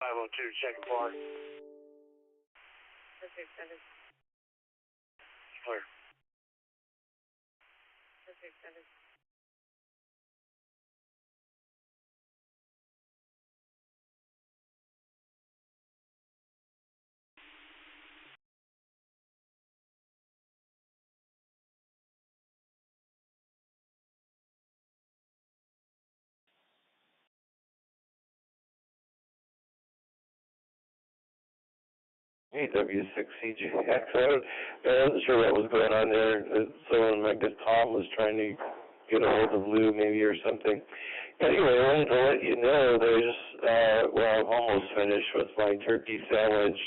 502, checking bar. Perfect, 7. Clear. Perfect, 7. W6CGX. I wasn't sure what was going on there. Someone, I guess Tom, was trying to get a hold of Lou maybe or something. Anyway, I wanted to let you know there's, I'm almost finished with my turkey sandwich.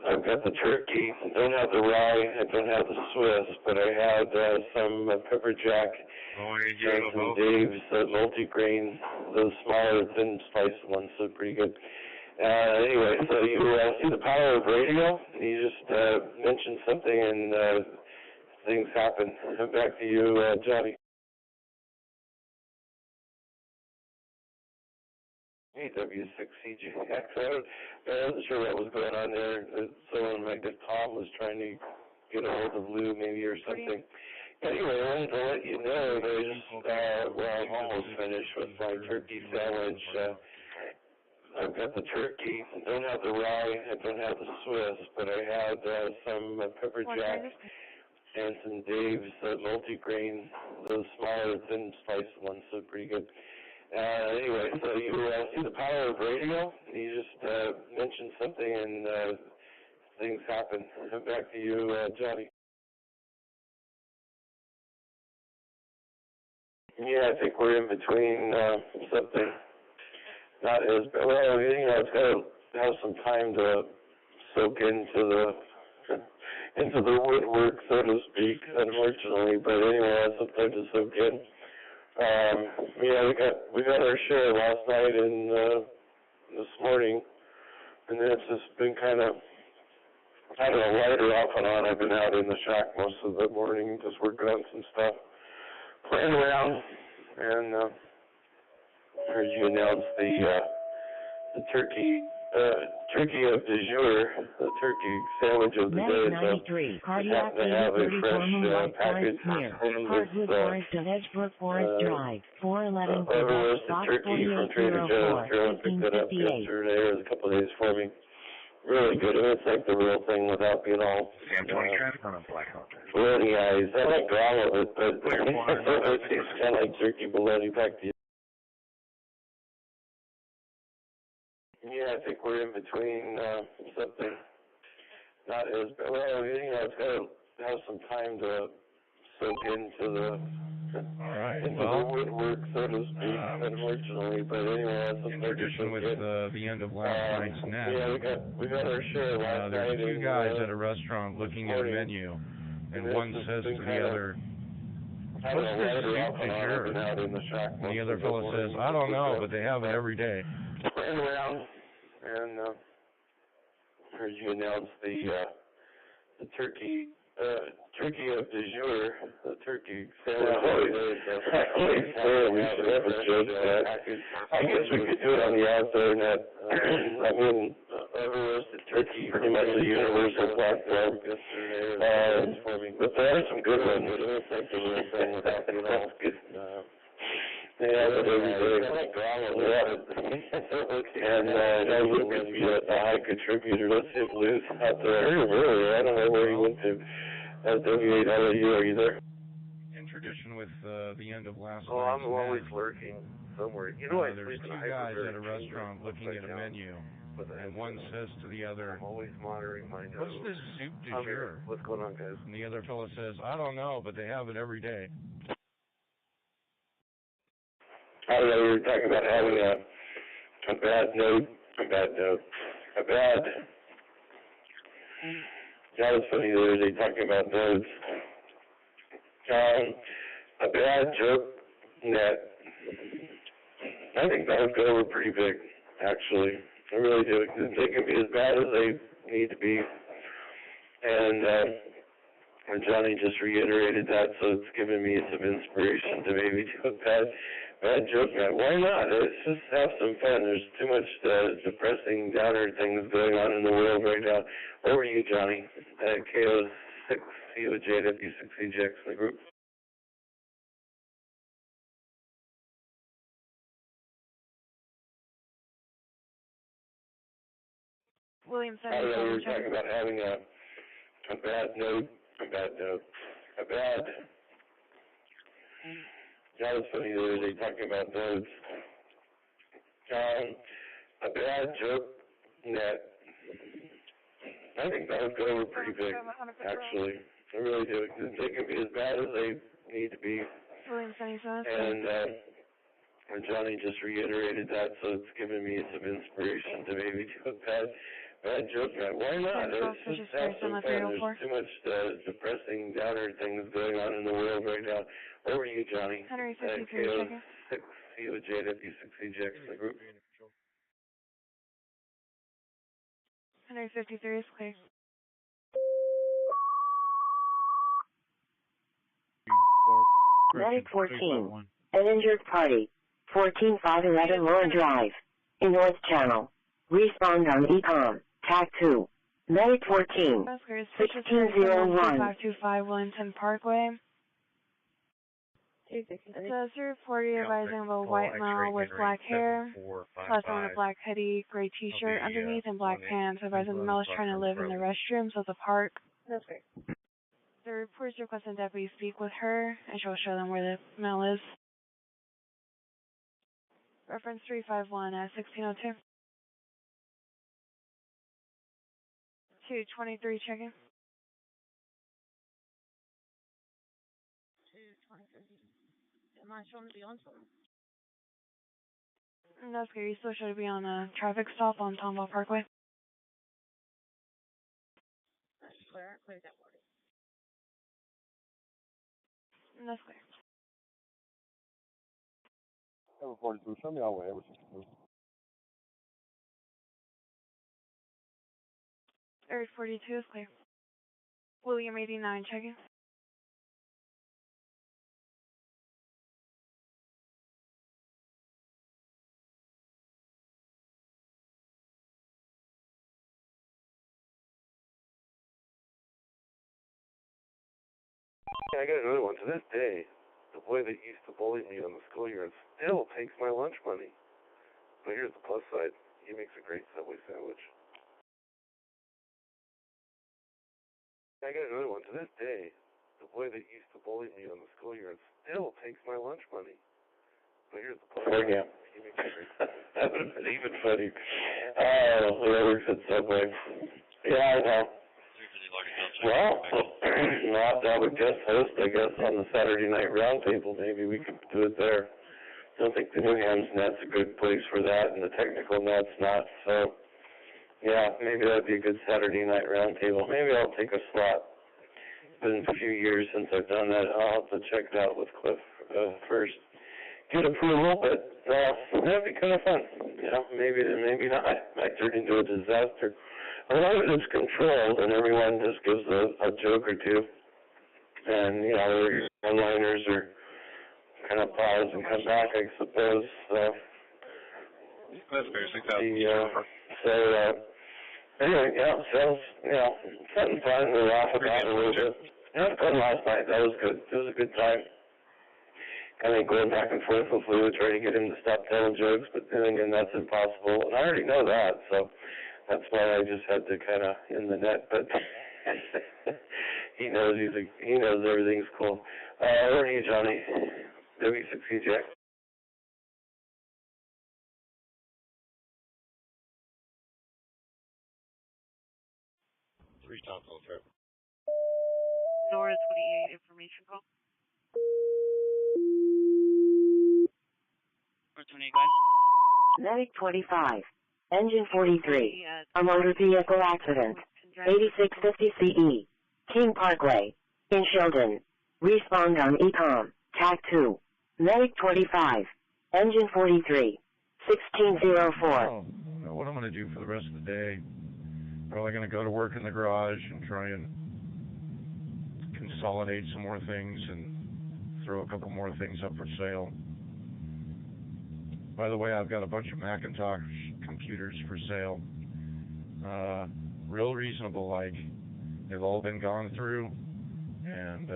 I've got the turkey. I don't have the rye. I don't have the Swiss, but I had some pepper jack and some Dave's multigrain, those smaller, thin sliced ones, so pretty good. Anyway, so you see the power of radio? You just mentioned something and things happen. Back to you, Johnny. W6CGX. I wasn't sure what was going on there. Someone, I guess Tom, was trying to get a hold of Lou maybe or something. Anyway, I wanted to let you know there's, I'm almost finished with my turkey sandwich. I've got the turkey. I don't have the rye. I don't have the Swiss, but I had some pepper jack and some Dave's multigrain, those smaller, thin sliced ones, so pretty good. Anyway, so you see the power of radio? You just mentioned something and things happen. Back to you, Johnny. Yeah, I think we're in between something. Not as bad. Well, it's got to have some time to soak into the woodwork, so to speak, unfortunately. But anyway, it has some time to soak in. We got our share last night and this morning, and then it's just been kind of, I don't know, lighter off and on. I've been out in the shack most of the morning, just working on some stuff, playing around, and heard you announce the turkey of du jour, the turkey sandwich of the day. 93, So Cardiac I have a 34 fresh Moonlight package Forest near Hardwood Forest to Edgebrook Forest Drive, 411 roasted Box turkey from Trader Joe's. 4804, Carolyn picked it up 1558. yesterday or a couple of days for me. Really good. And it's like the real thing without being all Sam 20 traffic on a Blackhawk. bologna eyes. I like the all of it, but it tastes kind of like turkey bologna back to you. Yeah, I think we're in between something. Not as bad. Well, it's got to have some time to soak into the woodwork, so to speak, unfortunately. But anyway, that's in tradition with the end of last night's nap. Yeah, we got our share last night. There's two guys at a restaurant looking at a menu, and one says to the other, "What's this soup du jour?" And the other fellow says, "I don't know, but they have it every day." Playing around, and heard you announce the turkey of du jour, the turkey sandwich. I guess we could do it on the outdoor net. I mean, roasted turkey, pretty much a universal platform. But there are some good ones. It's like the real thing without being all good. Yeah, but every day. And Lou could be a high contributor. Let's see if Lou's out there. I heard him earlier. I don't know where he went to. W8, how are you? Are you there? In tradition with the end of last Oh, night's I'm nap. always lurking somewhere. You know, there's two guys at a restaurant looking at a menu, and one says to the other, I'm always monitoring my nose. "What's this soup du jour?" What's going on, guys? And the other fellow says, "I don't know, but they have it every day." I don't know, we were talking about having a bad note. That was funny the other day talking about notes. A bad joke net. I think that would go over pretty big, actually. I really do. They can be as bad as they need to be. And Johnny just reiterated that, so it's given me some inspiration to maybe do a Bad joke, man. Why not? Let's just have some fun. There's too much depressing, downer things going on in the world right now. Over to you, Johnny. KO6, COJW6EJX in the group. William I don't know, we were talking about having a bad note. That was funny the other day talking about nodes. A bad joke that I think that would go over pretty big, actually. I really do. They can be as bad as they need to be. And Johnny just reiterated that, so it's given me some inspiration to maybe do a bad joke. Why not? Let's just have some fun. There's too much depressing, downer things going on in the world right now. Over to you, Johnny. KO6, COJW6EJX in the group. 153 is clear. Medic 14, an injured party, 14511 Lauren Drive, in North Channel. Respond on ECOM, TAC 2. Medic 14, 1601. 525 Wellington Parkway. It says you're reported advising of a white male with black hair, last one with a black hoodie, gray t-shirt underneath, and black pants. Advising the male is trying to live in the restrooms of the park. That's great. The report is requesting deputies speak with her, and she'll show them where the male is. Reference 351 at 1602. 223 checking. 223. Am I showing to be on something? That's good. You still should be on a traffic stop on Tomball Parkway. That's clear. Clear that part. That's clear. Ever 42, show me our way, ever 62. Area 42 is clear. William 89 checking. I got another one. To this day, the boy that used to bully me on the schoolyard still takes my lunch money. But here's the plus side. He makes a great Subway sandwich. I got another one. To this day, the boy that used to bully me on the schoolyard still takes my lunch money. But here's the plus side. Yeah. He makes a great Subway. That would have been even funny. Whoever said Subway. Yeah, I know. Well, not that would guest host, I guess, on the Saturday night roundtable. Maybe we could do it there. I don't think the New Hams net's a good place for that, and the technical net's not. So, yeah, maybe that'd be a good Saturday night roundtable. Maybe I'll take a slot. It's been a few years since I've done that. I'll have to check it out with Cliff first. Get approval, but that'd be kind of fun. Maybe not. It might turn into a disaster. A lot of it is controlled, and everyone just gives a joke or two. And, their one-liners are kind of pause and come back, I suppose. That's fair, 6,000. Anyway, something fun to laugh about a little bit. It was fun last night. That was good. It was a good time. Kind of going back and forth. Hopefully we'll try to get him to stop telling jokes, but then again, that's impossible. And I already know that, so that's why I just had to kind of in the net. But he knows everything's cool. Where are you, Johnny? W6EJX. Three stops on the trip. Nora 28 information call. Nora 28, go ahead. Medic 25, engine 43, a motor vehicle accident, 8650 CE, King Parkway, in Sheldon. Respond on ECOM, TAC 2. Medic 25, engine 43, 1604. I don't know what I'm going to do for the rest of the day. Probably going to go to work in the garage and try and consolidate some more things and throw a couple more things up for sale. By the way, I've got a bunch of Macintosh computers for sale. Real reasonable, like, they've all been gone through, and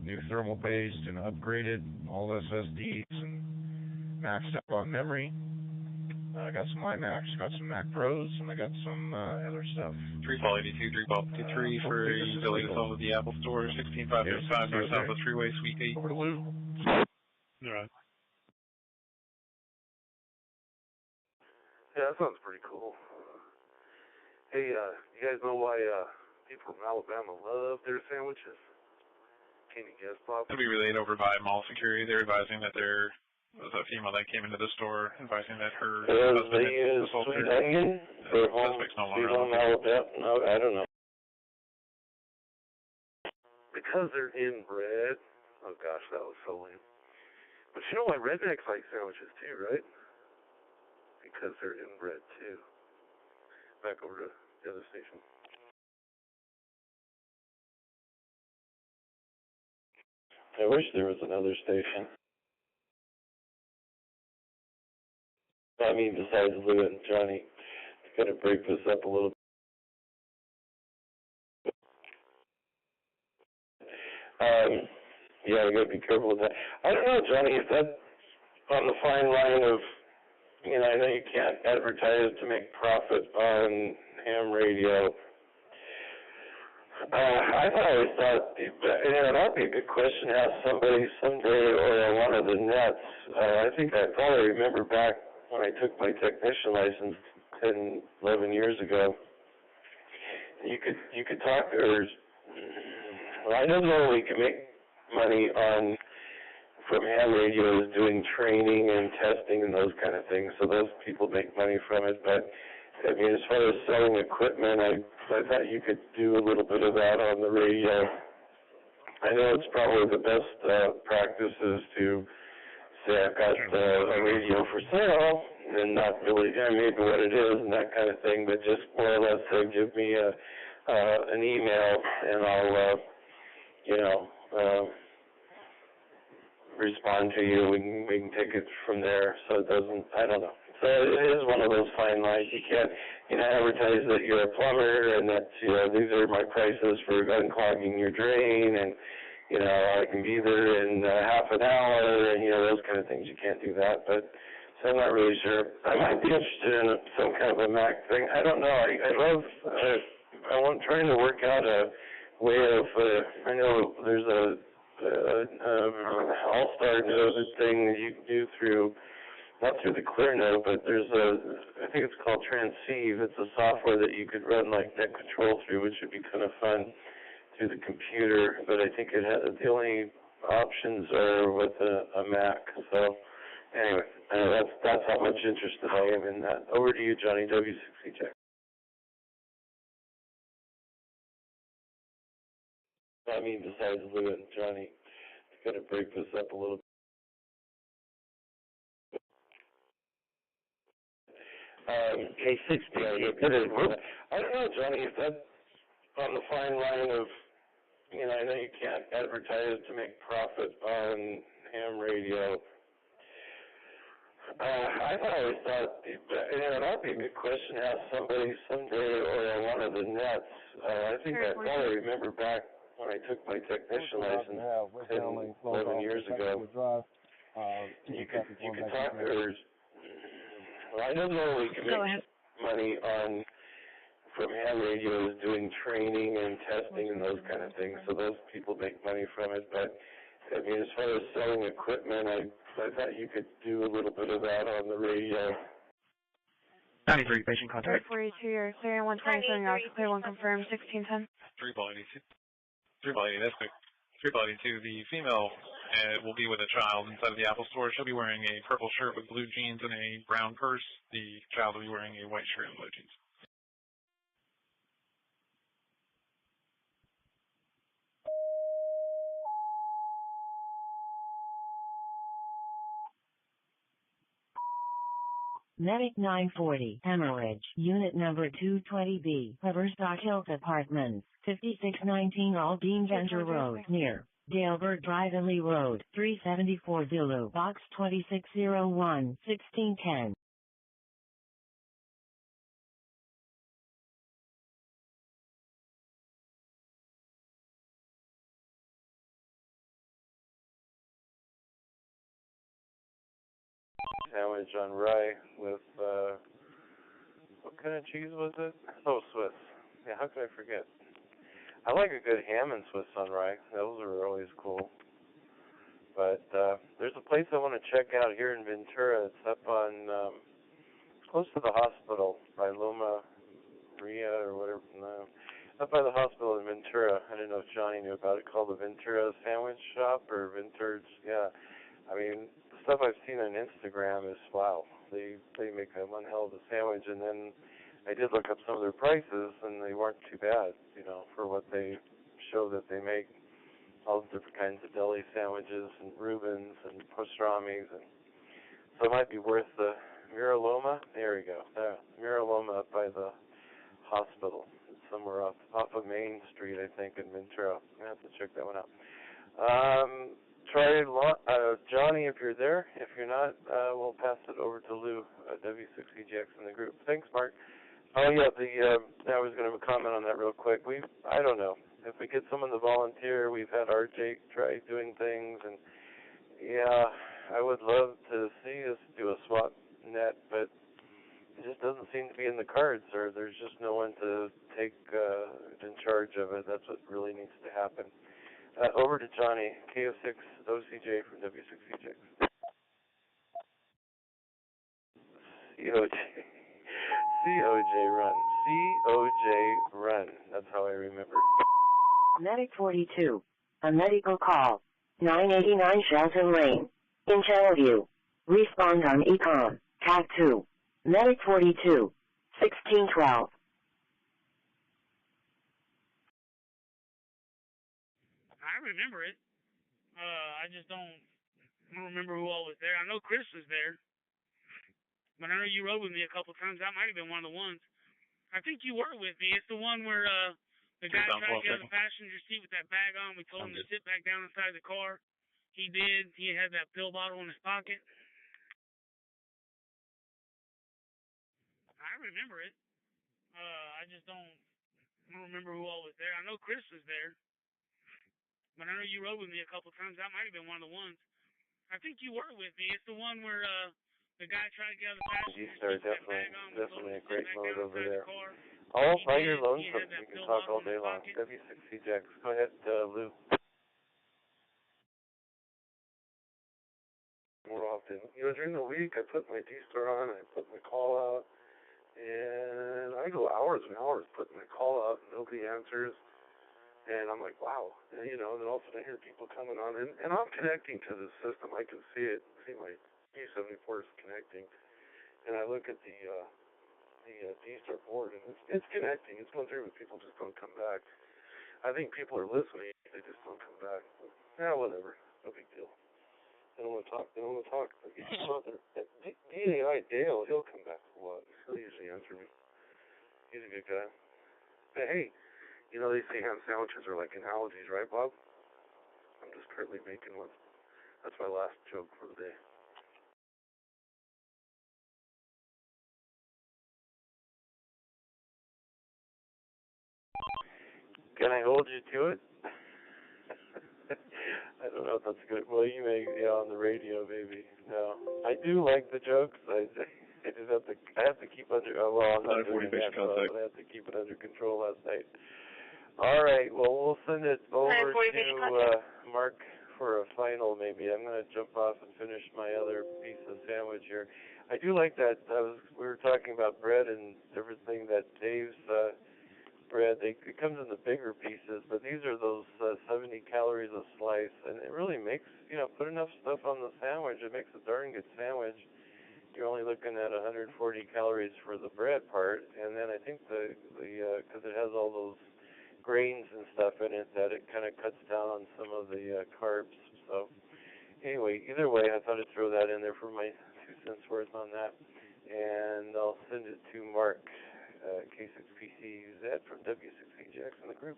new thermal paste and upgraded, all SSDs, and maxed out on memory. I got some iMacs, got some Mac Pros, and I got some other stuff. 382, 383 for utility to solve the Apple Store, 16535 North Southwest Freeway, Suite 8. Over to Lou. All right. Yeah, that sounds pretty cool. Hey, you guys know why people from Alabama love their sandwiches? Can you guess, Bob? It'll be relayed over by mall security. They're advising that there was a female that came into the store, advising that her husband they use sweet onion for home, sweet home Alabama? No, I don't know. Because they're inbred. Oh gosh, that was so lame. But you know why rednecks like sandwiches too, right? Because they're inbred too. Back over to the other station. I wish there was another station. I mean, besides Lou and Johnny, to kind of break this up a little bit. Yeah, we gotta be careful with that. I don't know, Johnny, if that's on the fine line of, you know, I know you can't advertise to make profit on ham radio. I've always thought, and that'd be a good question to ask somebody someday or on one of the nets. I think I probably remember back when I took my technician license 10, 11 years ago. You could talk, or well, I don't know we can make money on from ham radios doing training and testing and those kind of things. So those people make money from it, but I mean, as far as selling equipment, I thought you could do a little bit of that on the radio. I know it's probably the best practice is to say I've got a radio for sale and not really, maybe what it is and that kind of thing, but just more or less say give me an email and I'll, respond to you. We can take it from there. So it doesn't, I don't know. So it is one of those fine lines. You can't, advertise that you're a plumber and that, these are my prices for unclogging your drain and, I can be there in half an hour and, those kind of things. You can't do that. But so I'm not really sure. I might be interested in some kind of a Mac thing. I don't know. I'm trying to work out a way of, I know there's a All-Star Node thing that you can do through, not through the Clear Node, but there's I think it's called Transceive. It's a software that you could run like net control through, which would be kind of fun through the computer. But I think it has, the only options are with a Mac. So anyway, that's how much interested I am in that. Over to you, Johnny, W6C Check. I mean, besides Lou and Johnny, to kind of break this up a little bit. K60. I don't know, Johnny, if that's on the fine line of, I know you can't advertise to make profit on ham radio. I've always thought, that'd be a good question to ask somebody someday or on one of the nets. I think I probably remember back when I took my technician license 10, 11 years ago. You could talk, or I don't know we can make money on from ham radios doing training and testing and those kind of things. So those people make money from it. But I mean, as far as selling equipment, I thought you could do a little bit of that on the radio. 93 patient contact. 342, you're clear, 127, you're also clear, 1 confirmed, 1610. 382. 380, that's quick. 382, the female will be with a child inside of the Apple Store. She'll be wearing a purple shirt with blue jeans and a brown purse. The child will be wearing a white shirt and blue jeans. Medic 940, Hemorrhage, Unit Number 220B, Haverstock Hills Apartments, 5619 Aldine Venture Road, near Galebird Drive and Lee Road, 374 Zulu, Box 2601, 1610. Sandwich on rye with, what kind of cheese was it? Oh, Swiss. Yeah, how could I forget? I like a good ham and Swiss on rye. Those are always cool. But there's a place I want to check out here in Ventura. It's up on, close to the hospital by Loma Maria or whatever. No, up by the hospital in Ventura. I don't know if Johnny knew about it. Called the Ventura Sandwich Shop or Ventura. Yeah. I mean, the stuff I've seen on Instagram is wow. They make a one hell of a sandwich, and then I did look up some of their prices, and they weren't too bad, you know, for what they show that they make. All the different kinds of deli sandwiches and Reubens and pastramis, and so it might be worth the Mira Loma. There we go. Mira Loma up by the hospital. It's somewhere off of Main Street, I think, in Ventura. I have to check that one out. Johnny, if you're there. If you're not, we'll pass it over to Lou, W6EGX in the group. Thanks, Mark. Oh yeah, I was going to comment on that real quick. I don't know. If we get someone to volunteer, we've had RJ try doing things, and yeah, I would love to see us do a SWAT net, but it just doesn't seem to be in the cards, or there's just no one to take in charge of it. That's what really needs to happen. Over to Johnny, KO6 OCJ from W6EJ. COJ run. COJ run. That's how I remember. Medic 42. A medical call. 989 Shelton Lane. In Channelview. Respond on ECOM. TAC 2. Medic 42. 1612. I remember it. I just don't remember who all was there. I know Chris was there. But I know you rode with me a couple times. That might have been one of the ones. I think you were with me. It's the one where the guy tried to get on the passenger seat with that bag on. We told him to sit back down inside the car. He did. He had that pill bottle in his pocket. I remember it. I just don't remember who all was there. I know Chris was there. But I know you rode with me a couple times. That might have been one of the ones. I think you were with me. It's the one where the guy tried to get on the passenger seat with that bag on. Definitely a great mode over there. Oh, by your lonesome. You can talk all day long. W6CJX. Go ahead, Lou. More often. You know, during the week, I put my D-Star on, I put my call out, and I go hours and hours putting my call out, and nobody answers. And I'm like, wow. And, you know, and then all of a sudden I hear people coming on, and I'm connecting to the system. I can see it. See my D74 is connecting. And I look at the D-Star board, and it's connecting. It's going through, but people just don't come back. I think people are listening. They just don't come back. But, yeah, whatever. No big deal. They don't want to talk. They don't want to talk. But you know, DAI Dale, he'll come back for what? He'll usually answer me. He's a good guy. But hey, you know, they say ham sandwiches are like analogies, right, Bob? I'm just currently making one. That's my last joke for the day. Can I hold you to it? I don't know if that's good. Well, you may, yeah, on the radio, maybe. No, I do like the jokes. I just have to. I have to keep under. Well, I'm not doing that, but I have to keep it under control last night. All right. Well, we'll send it over to Mark for a final. Maybe I'm going to jump off and finish my other piece of sandwich here. I do like that. We were talking about bread and everything. That Dave's bread. It comes in the bigger pieces, but these are those 70 calories a slice, and it really makes, you know, put enough stuff on the sandwich. It makes a darn good sandwich. You're only looking at 140 calories for the bread part, and then I think because it has all those grains and stuff in it, that it kind of cuts down on some of the carbs. So anyway, either way, I thought I'd throw that in there for my 2 cents worth on that, and I'll send it to Mark, K6PCZ from W6EGX in the group.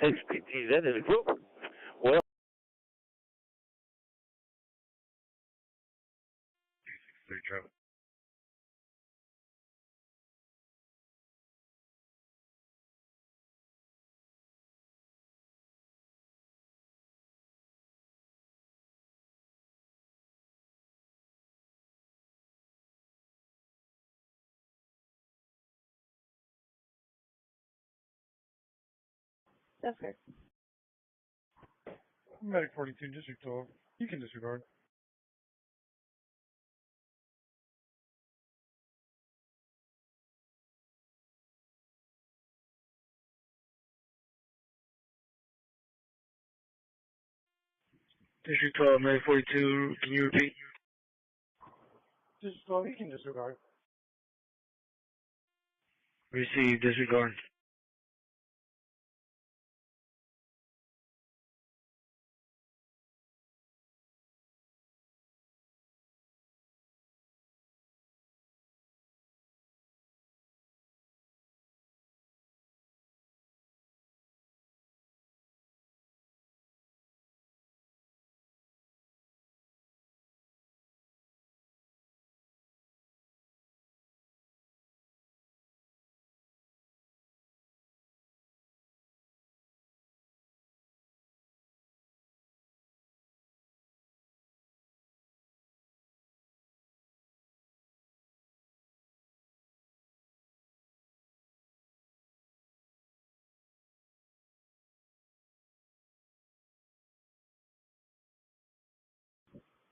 86 PTZ in the group. Well, Three travel. That's good. Medic 42, District 12. You can disregard. District 12, May 42, can you repeat? District 12, you can disregard. Receive, disregard.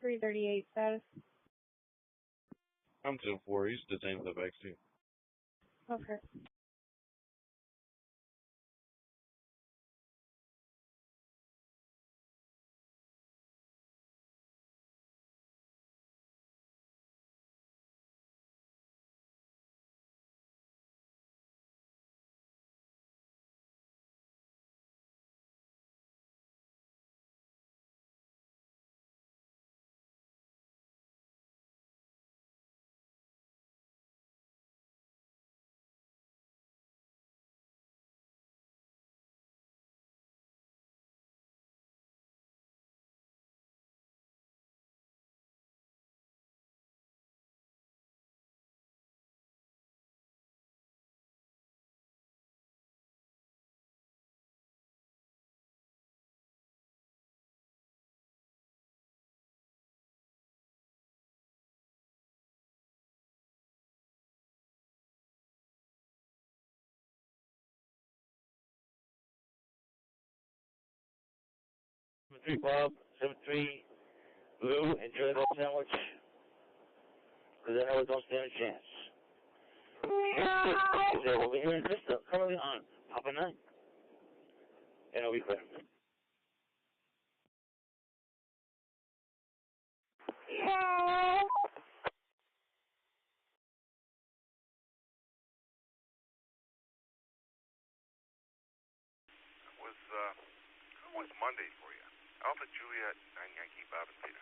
.338 status. I'm 2-4. He's detained in the backseat. Okay. Three Bob, 73 Blue, enjoy the sandwich. Because I know we don't stand a chance. Is there over here in Vista, currently on Papa 9. And I'll be clear. Was Monday for you. Alpha Juliet, 9 Yankee, Bob and Peter.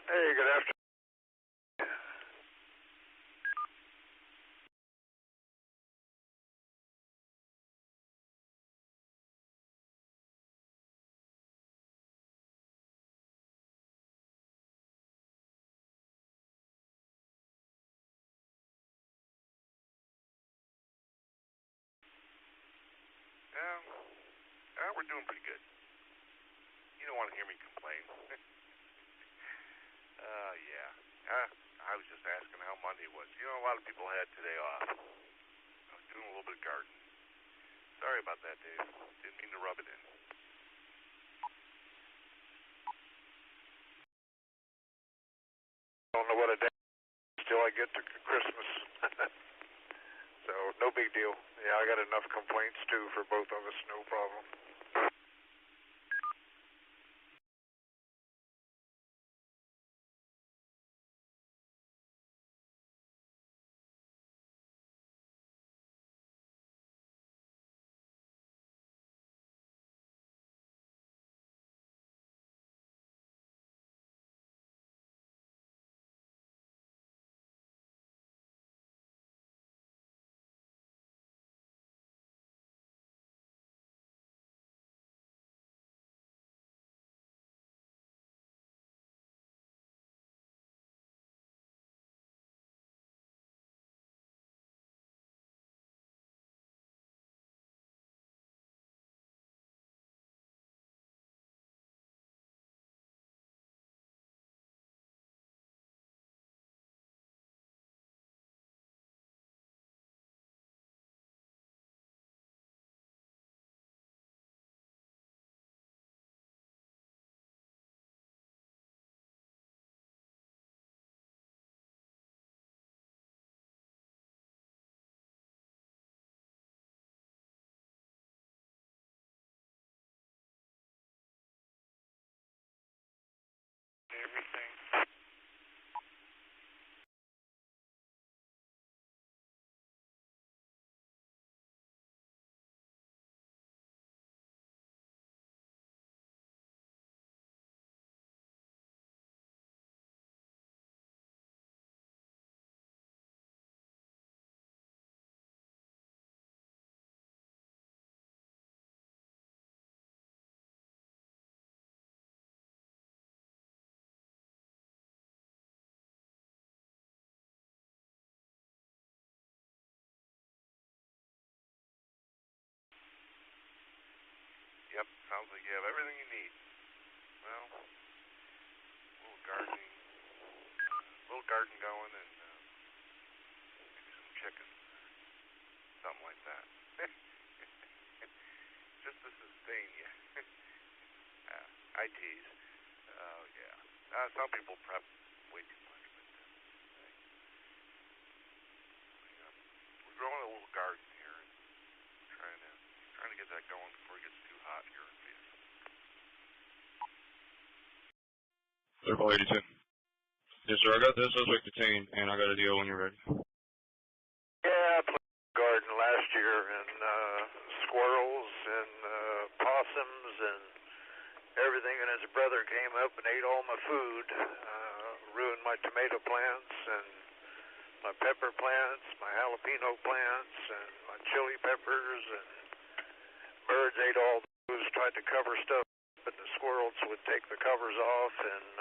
Hey, good afternoon. We're doing pretty good. You don't want to hear me complain. Yeah. I was just asking how Monday was. You know, a lot of people had today off. I was doing a little bit of gardening. Sorry about that, Dave. Didn't mean to rub it in. Don't know what a day till I get to Christmas. So, no big deal. Yeah, I got enough complaints, too, for both of us. No problem. everything. Yep, sounds like you have everything you need. Well, little garden going, and maybe some chickens, something like that. Just to sustain you. I tease. Oh, yeah. Some people prep way too much, but we're growing a little garden here, and trying to get that going before it gets too hot here in Phoenix. Circle 82. Yes, sir, I got this suspect detained, and I got a deal when you're ready. Yeah, I planted a garden last year, and squirrels and possums and everything, and his brother came up and ate all my food, ruined my tomato plants and my pepper plants, my jalapeno plants, and my chili peppers, and birds ate all those, tried to cover stuff, but the squirrels would take the covers off, and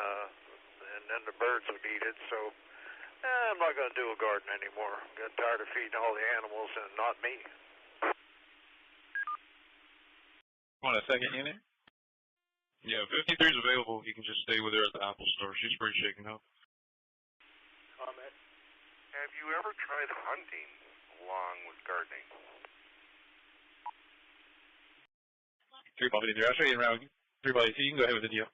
then the birds would eat it, so I'm not going to do a garden anymore. I'm getting tired of feeding all the animals and not me. Want a second unit? Yeah, 53 is available. You can just stay with her at the Apple store. She's pretty shaken up. Comment. Have you ever tried hunting along with gardening? 3 by 53. I'll show you around. 3 by 2. You can go ahead with the deal.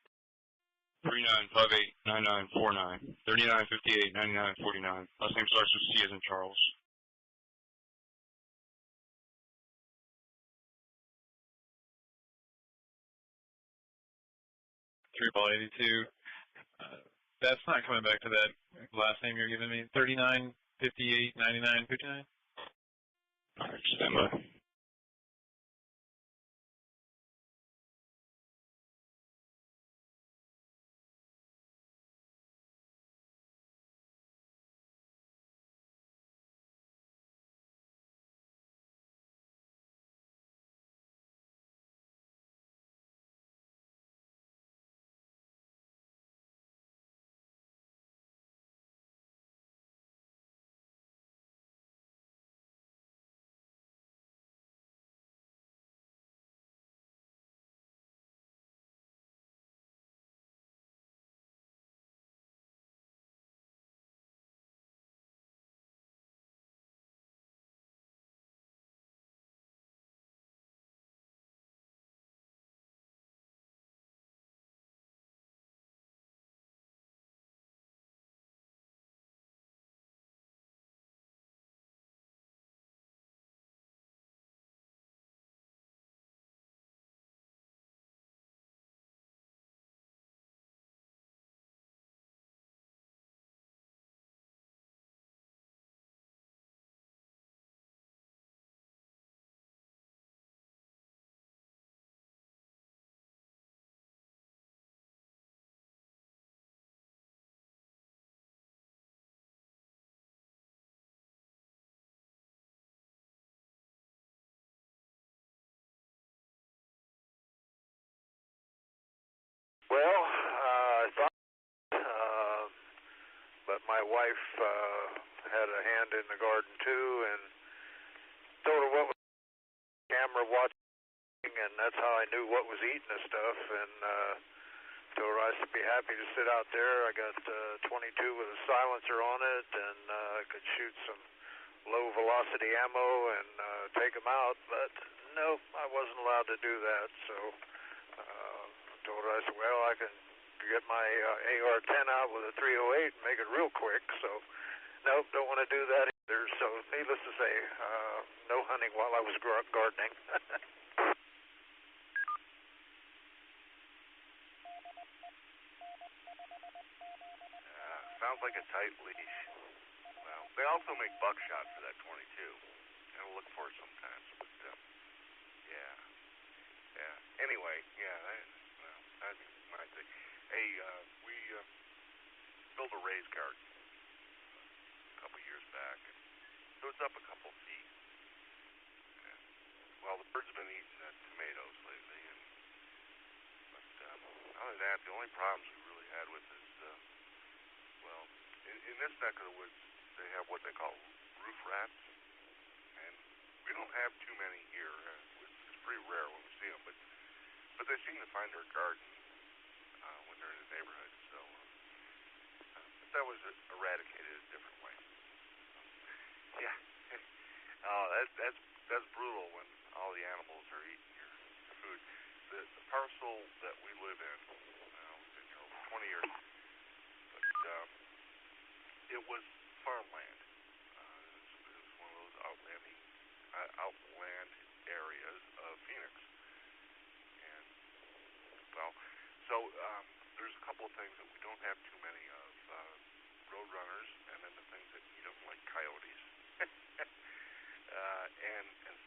3958-9949. 3958-9949. Last name starts with C as in Charles. 3 by 82. That's not coming back to that last name you're giving me. 3958-9959. All right, stand by. Well, I thought, but my wife had a hand in the garden too, and told her what was camera watching, and that's how I knew what was eating the stuff, and told her I should be happy to sit out there. I got 22 with a silencer on it, and I could shoot some low velocity ammo and take them out, but no, I wasn't allowed to do that, so I told her, I said, well, I can get my AR-10 out with a 308 and make it real quick, so nope, don't want to do that either, so needless to say, no hunting while I was gardening. Sounds like a tight leash. Well, they also make buckshot for that 22. I'll look for it sometimes, but yeah. Anyway, that's my thing. Hey, we built a raised garden a couple years back, and so it's up a couple feet. And, well, the birds have been eating tomatoes lately, but other than that, the only problems we really had with is, well, in this neck of the woods, they have what they call roof rats, and we don't have too many here. It's pretty rare when we see them, but they seem to find our garden when they're in the neighborhood. So but that was eradicated a different way. Yeah. Oh, that's brutal when all the animals are eating your food. The parcel that we live in, we've been here over 20 years, but it was farmland. It was one of those outland areas of Phoenix. And, well, so there's a couple of things that we don't have too many of. Roadrunners, and then the things that eat them, like coyotes, and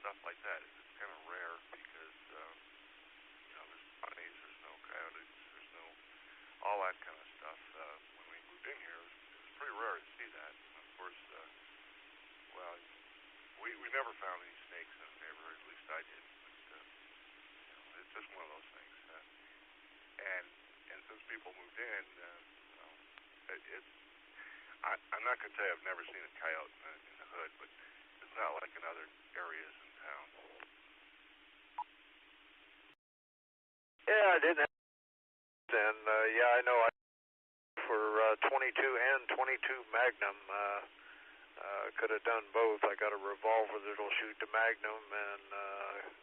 stuff like that. It's kind of rare because, there's bunnies, there's no coyotes, there's no, all that kind of stuff. When we moved in here, it was pretty rare to see that. And of course, well, we never found any snakes in the neighborhood, at least I didn't, but, it's just one of those things. And since people moved in, I'm not going to say I've never seen a coyote in the hood, but it's not like in other areas in town. Yeah, I didn't have, and I know for 22 and 22 Magnum, could have done both. I got a revolver that'll shoot the Magnum, and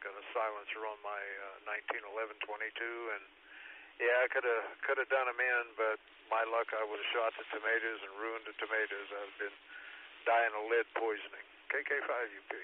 got a silencer on my 1911 22, and yeah, I could have done them in, but my luck, I would have shot the tomatoes and ruined the tomatoes. I've been dying of lead poisoning. KK5UP.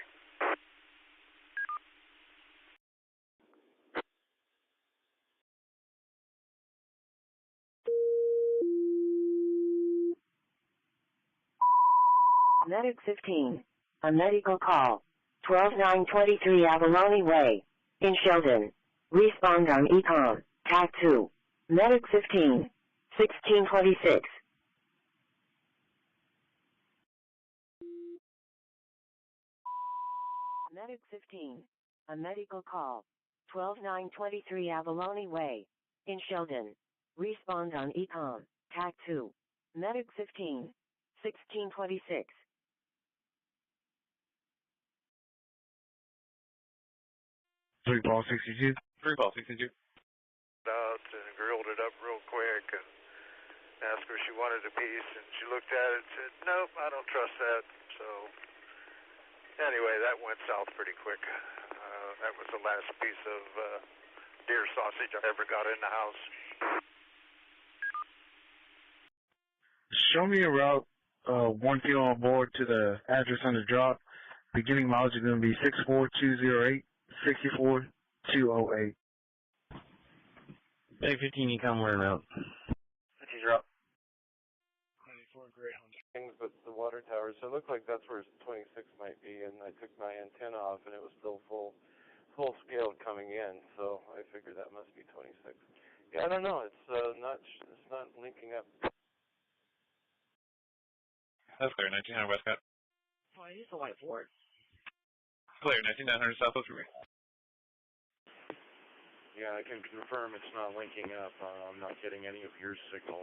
Medic 15. A medical call. 12923 Avalone Way. In Sheldon. Respond on ECOM. TAC 2. Medic 15. 1626. Medic 15. A medical call. 12923 Avalone Way. In Sheldon. Respond on ECOM. TAC 2. Medic 15. 1626. 3 ball 62. 3 ball 62. Out and grilled it up real quick and asked her if she wanted a piece, and she looked at it and said, nope, I don't trust that. So anyway, that went south pretty quick. That was the last piece of deer sausage I ever got in the house. Show me a route, 1 kilo on board to the address on the drop. Beginning mileage is going to be 64208, 64208. Hey, 15, you come wearing out. That's your drop. 94 Greyhound. Things but the water tower, so it looked like that's where 26 might be, and I took my antenna off and it was still full scale coming in, so I figured that must be 26. Yeah, I don't know, it's not linking up. That's clear, 1900 Westcott. Oh, I used the white Ford. Clear, 19900 Southwest Freeway. Yeah, I can confirm it's not linking up. I'm not getting any of your signal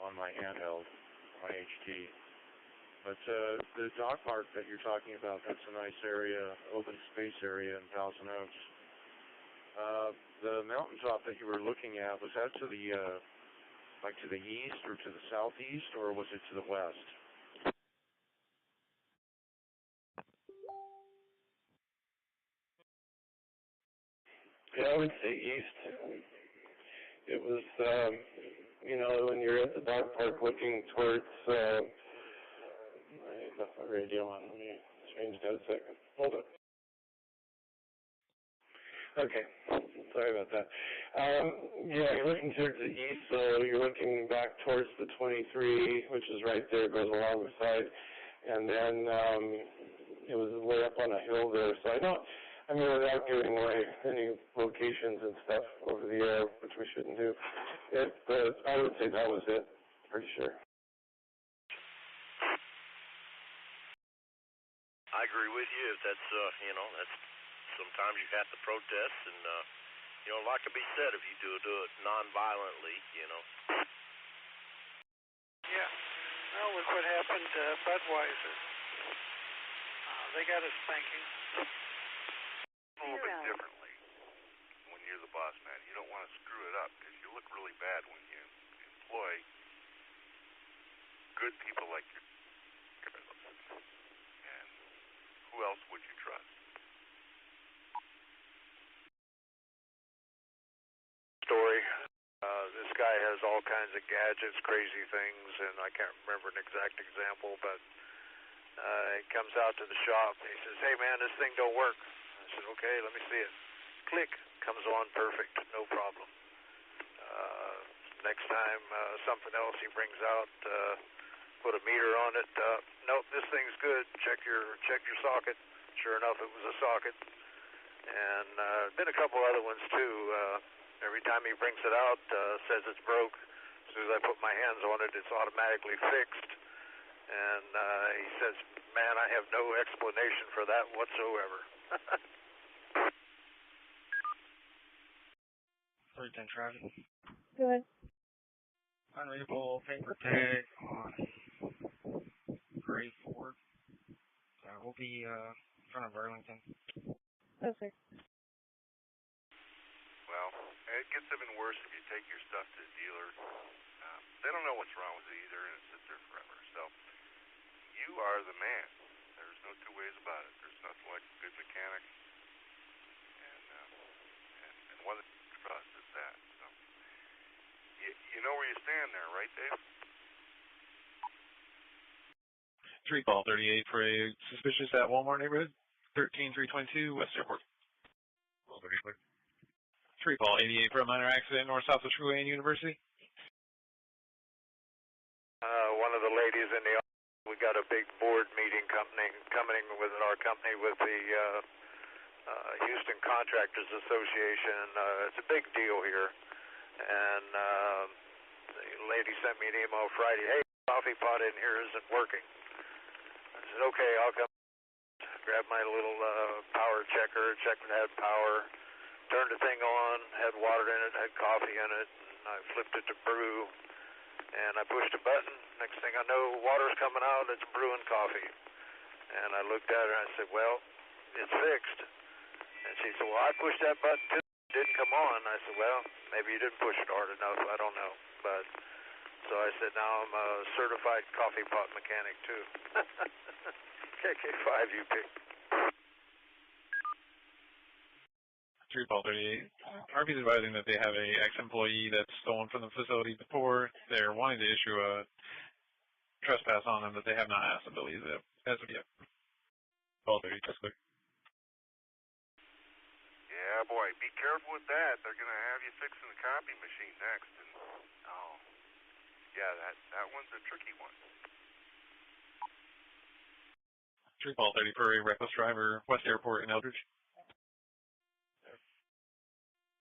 on my handheld, my HT. But the dog park that you're talking about, that's a nice area, open space area in Thousand Oaks. The mountaintop that you were looking at, was that to the, like to the east or to the southeast, or was it to the west? Yeah, I would say east. It was, when you're at the dog park looking towards, I left my radio on. Let me change that a second. Hold on. Okay. Sorry about that. Yeah, you're looking towards the east, so you're looking back towards the 23, which is right there, goes along the side. And then it was way up on a hill there. So I mean, without giving away any locations and stuff over the air, which we shouldn't do, but I would say that was it, pretty sure. I agree with you. If that's, that's sometimes you have to protest, and a lot can be said if you do it non-violently, Yeah. Well, look what happened to Budweiser. They got a spanking. A little bit differently when you're the boss man. You don't want to screw it up because you look really bad when you employ good people like you. And who else would you trust? Story. This guy has all kinds of gadgets, crazy things, and I can't remember an exact example, but he comes out to the shop and he says, "Hey man, this thing don't work." I said, "Okay, let me see it." Click, comes on perfect, no problem. Next time, something else he brings out, put a meter on it. Nope, this thing's good. Check your socket. Sure enough, it was a socket. And been a couple other ones too. Every time he brings it out, says it's broke. As soon as I put my hands on it, it's automatically fixed. And he says, "Man, I have no explanation for that whatsoever." 310 traffic. Good. Unreadable paper tag on Gray Ford. We'll be in front of Burlington. Okay. Well, it gets even worse if you take your stuff to the dealer. They don't know what's wrong with it either, and it sits there forever. So you are the man. There's no two ways about it. There's nothing like a good mechanic, and one that you trust is that. So you know where you stand there, right, Dave? 3 call 38 for a suspicious at Walmart neighborhood. 13322 West Airport. 3 call 88 for a minor accident north-south of True and University. One of the ladies in the office, we got a big board meeting coming with our company with the Houston Contractors Association. It's a big deal here. And the lady sent me an email Friday, "Hey, coffee pot in here isn't working." I said, "Okay, I'll come." Grab my little power checker, checked it had power, turned the thing on, had water in it, had coffee in it, and I flipped it to brew, and I pushed a button. Next thing I know, water's coming out, it's brewing coffee. And I looked at her and I said, "Well, it's fixed." And she said, "Well, I pushed that button too, it didn't come on." I said, "Well, maybe you didn't push it hard enough, I don't know." But so I said, "Now I'm a certified coffee pot mechanic too." KK5 UP. 3 call 38. RP's advising that they have a ex-employee that's stolen from the facility before. They're wanting to issue a trespass on them that they have not asked, I believe, as of yet. Call 30, just clear. Yeah, boy, be careful with that. They're going to have you fixing the copy machine next. And yeah, that one's a tricky one. 3 call 30 for a reckless driver, West Airport in Eldridge.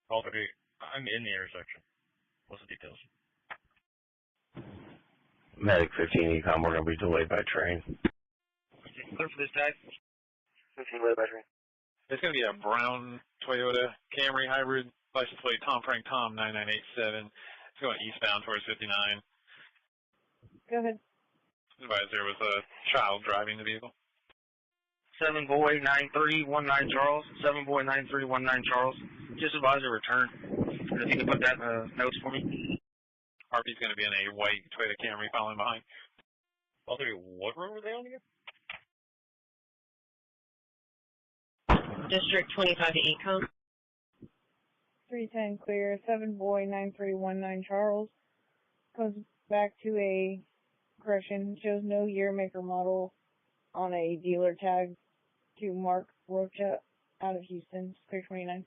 Call 30. I'm in the intersection. What's the details? Medic 15 Ecom, we're going to be delayed by train. Clear for this tag. 15 delayed by train. It's going to be a brown Toyota Camry hybrid, license plate Tom Frank Tom 9987. It's going eastbound towards 59. Go ahead. Advised there was a child driving the vehicle. 7 boy 9319 Charles. 7 boy 9319 Charles. Just advise a return. And if you can put that in the notes for me. RP's going to be in a white Toyota Camry following behind. What road were they on again? District 25 to Ecom. 310 clear. 7 boy 9319 Charles. Comes back to a correction. Shows no year, make, or model on a dealer tag to Mark Rocha out of Houston. Clear 29.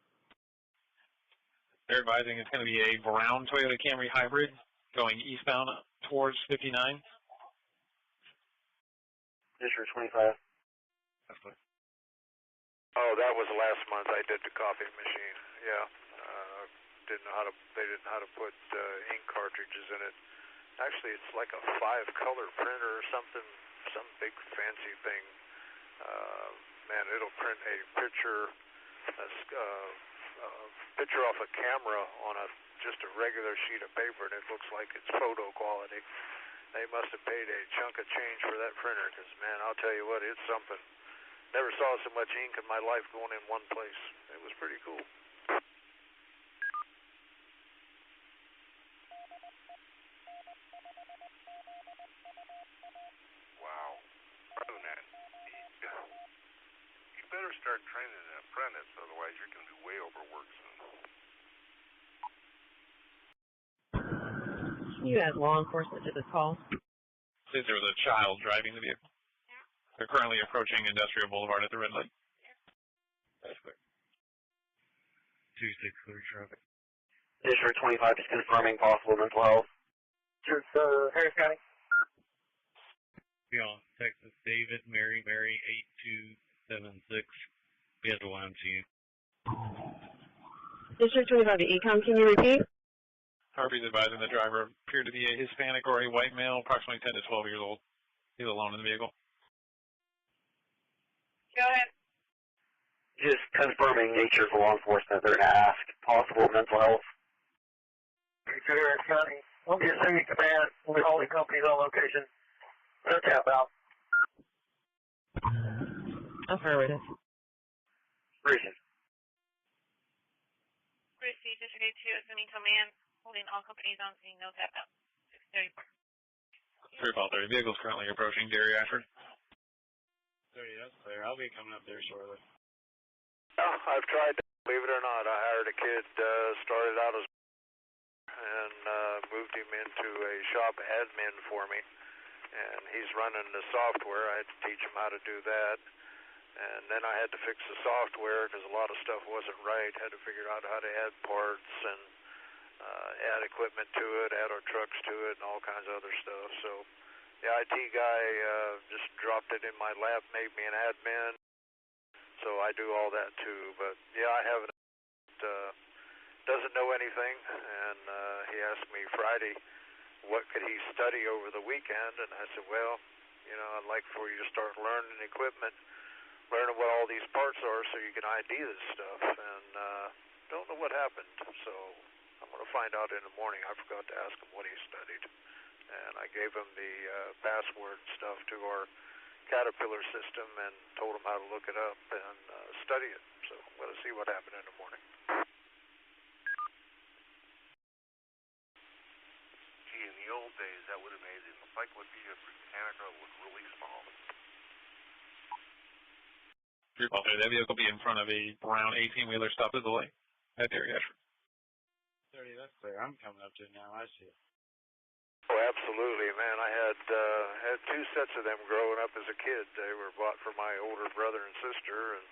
They're advising it's going to be a brown Toyota Camry hybrid going eastbound towards 59. District 25. That's good. Oh, that was last month. I did the copy machine. Yeah. They didn't know how to put ink cartridges in it. Actually, it's like a 5-color printer or something, some big fancy thing. Man, it'll print a picture off a camera on just a regular sheet of paper, and it looks like it's photo quality. They must have paid a chunk of change for that printer, because, man, I'll tell you what, it's something. Never saw so much ink in my life going in one place. It was pretty cool. Wow. That. You better start training an apprentice, otherwise you're going to be way overworked soon. You have law enforcement to this call. Since there was a child driving the vehicle. They're currently approaching Industrial Boulevard at the red light. That's clear. 2-6 clear traffic. District 25 is confirming possible mental health. Harris County. Yeah, Texas, David, Mary, 8276. We have the YMCA. District 25 to Econ, can you repeat? Harvey's advising the driver appeared to be a Hispanic or a white male, approximately 10 to 12 years old. He's alone in the vehicle. Go ahead. Just confirming nature for law enforcement. They're going to ask possible mental health. Harris County. We'll get City Command. We're holding companies on location. They'll tap out. Affirmative. Reason. Receive District 2, assuming command, holding all companies on scene, no tap out. 634. 330. Vehicle's currently approaching Gary Ashford. 30, that's clear. I'll be coming up there shortly. Oh, I've tried to, believe it or not. I hired a kid, started out as and moved him into a shop admin for me. And he's running the software. I had to teach him how to do that. And then I had to fix the software because a lot of stuff wasn't right. Had to figure out how to add parts and add equipment to it, add our trucks to it, and all kinds of other stuff. So the IT guy just dropped it in my lap, made me an admin. So I do all that too. But yeah, I haven't. Doesn't know anything, and he asked me Friday what could he study over the weekend, and I said, well, you know, I'd like for you to start learning equipment, learning what all these parts are so you can ID this stuff, and don't know what happened, so I'm going to find out in the morning. I forgot to ask him what he studied, and I gave him the password stuff to our Caterpillar system and told him how to look it up and study it, so I'm going to see what happened in the morning. In the old days, that would have made the Encyclopedia Britannica look really small. That vehicle be in front of a brown 18-wheeler stopped at the light at Gary Ashford. 30, that's clear. I'm coming up to it now. I see it. Oh, absolutely, man. I had 2 sets of them growing up as a kid. They were bought for my older brother and sister, and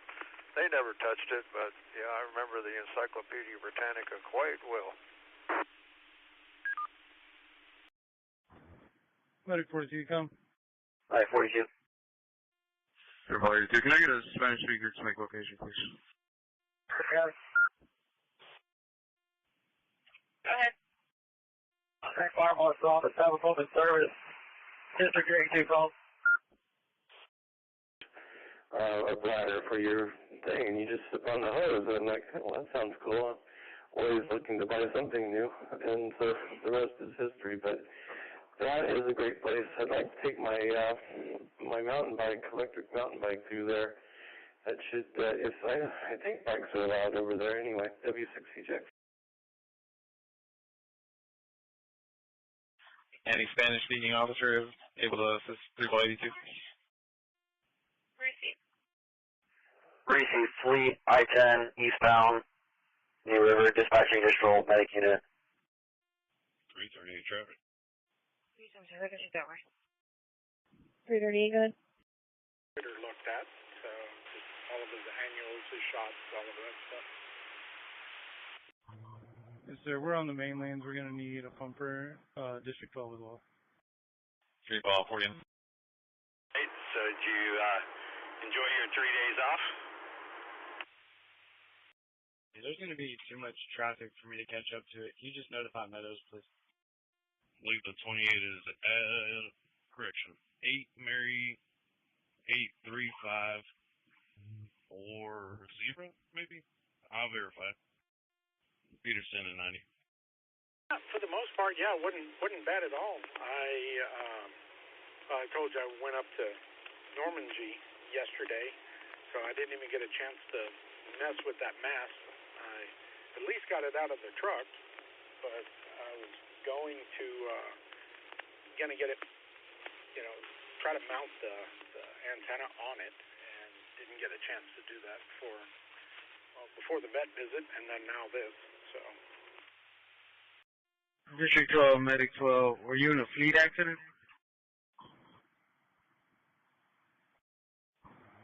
they never touched it, but yeah, I remember the Encyclopedia Britannica quite well. Medic 42, come. Alright, 42. Can I get a Spanish speaker to make location, please? Go ahead. Thank Firemarshal Office, have a public service. District 82 call. A bladder for your thing, and you just sip on the hose, and I'm like, well, that sounds cool. I'm always looking to buy something new, and so the rest is history, but that is a great place. I'd like to take my my mountain bike, electric mountain bike through there. That should, if I think bikes are allowed over there anyway. W6CJ. Any Spanish-speaking officer able to assist 382? Receive Fleet, I-10, eastbound, New River, dispatching additional medic unit. 338 traffic. 377, I can shoot that way. 338, good. Looked at, so all of his annuals, his shots, all of that stuff. Yes, sir. We're on the main lanes. We're going to need a pumper, District 12 as well. 3 ball for you. Hey, so did you enjoy your 3 days off? There's going to be too much traffic for me to catch up to it. Can you just notify Meadows, please? Leave the 28 is correction. 8 Mary 835 40 maybe. I'll verify. Peterson and 90. For the most part, yeah, it wasn't bad at all. I told you I went up to Normandy yesterday, so I didn't even get a chance to mess with that mast. I at least got it out of the truck, but I was going to get it, try to mount the antenna on it, and didn't get a chance to do that before the vet visit, and then now this. So. District 12, Medic 12. Were you in a fleet accident?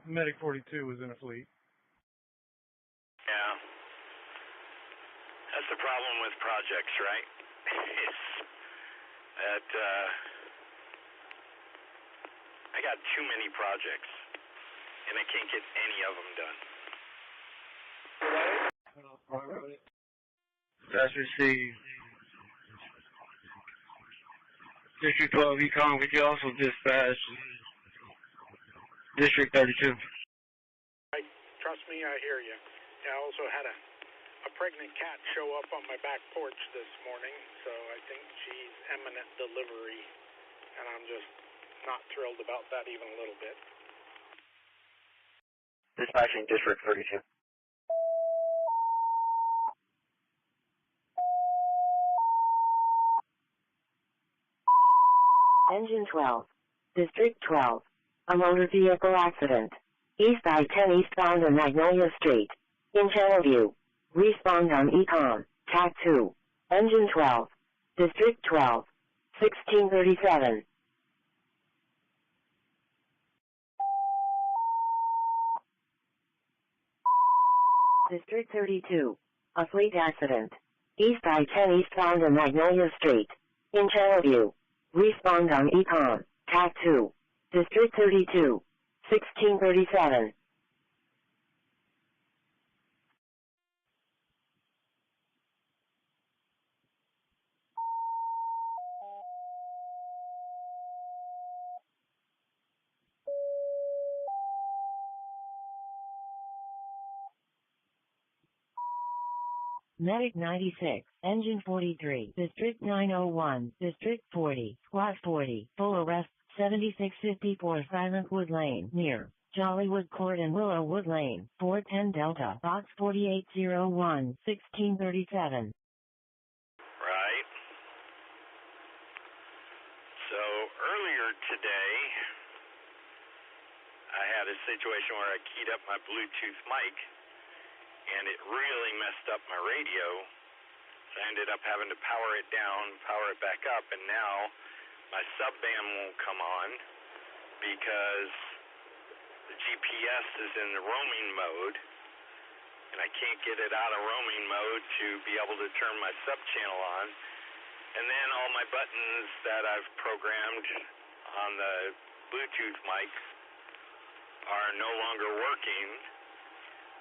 Medic 42 was in a fleet. Yeah. That's the problem with projects, right? It's that I got too many projects, and I can't get any of them done. That's received. District 12 Econ, could you also dispatch District 32? Trust me, I hear you. I also had a pregnant cat show up on my back porch this morning, so I think she's imminent delivery, and I'm just not thrilled about that even a little bit. Dispatching District 32. Engine 12. District 12. A motor vehicle accident. East I-10 eastbound on Magnolia Street. In Channelview. Respond on ECOM. TAC 2. Engine 12. District 12. 1637. District 32. A fleet accident. East I-10 eastbound on Magnolia Street. In Channelview. Respond on ECOM. TAC 2. District 32. 1637. Medic 96, Engine 43, District 901, District 40, Squad 40, full arrest, 7654 Silentwood Lane, near Jollywood Court and Willowwood Lane, 410 Delta, Box 4801, 1637. Right. So earlier today, I had a situation where I keyed up my Bluetooth mic, and it really messed up my radio, so I ended up having to power it down, power it back up, and now my subband won't come on because the GPS is in the roaming mode, and I can't get it out of roaming mode to be able to turn my sub-channel on, and then all my buttons that I've programmed on the Bluetooth mic are no longer working.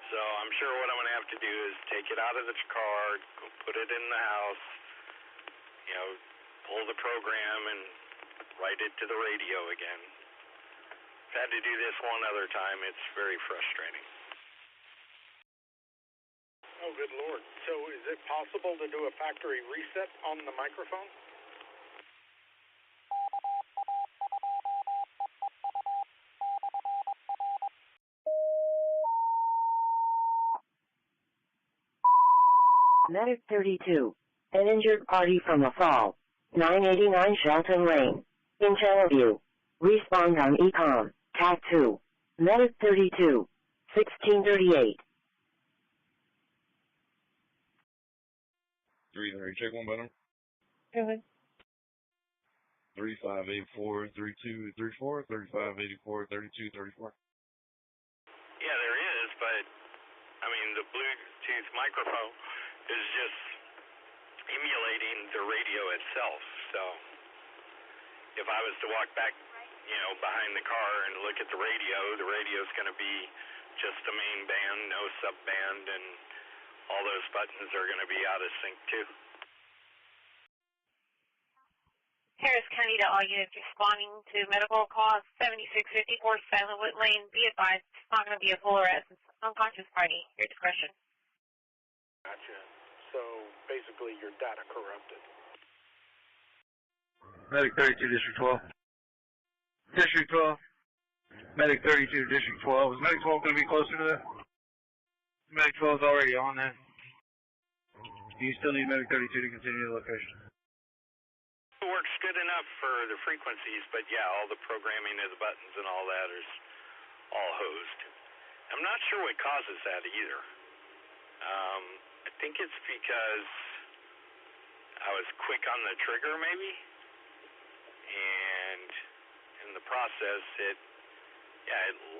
So I'm sure what I'm going to have to do is take it out of the car, go put it in the house, pull the program and write it to the radio again. I've had to do this one other time. It's very frustrating. Oh, good Lord. So is it possible to do a factory reset on the microphone? Medic 32. An injured party from a fall. 989 Shelton Lane. In Channelview. Respond on ECOM. TAC 2. Medic 32. 1638. 3 check one button. Go ahead. 3584 3234 3584 3234. Yeah, there is, but I mean the Bluetooth microphone is just emulating the radio itself. So if I was to walk back, behind the car and look at the radio's going to be just the main band, no sub-band, and all those buttons are going to be out of sync too. Harris County to all units responding to medical call 7654 Silentwood Lane. Be advised, it's not going to be a full arrest. It's an unconscious party. Your discretion. Gotcha. So basically your data corrupted. Medic 32, District 12. District 12. Medic 32, District 12. Is Medic 12 going to be closer to that? Medic 12 is already on that. Do you still need Medic 32 to continue the location? It works good enough for the frequencies, but yeah, all the programming of the buttons and all that is all hosed. I'm not sure what causes that either. I think it's because I was quick on the trigger maybe, and in the process it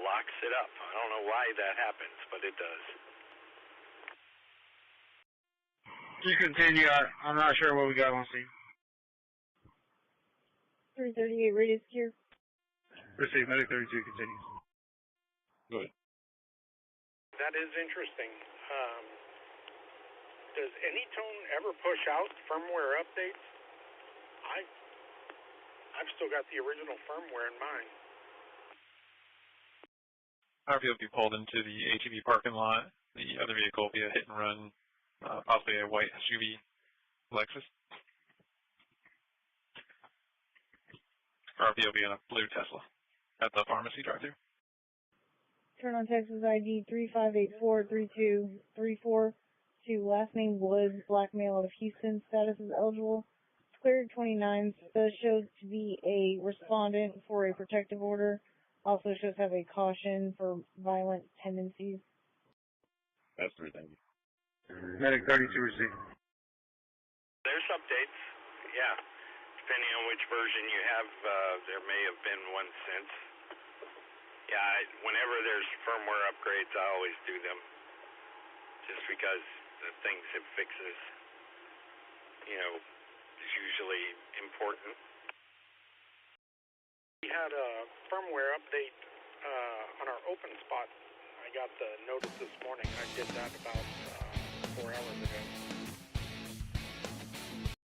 locks it up. I don't know why that happens, but it does. Just continue. I'm not sure what we got on scene. 338 radius gear. Receive. Medic 32 continues. Go ahead. That is interesting. Does Anytone ever push out firmware updates? I've still got the original firmware in mind. RV will be pulled into the ATV parking lot. The other vehicle will be a hit and run, possibly a white SUV Lexus. RV will be in a blue Tesla at the pharmacy drive-thru. Turn on Texas ID 35843234 to last name Woods, black male out of Houston. Status is eligible. Cleared 29. Shows to be a respondent for a protective order. Also shows have a caution for violent tendencies. That's three, thank you. Medic 32 received. There's updates, yeah. Depending on which version you have, there may have been one since. Yeah, whenever there's firmware upgrades, I always do them. Just because the things it fixes, is usually important. We had a firmware update on our open spot. I got the notice this morning. I did that about 4 hours ago.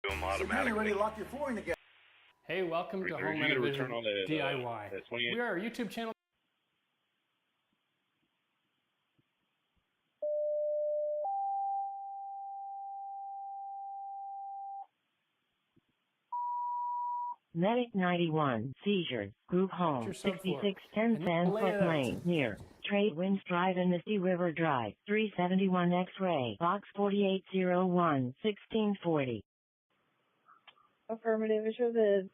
Do them automatically. Lock your flooring together. Hey, welcome to Home Renovision DIY. We are a YouTube channel. Medic 91, seizure, group home, 6610 Sandfoot Lane, near Trade Winds Drive and Misty River Drive, 371 X-Ray, Box 4801, 1640. Affirmative. It shows a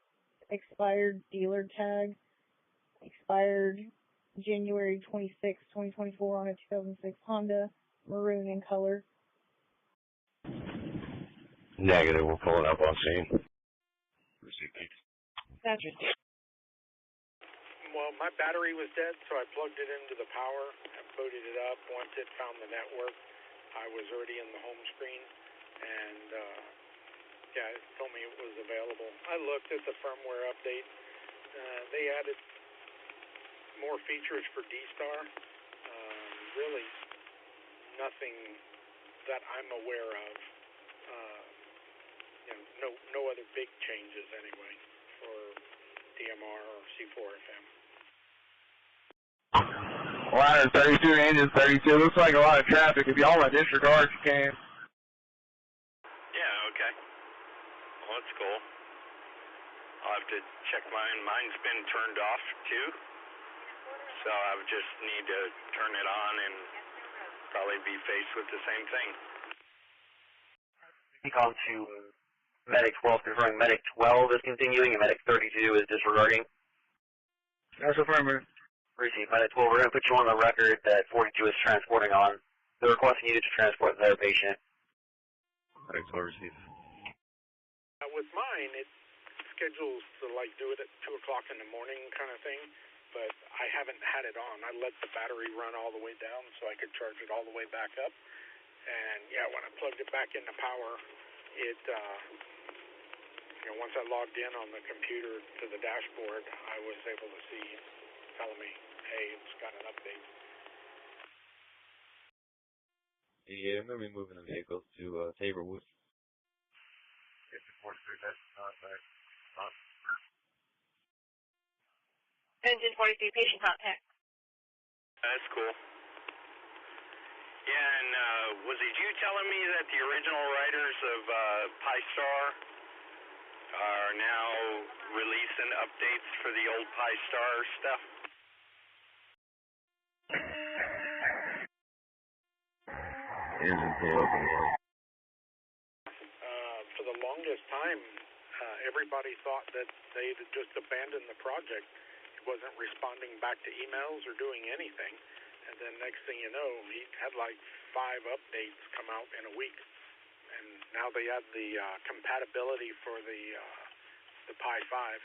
expired dealer tag. Expired January 26, 2024 on a 2006 Honda, maroon in color. Negative. We're pulling up on scene. Receive, thanks. That's Well, my battery was dead, so I plugged it into the power and booted it up. Once it found the network, I was already in the home screen, and it told me it was available. I looked at the firmware update. They added more features for D-Star. Really nothing that I'm aware of. No other big changes anyway for DMR or C4FM. Ladder 32, engine 32. Looks like a lot of traffic. If y'all want to disregard, you can. Yeah, okay. Well, that's cool. I'll have to check mine. Mine's been turned off too. So I would just need to turn it on and probably be faced with the same thing. Speak on to Medic 12, confirming Medic 12 is continuing and Medic 32 is disregarding. That's affirmative. Receive. Medic 12, we're going to put you on the record that 42 is transporting on. They're requesting you to transport their patient. Medic 12 receive. With mine, it schedules to do it at 2 o'clock in the morning kind of thing, but I haven't had it on. I let the battery run all the way down so I could charge it all the way back up. And yeah, when I plugged it back into power, once I logged in on the computer to the dashboard, I was able to see, telling me, hey, it's got an update. Yeah, I'm going to be moving the vehicles to Tabor Woods. Engine 43, patient contact. That's cool. Yeah, and was it you telling me that the original writers of Pi-Star are now releasing updates for the old Pi-Star stuff? For the longest time, everybody thought that they'd just abandoned the project. It wasn't responding back to emails or doing anything. And then next thing you know, he had like 5 updates come out in a week. And now they have the compatibility for the Pi 5.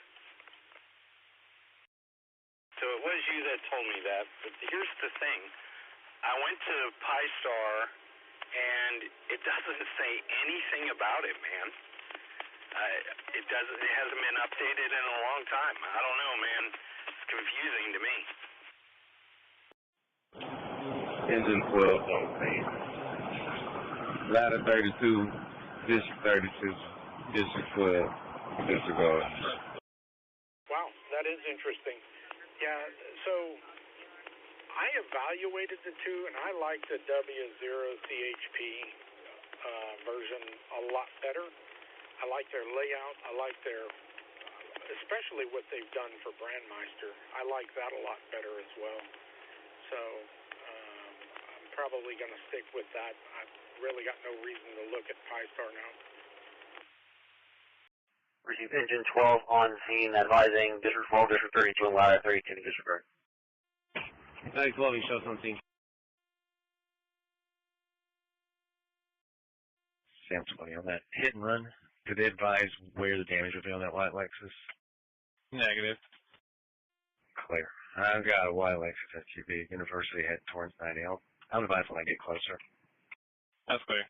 So it was you that told me that, but here's the thing. I went to Pi-Star, and it doesn't say anything about it, man. It hasn't been updated in a long time. I don't know, man. It's confusing to me. Engine 12 on scene. Ladder 32, District 32, District 12, disregard. Wow, that is interesting. Yeah, so I evaluated the two, and I like the W0CHP version a lot better. I like their layout. I like their, especially what they've done for Brandmeister. I like that a lot better as well. So I'm probably going to stick with that. I've really got no reason to look at Pi-Star now. Receive engine 12 on scene, advising District 12, District 32, and ladder 32 to disregard. 912, shows on scene. Sam 20 on that hit and run. Did they advise where the damage would be on that white Lexus? Negative. Clear. I've got a white Lexus SUV, University head towards 90. I'll advise when I get closer. That's clear.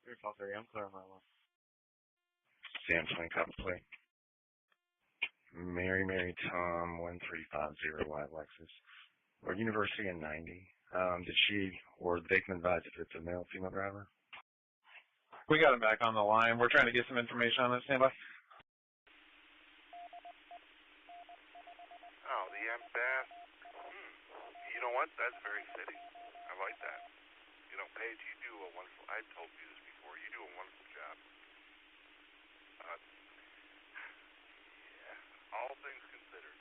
353, I'm clear on my one. Sam 20, copy, clear. Mary Tom 1350 white Lexus. Or University in 90. Did she or the victim advise if it's a male, female driver? We got him back on the line. We're trying to get some information on this. Stand by. Oh, the Bath. You know what? That's very fitting. I like that. You know, Paige, you do a wonderful, I've told you this before, you do a wonderful job. Yeah, all things considered,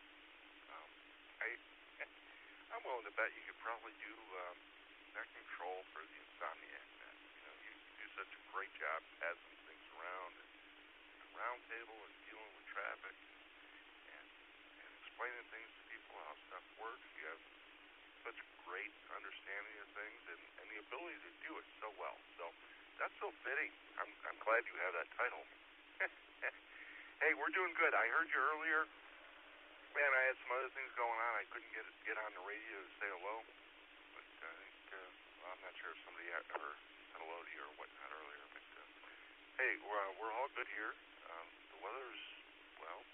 I'm willing to bet you could probably do that control for the Insomniac, man. You know, you do such a great job passing things around and the round table and dealing with traffic and explaining things to people, how stuff works. You have such great understanding of things and the ability to do it so well. So that's so fitting. I'm glad you have that title. Hey, we're doing good. I heard you earlier. Man, I had some other things going on. I couldn't get on the radio to say hello. But I think, well, I'm not sure if somebody ever said hello to you or whatnot earlier. But hey, we're all good here. The weather's, well,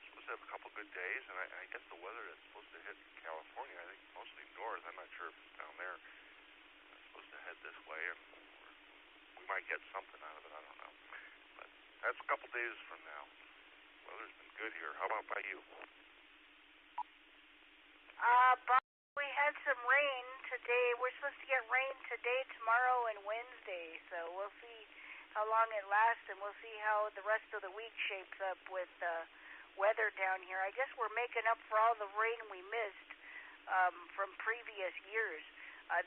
supposed to have a couple good days, and I guess the weather that's supposed to hit California, I think mostly north. I'm not sure if it's down there. It's supposed to head this way, and we might get something out of it. I don't know. But that's a couple days from now. Weather's been good here. How about by you? Bob, we had some rain today. We're supposed to get rain today, tomorrow, and Wednesday. So we'll see how long it lasts, and we'll see how the rest of the week shapes up with weather down here. I guess we're making up for all the rain we missed from previous years.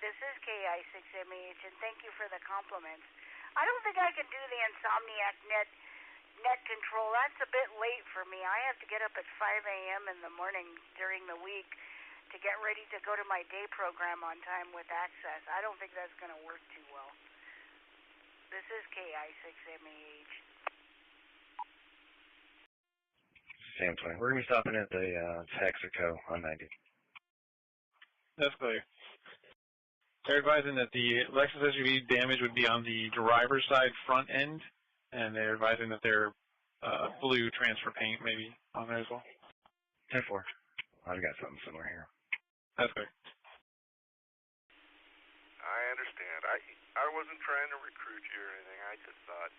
This is KI6MAH, and thank you for the compliments. I don't think I can do the Insomniac net control. That's a bit late for me. I have to get up at 5 a.m. in the morning during the week to get ready to go to my day program on time with Access. I don't think that's going to work too well. This is KI6MAH. Sam 20. We're going to be stopping at the Texaco on 90. That's clear. They're advising that the Lexus SUV damage would be on the driver's side front end, and they're advising that their blue transfer paint may be on there as well. 10-4. I've got something similar here. That's good. I understand. I wasn't trying to recruit you or anything. I just thought,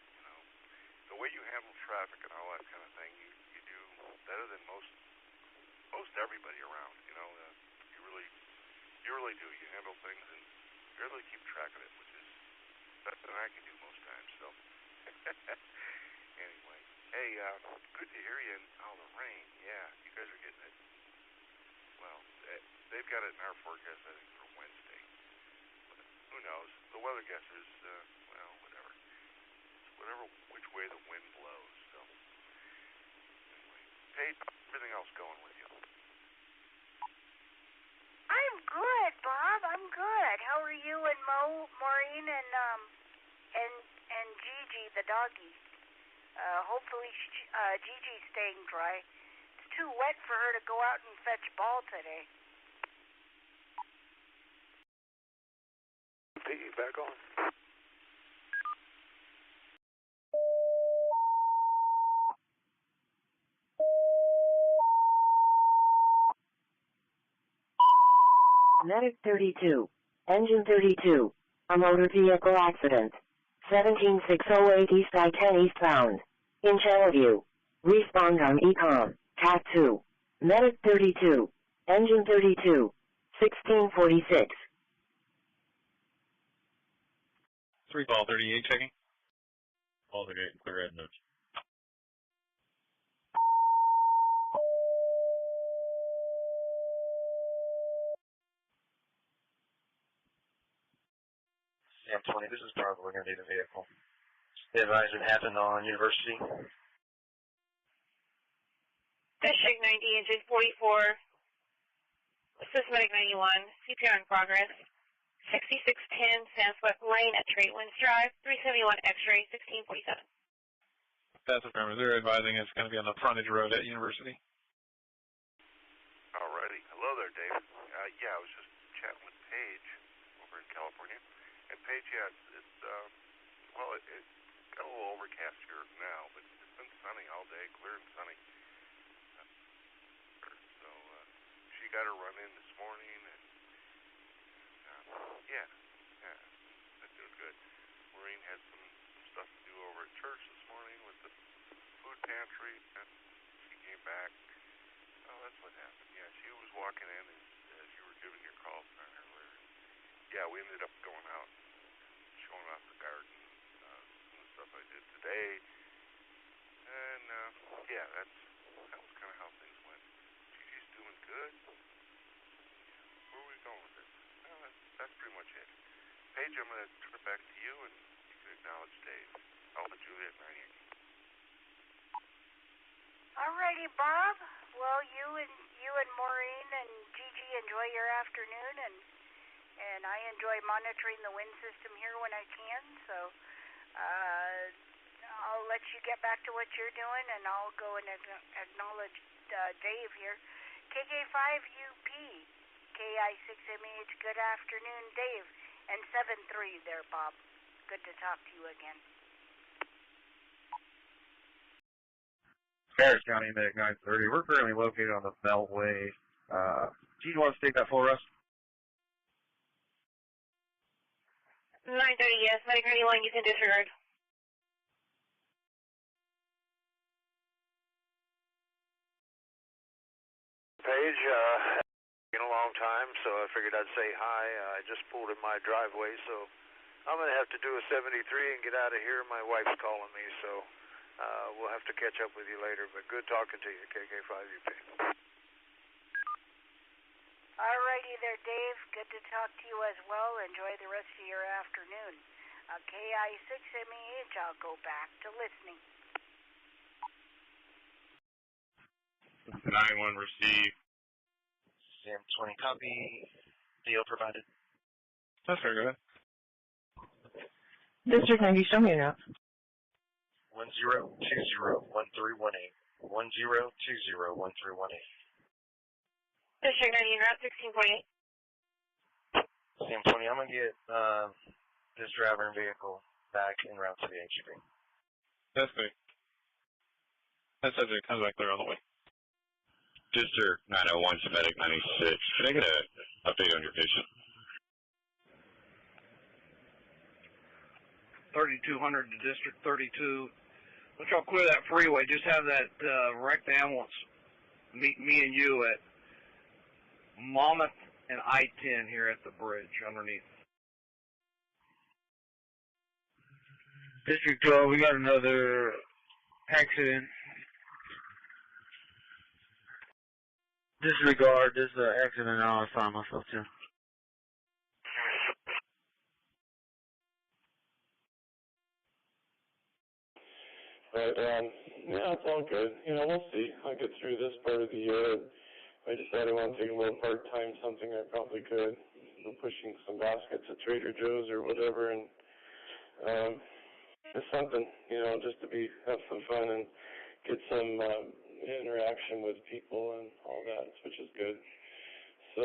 the way you handle traffic and all that kind of thing, you do better than most everybody around. You really do. You handle things and you really keep track of it, which is better than I can do most times. So, anyway, hey, good to hear you. And all the rain, yeah, you guys are getting it. Well, they've got it in our forecast, I think, for Wednesday. But who knows? The weather guessers, well, whatever. It's whatever which way the wind blows. So, anyway, hey, everything else going with you? I'm good, Bob. I'm good. How are you and Maureen, and Gigi, the doggy? Hopefully Gigi's staying dry. It's too wet for her to go out and fetch ball today. Piggy, back on. Medic 32. Engine 32. A motor vehicle accident. 17608 East I-10 eastbound. In Channelview. Respond on ECOM. TAC 2. Medic 32. Engine 32. 1646. 3 ball 38 checking. Ball 38, clear red notes. Sam 20, this is probably going to be the vehicle. The advisement happened on University. District 90, engine 44. Systematic 91, CPR in progress. 6610 Southwest Lane at Trade Winds Drive, 371 X-ray, 1647. That's affirmative. They're advising it's going to be on the frontage road at University. Alrighty. Hello there, Dave. Yeah, I was just chatting with Paige over in California. And Paige, yeah, it's it got a little overcast here now, but it's been sunny all day, clear and sunny. So she got her run in this morning, and yeah, that's doing good. Maureen had some stuff to do over at church this morning with the food pantry, and she came back. Oh, that's what happened. Yeah, she was walking in as you were giving your call sign earlier. Yeah, we ended up going out and showing off the garden, some of the stuff I did today. And, yeah, that was kind of how things went. Gigi's doing good. Where are we going with this? Well, that's pretty much it. Paige, I'm going to turn it back to you, and you can acknowledge Dave. Alpha Juliet 98. Alrighty, Bob. Well, you and Maureen and Gigi enjoy your afternoon, and I enjoy monitoring the wind system here when I can. So I'll let you get back to what you're doing, and I'll go and acknowledge Dave here. KK5UP, KI6MEH. Good afternoon, Dave, and 7-3 there, Bob. Good to talk to you again. Harris County, Medic 930. We're currently located on the Beltway. Do you want to take that for us? 930, yes. Medic 91, you can disregard. Paige, been a long time, so I figured I'd say hi. I just pulled in my driveway, so I'm going to have to do a 73 and get out of here. My wife's calling me, so we'll have to catch up with you later. But good talking to you, KK5UP. Alrighty there, Dave. Good to talk to you as well. Enjoy the rest of your afternoon. KI6MEH, I'll go back to listening. 91 received. Sam 20 copy. Deal provided. That's very good. District 90, show me enough. 10201318. 10201318. District 90, route 1648. CM20, I'm going to get this driver and vehicle back en route to the HEB. That's great. That subject comes back there on the way. District 901, Semitic 96. Can I get an update on your patient? 3200 to District 32. Let's y'all clear that freeway. Just have that wrecked ambulance meet me and you at Monmouth and I-10 here at the bridge underneath. District 12, we got another accident. Disregard, this is an accident now I find myself to. But, yeah, it's all good. You know, we'll see. I'll get through this part of the year. If I decide I want to take a little part-time something, I probably could. I'm pushing some baskets at Trader Joe's or whatever, and it's something, you know, just to have some fun and get some interaction with people and all that, which is good. So,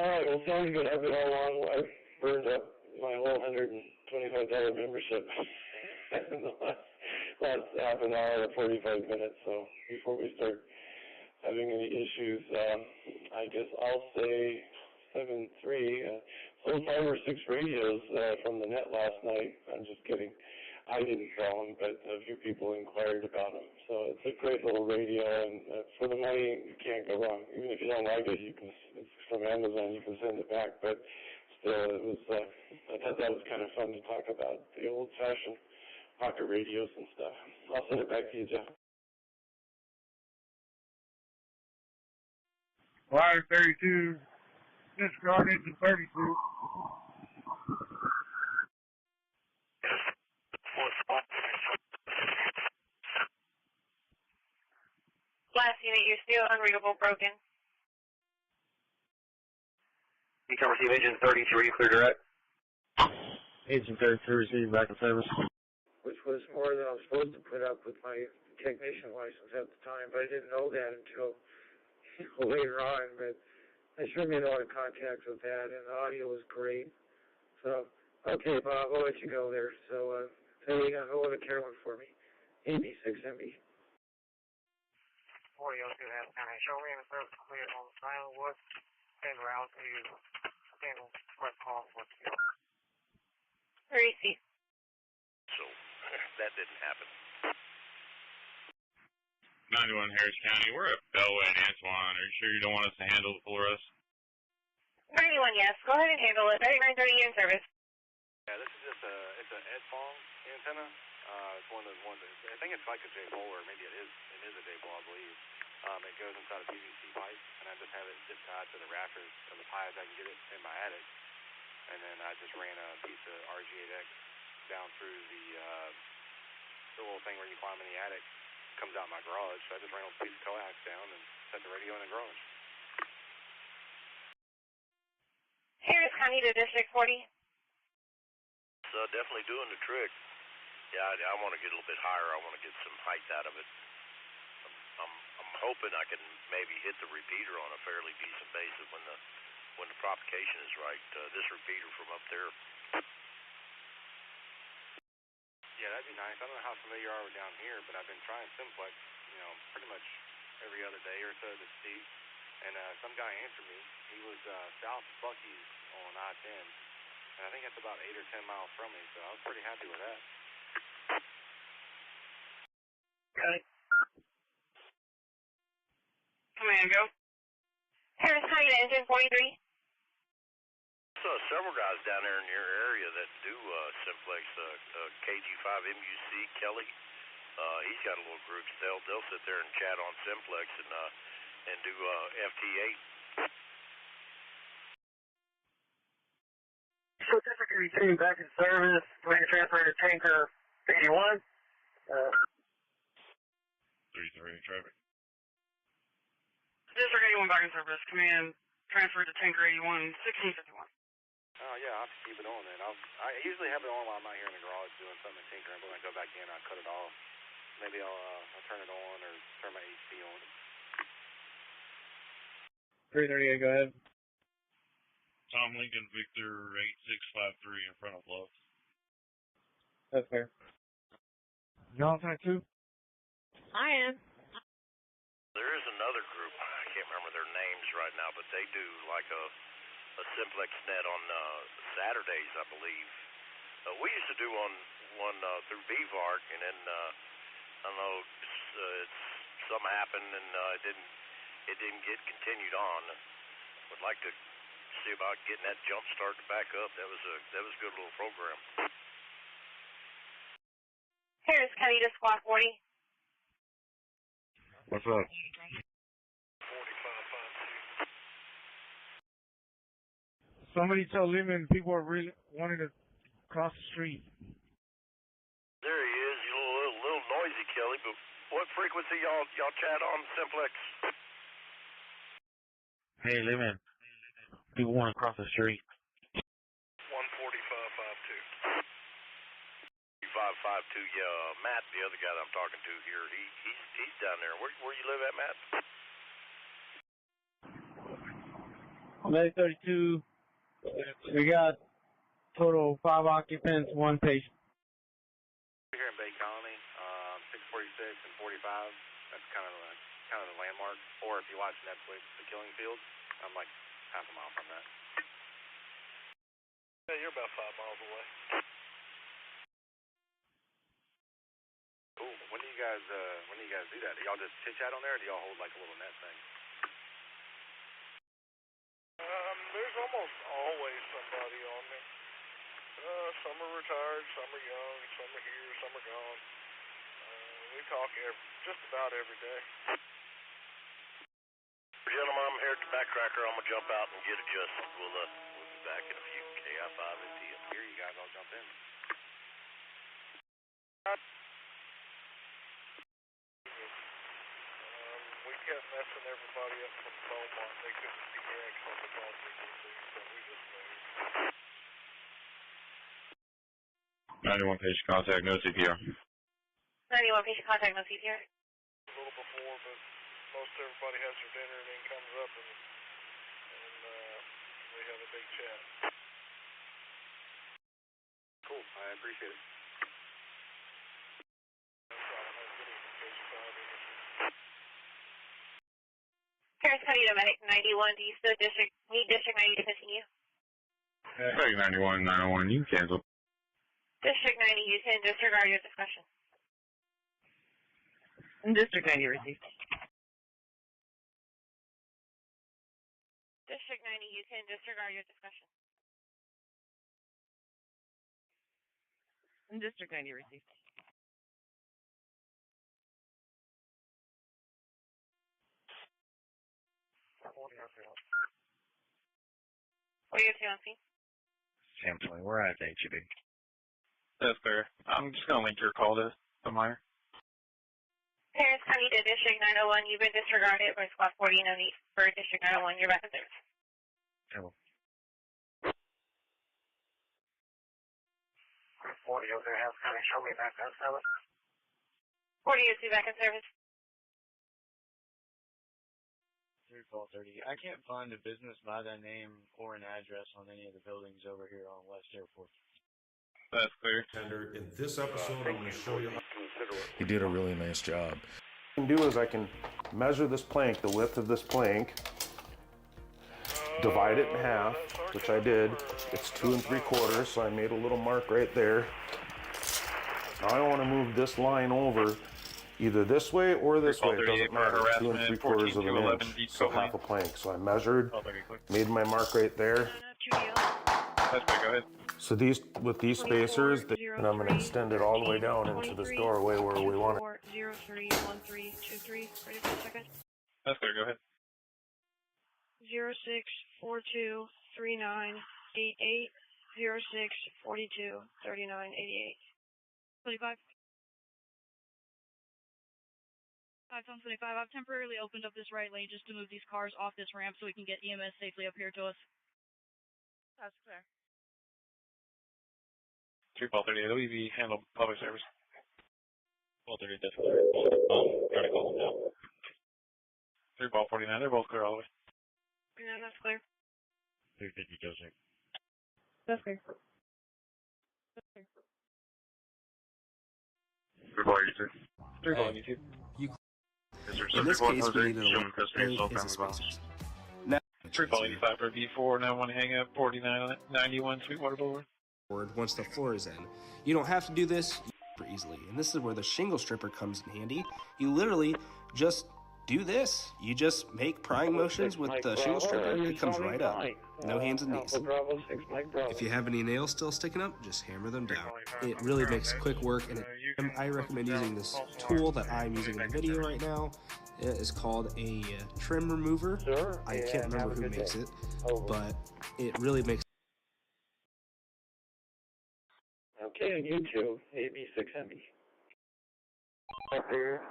all right, well, sounds good. I've been all along. I burned up my whole $125 membership in the last half an hour or 45 minutes. So before we start having any issues, I guess I'll say 7-3. Sold 5 or 6 radios from the net last night. I'm just kidding. I didn't sell them, but a few people inquired about them. So it's a great little radio, and for the money, you can't go wrong. Even if you don't like it, it's from Amazon, you can send it back. But still, it was. I thought that was kind of fun to talk about the old-fashioned pocket radios and stuff. I'll send it back to you, Jeff. Wire 32, discarded to 32. Last unit, you're still unreadable, broken. You can receive Agent 33, clear direct. Agent 33, receive back in service. Which was more than I was supposed to put up with my technician license at the time, but I didn't know that until later on. But I sure made a lot of contacts with that, and the audio was great. So, okay, Bob, I'll let you go there. So, you got hold of Carolyn for me. AB6MB. 4002 has county. Show me in the service clear on the silent wood. En route to single west call for you. Receive. So that didn't happen. 91 Harris County, we're at Bellway and Antoine. Are you sure you don't want us to handle it for us? 91, yes. Go ahead and handle it. 3930 in service. Yeah, this is just it's an Edfong antenna. It's one of the ones that, I think it's like a J-pole, or maybe it is a J-pole, I believe. It goes inside a PVC pipe, and I just have it zip tied to the rafters of the high as I can get it in my attic. And then I just ran a piece of RG8X down through the little thing where you climb in the attic, comes out my garage. So I just ran a piece of coax down and set the radio in the garage. Harris County to District 40. It's definitely doing the trick. Yeah, I want to get a little bit higher. I want to get some height out of it. I'm hoping I can maybe hit the repeater on a fairly decent basis when the propagation is right. This repeater from up there. Yeah, that'd be nice. I don't know how familiar you are down here, but I've been trying simplex, pretty much every other day or so this week. And some guy answered me. He was south of Bucky's on I-10, and I think that's about 8 or 10 miles from me. So I was pretty happy with that. Okay. Command, go. Harris County to Engine 43. Several guys down there in your area that do simplex, KG5MUC, Kelly. He's got a little group. They'll sit there and chat on simplex and do FT8. So District 32 back in service. Ready to transfer to tanker 81. 33 traffic. District 81 back in service. Command transfer to tanker 81, 1651. Oh, yeah, I'll have to keep it on then. I usually have it on while I'm out here in the garage doing something tinkering, but when I go back in, I'll cut it off. Maybe I'll turn it on or turn my HP on. 338, go ahead. Tom Lincoln Victor 8653 in front of Love. That's fair. Y'all on 2? I am. There is another group, I can't remember their names right now, but they do like a simplex net on Saturdays, I believe. We used to do one through BVARC, and then I don't know, something happened and it didn't get continued on. Would like to see about getting that jump started back up. That was a good little program. Here's Kenny to Squad 40. What's up? 4552. Somebody tell Lehman people are really wanting to cross the street. There he is. You're a little noisy, Kelly, but what frequency y'all chat on, Simplex? Hey, Lehman. People want to cross the street. 14552. 552, yeah. Matt, the other guy that I'm talking to here, he's down there. Where you live at, Matt? Medic 32. We got total 5 occupants, 1 patient. Here in Bay Colony, 646 and 45. That's kind of the landmark. Or if you watch Netflix, The Killing Fields, I'm like half a mile from that. Yeah, you're about 5 miles away. Cool. When do you guys do that? Do y'all just chit chat on there, or do y'all hold like a little net thing? There's almost always somebody on there. Some are retired, some are young, some are here, some are gone. We talk just about every day. Gentlemen, I'm here at the backcracker. I'm gonna jump out and get adjusted. We'll be back in a few. KI5 NTM. Here, you guys all jump in. We kept messing everybody up from Beaumont. They couldn't see X on the call frequency, so we just moved. 91 patient contact, no CPR. 91 patient contact, no CPR. A little before, but most everybody has their dinner and then comes up and we have a big chat. Cool, I appreciate it. Here's Cody to Medic 91. Do you still need District 90 to continue? Medic 91, 901, you can cancel. District 90, you can disregard your discussion. District 90 received. District 90, you can disregard your discussion. District 90 received. What are you on scene? Sam 20, we're at HEB. That's fair. I'm just going to link your call to Meyer. Parents, I need to District 901. You've been disregarded by Squad 40. No need for District 901. You're back in service. Hello. 40 over there, have kind of show me back in service. 40 is back in service. 31230. I can't find a business by that name or an address on any of the buildings over here on West Airport. That's clear. In this episode, I'm going to show you how You did a really nice job. What I can do is I can measure this plank, the width of this plank, divide it in half, which I did. It's 2 3/4, so I made a little mark right there. Now I want to move this line over either this way or this way, it doesn't matter, 2 3/4 of an inch, so half a plank. So I measured, made my mark right there. That's right, go ahead. So with these spacers, and I'm going to extend it all the way down into this doorway where we want it. 031323, ready for a second? That's clear, go ahead. 06423988, 06423988. 25. 525, I've temporarily opened up this right lane just to move these cars off this ramp so we can get EMS safely up here to us. That's clear. 31230, WB handle public service. 1230, definitely. Trying to call them now. 3 ball 49, they're both clear all the way. Yeah, that's clear. 350 doesn't. That's fair. 342. You. Is there In this subject case, we needed a showing custody of link all is a family bonds? spacers. Now, 385 for B4, 91 hang up, 4991 Sweetwater Boulevard. once the floor is in. You don't have to do this super easily, and this is where the shingle stripper comes in handy. You literally just do this. You just make prying motions with the shingle stripper. It comes right up. No hands and knees. If you have any nails still sticking up, just hammer them down. It really makes quick work, and I recommend using this tool that I'm using in the video right now. It is called a trim remover. I can't remember who makes it, but it really makes. Okay, on YouTube, AB6 Heavy. Up here.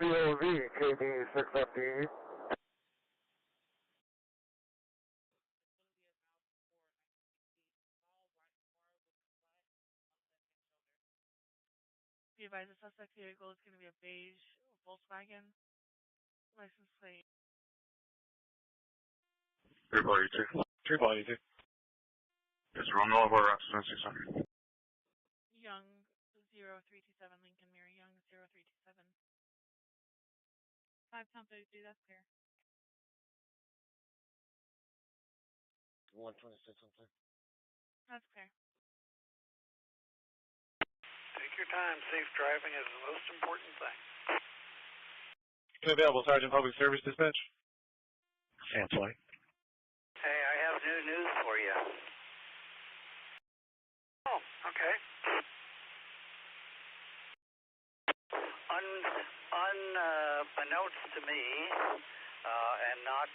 COV, KB6FD. Be advised, the suspect vehicle is going to be a beige Volkswagen. License plate. 342. 342. Yes, run all of our routes, 600. Young 0327 Lincoln Mirror. Young 0327. 5-33, that's clear. 126, That's clear. Take your time. Safe driving is the most important thing. Available, Sergeant Public Service Dispatch. Samflight. Hey, I have new news for you. Oh, okay. Unbeknownst to me, and not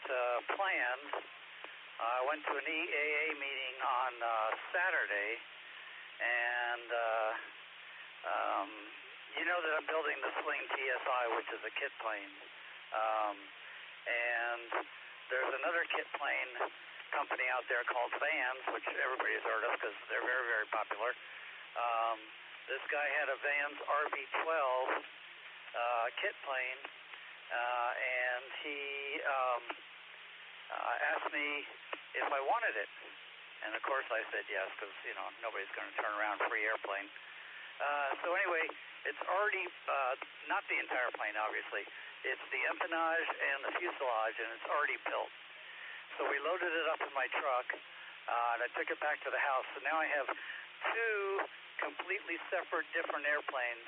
planned, I went to an EAA meeting on Saturday, and you know that I'm building the Sling TSI, which is a kit plane. And there's another kit plane company out there called Vans, which everybody's heard of because they're very, very popular. This guy had a Vans RB-12 kit plane, and he asked me if I wanted it. And of course I said yes, because, you know, nobody's going to turn around free airplane. So anyway, it's already, not the entire plane, obviously. It's the empennage and the fuselage, and it's already built. So we loaded it up in my truck, and I took it back to the house. So now I have two completely separate, different airplanes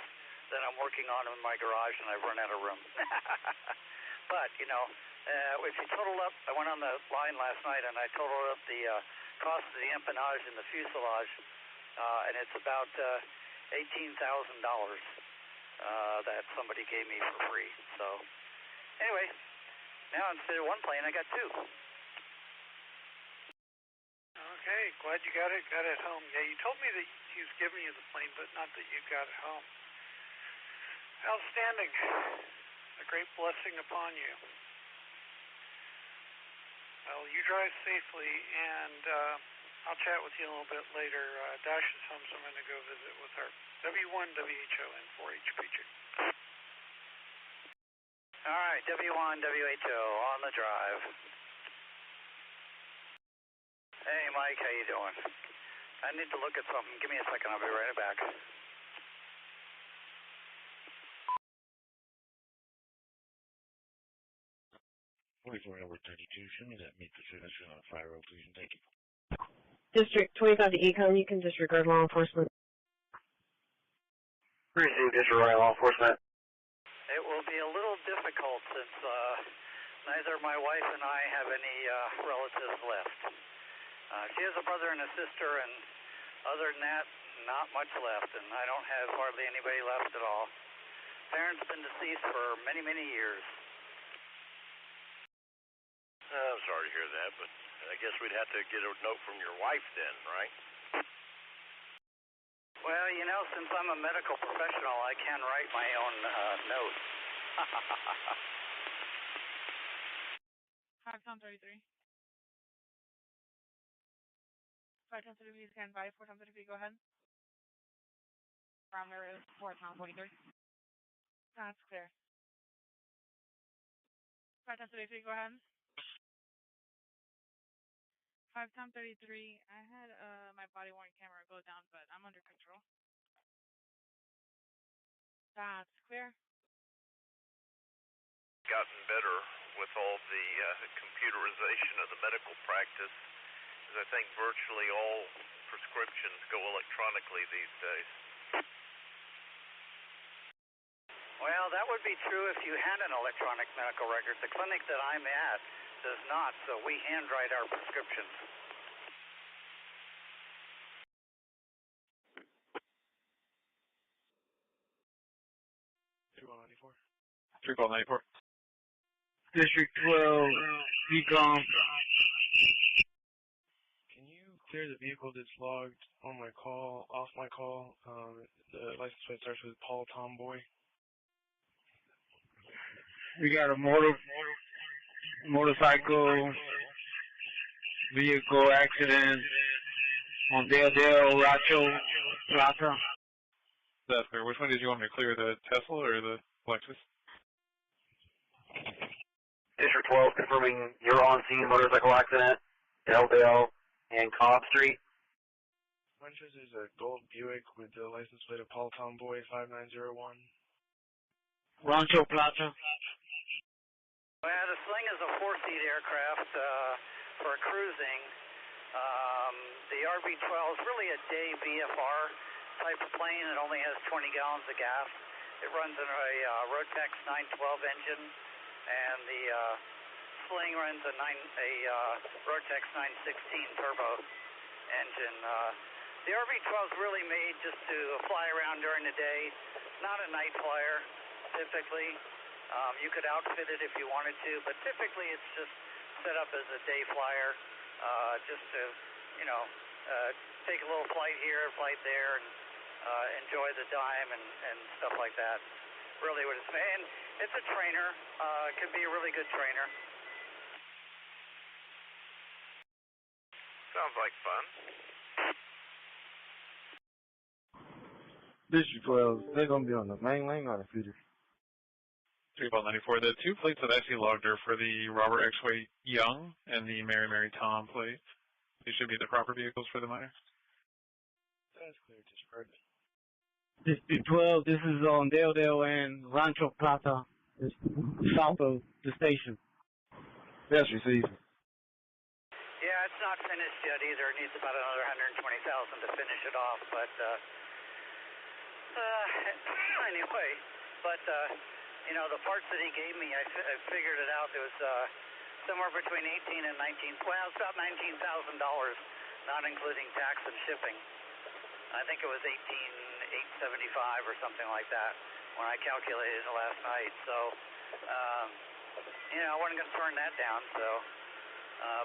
that I'm working on in my garage, and I've run out of room. But, you know, if you total up, I went on the line last night, and I totaled up the cost of the empennage and the fuselage, and it's about $18,000 that somebody gave me for free. So, anyway, now instead of one plane, I got two. Okay, glad you got it home. Yeah, you told me that he was giving you the plane, but not that you got it home. Outstanding. A great blessing upon you. Well, you drive safely, and I'll chat with you a little bit later. Dash is home, so I'm going to go visit with her. W1WHO and 4HPG. All right, W1WHO on the drive. Hey, Mike, how you doing? I need to look at something. Give me a second. I'll be right back. 44 over 32. Show me that meet the signature on fire roll, please, and thank you. District 25 to Econ, you can disregard law enforcement. Receive disregard law enforcement. It will be a little difficult since neither my wife and I have any relatives left. She has a brother and a sister, and other than that, not much left, and I don't have hardly anybody left at all. Parents been deceased for many, many years. I'm sorry to hear that, but I guess we'd have to get a note from your wife then, right? Well, you know, since I'm a medical professional, I can write my own notes. 5-33. 5-33, stand by. 4-33, go ahead. From there is 4-43. That's clear. 51033, go ahead. 51033, I had my body worn camera go down, but I'm under control. That's clear. Gotten better with all the computerization of the medical practice, as I think virtually all prescriptions go electronically these days. Well, that would be true if you had an electronic medical record. The clinic that I'm at does not, so we handwrite our prescriptions. Call 94. District 12, decon. Can you clear the vehicle that's logged on my call, off my call? The license plate starts with Paul Tomboy. We got a motorcycle vehicle accident on Del Rancho Plata. That's fair. Which one did you want me to clear, the Tesla or the Lexus? District 12 confirming you're on scene motorcycle accident, Del and Cobb Street. Mine shows there's a gold Buick with the license plate of Paul Tomboy 5901. Rancho Plata. Well, the Sling is a 4-seat aircraft for cruising. The RB-12 is really a day VFR type of plane. It only has 20 gallons of gas. It runs in a Rotex 912 engine, and the Sling runs a Rotex 916 turbo engine. The RB-12 is really made just to fly around during the day, not a night flyer, typically. You could outfit it if you wanted to, but typically it's just set up as a day flyer, just to, take a little flight here, flight there, and enjoy the dime and stuff like that. Really what it's made. And it's a trainer. It could be a really good trainer. Sounds like fun. District 12, they're going to be on the main lane or the feeder? 394. The two plates that I see logged are for the Robert X-Way Young and the Mary Tom plate. These should be the proper vehicles for the minor. That's clear, District. District 12, this is on Del and Rancho Plata, south of the station. That's received. Yeah, it's not finished yet either. It needs about another $120,000 to finish it off, but anyway, the parts that he gave me, I figured it out. It was somewhere between $18,000 and $19,000. Well, it's about $19,000, not including tax and shipping. I think it was $18,875 or something like that when I calculated it last night. So, I wasn't going to turn that down. So,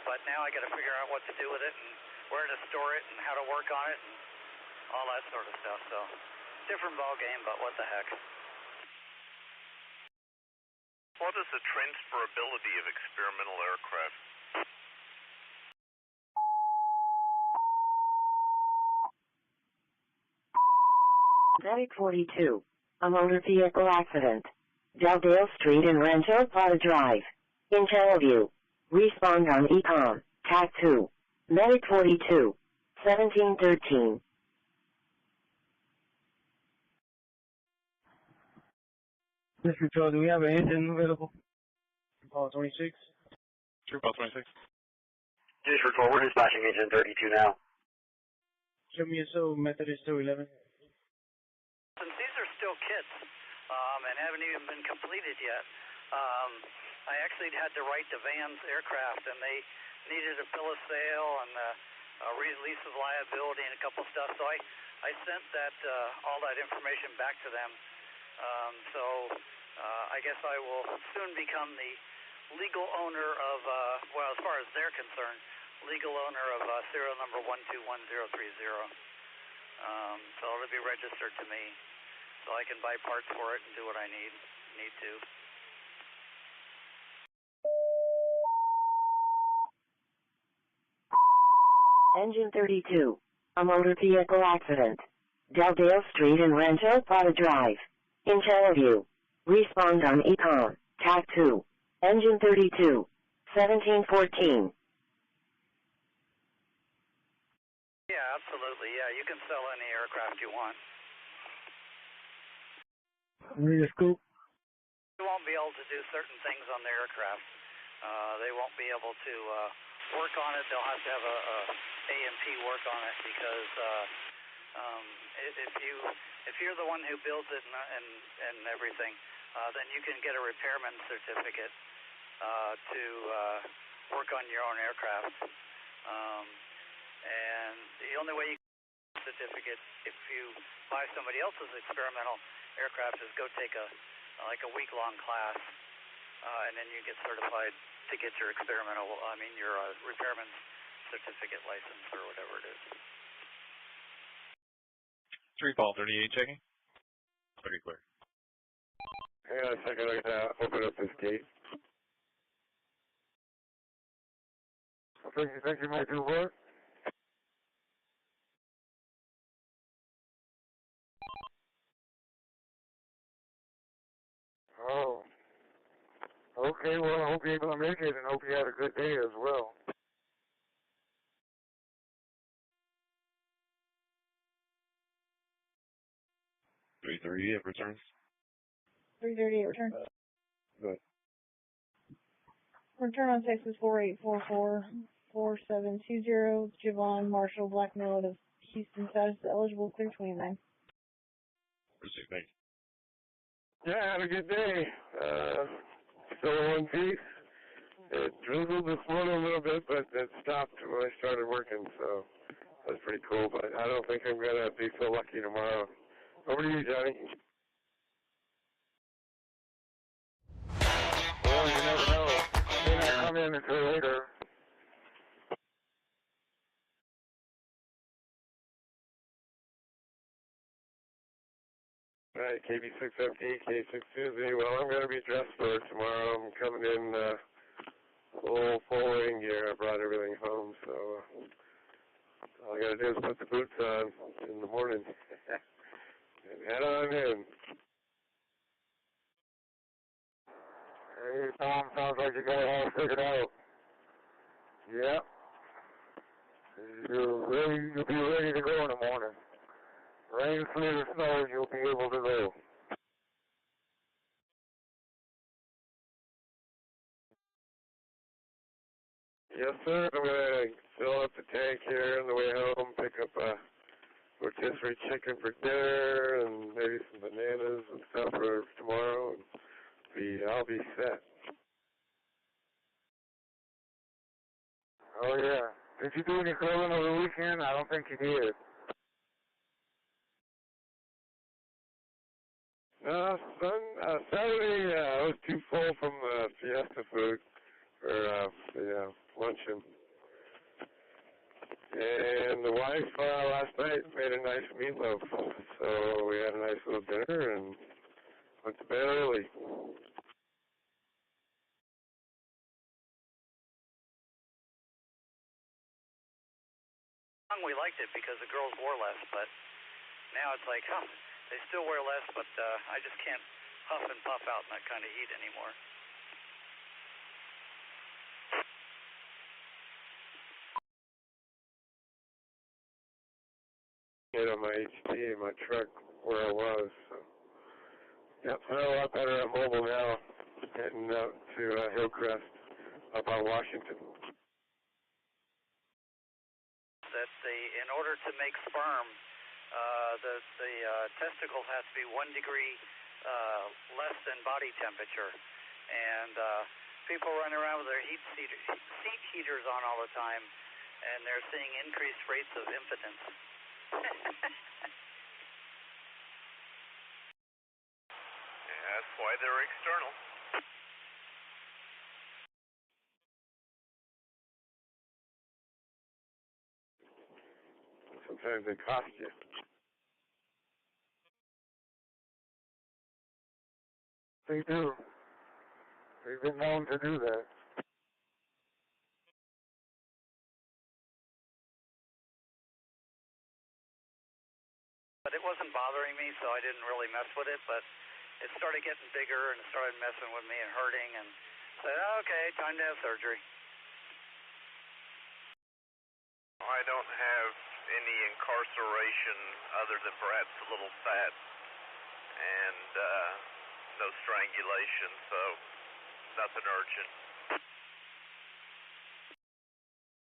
but now I got to figure out what to do with it and where to store it and how to work on it and all that sort of stuff. So, different ball game, but what the heck. What is the transferability of experimental aircraft? Medic 42. A motor vehicle accident. Deldale Street and Rancho Plata Drive. In Channelview. Respond on ECOM. TAC 2. Medic 42. 1713. District 12, do we have an engine available? Call 26. True, call 26. District 4, we're dispatching engine 32 now. Show me your Methodist 211. Since these are still kits and haven't even been completed yet, I actually had to write the Vans aircraft, and they needed a bill of sale and a release of liability and a couple stuff. So I sent that all that information back to them. I guess I will soon become the legal owner of, as far as they're concerned, legal owner of serial number 121030. So it'll be registered to me, so I can buy parts for it and do what I need to. Engine 32. A motor vehicle accident. Deldale Street and Rancho Plata Drive. In Channelview. Respond on ECOM. TAC 2. Engine 32. 1714. Yeah, absolutely. Yeah, you can sell any aircraft you want. Ready to scoop? You won't be able to do certain things on the aircraft. They won't be able to work on it. They'll have to have a A&P work on it because if you're the one who builds it and everything, then you can get a repairman certificate to work on your own aircraft. And the only way you can get a certificate if you buy somebody else's experimental aircraft is go take a week-long class, and then you get certified to get your your repairman's certificate license or whatever it is. 3 Paul 38 checking. Pretty clear. Hang on a second, I gotta open up this gate. Okay, you think you might do what? Oh. Okay, well, I hope you're able to make it and hope you had a good day as well. $338 returns. 338 return. Good. Return on Texas 48444720. Javon Marshall, Blackmail out of Houston, status eligible, clear 29. Proceed, thank Yeah, I had a good day. Still in one piece. It drizzled this morning a little bit, but it stopped when I started working, so that's pretty cool. But I don't think I'm going to be so lucky tomorrow. Over to you, Johnny. Well, you never know. May not come in until later. All right, KB6FD, K6Susie. Well, I'm going to be dressed for it tomorrow. I'm coming in full rain gear. I brought everything home, so all I got to do is put the boots on in the morning and head on in. Hey, Tom, sounds like you got it all figured out. Yep. You'll be ready to go in the morning. Rain, sleet, or snow, you'll be able to go. Yes, sir. I'm going to fill up the tank here on the way home, pick up a rotisserie chicken for dinner, and maybe some bananas and stuff for tomorrow, and I'll be set. Oh, yeah. Did you do any grilling over the weekend? I don't think you did. Saturday, I was too full from Fiesta food for luncheon. And the wife last night made a nice meatloaf, so we had a nice little dinner and went to bed early. We liked it because the girls wore less, but now it's like, they still wear less, but I just can't huff and puff out in that kind of heat anymore. On my HT, my truck, where I was. So. Yep, I'm a lot better at mobile now, heading out to Hillcrest up on Washington. That in order to make sperm, the testicle has to be 1 degree less than body temperature, and people run around with their seat heaters on all the time, and they're seeing increased rates of impotence. Yeah, that's why they're external. Sometimes they cost you. They do. They've been known to do that. But it wasn't bothering me, so I didn't really mess with it. But it started getting bigger and it started messing with me and hurting, and said, okay, time to have surgery. I don't have any incarceration other than perhaps a little fat and no strangulation, so nothing urgent.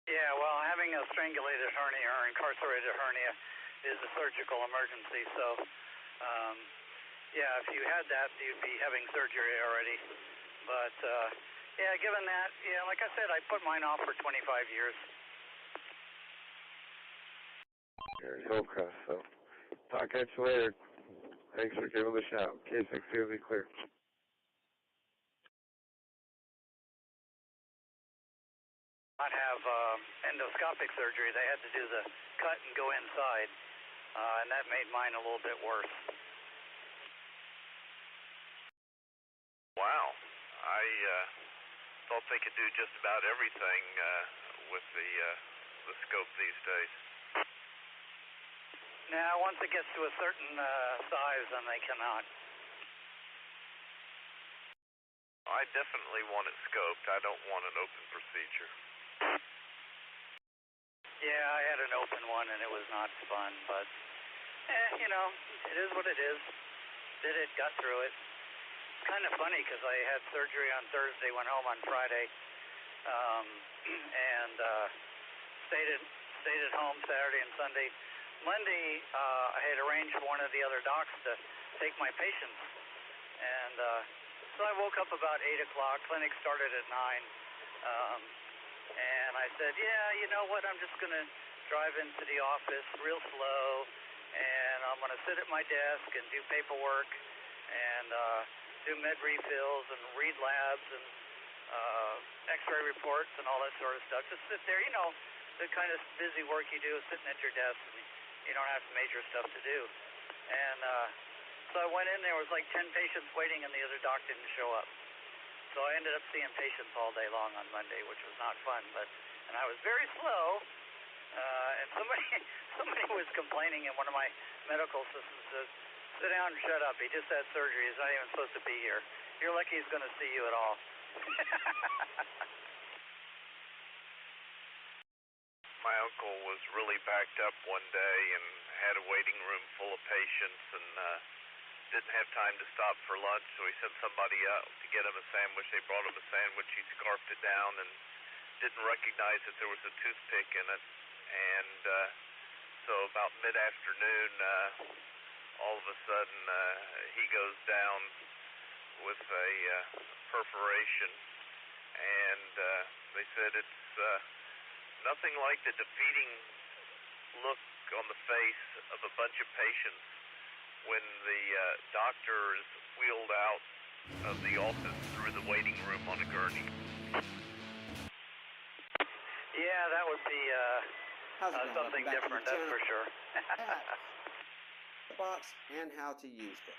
Yeah, well, having a strangulated hernia or incarcerated hernia is a surgical emergency, so yeah, if you had that, you'd be having surgery already. But yeah, given that, yeah, like I said, I put mine off for 25 years. Here's Hillcrest, so talk at you later. Thanks for giving the shout. K6 will be clear. Not have endoscopic surgery. They had to do the cut and go inside, and that made mine a little bit worse. Wow. I thought they could do just about everything with the scope these days. Now, once it gets to a certain size, then they cannot. I definitely want it scoped. I don't want an open procedure. Yeah, I had an open one, and it was not fun, but, you know, it is what it is. Did it, got through it. It's kind of funny, because I had surgery on Thursday, went home on Friday, and stayed at home Saturday and Sunday. Monday, I had arranged for one of the other docs to take my patients, and so I woke up about 8 o'clock. Clinic started at 9, and I said, yeah, you know what, I'm just going to drive into the office real slow, and I'm going to sit at my desk and do paperwork and do med refills and read labs and x-ray reports and all that sort of stuff. Just sit there, you know, the kind of busy work you do sitting at your desk, and you don't have major stuff to do. And so I went in, there was like 10 patients waiting, and the other doc didn't show up. So I ended up seeing patients all day long on Monday, which was not fun. And I was very slow, and somebody was complaining, and one of my medical assistants says, sit down and shut up. He just had surgery. He's not even supposed to be here. You're lucky he's going to see you at all. My uncle was really backed up one day and had a waiting room full of patients and didn't have time to stop for lunch, so he sent somebody out to get him a sandwich. They brought him a sandwich. He scarfed it down and didn't recognize that there was a toothpick in it. And so about mid-afternoon, all of a sudden, he goes down with a perforation, and they said it's nothing like the defeating look on the face of a bunch of patients when the doctor is wheeled out of the office through the waiting room on a gurney. Yeah, that would be something different, that's for sure. The box and how to use it.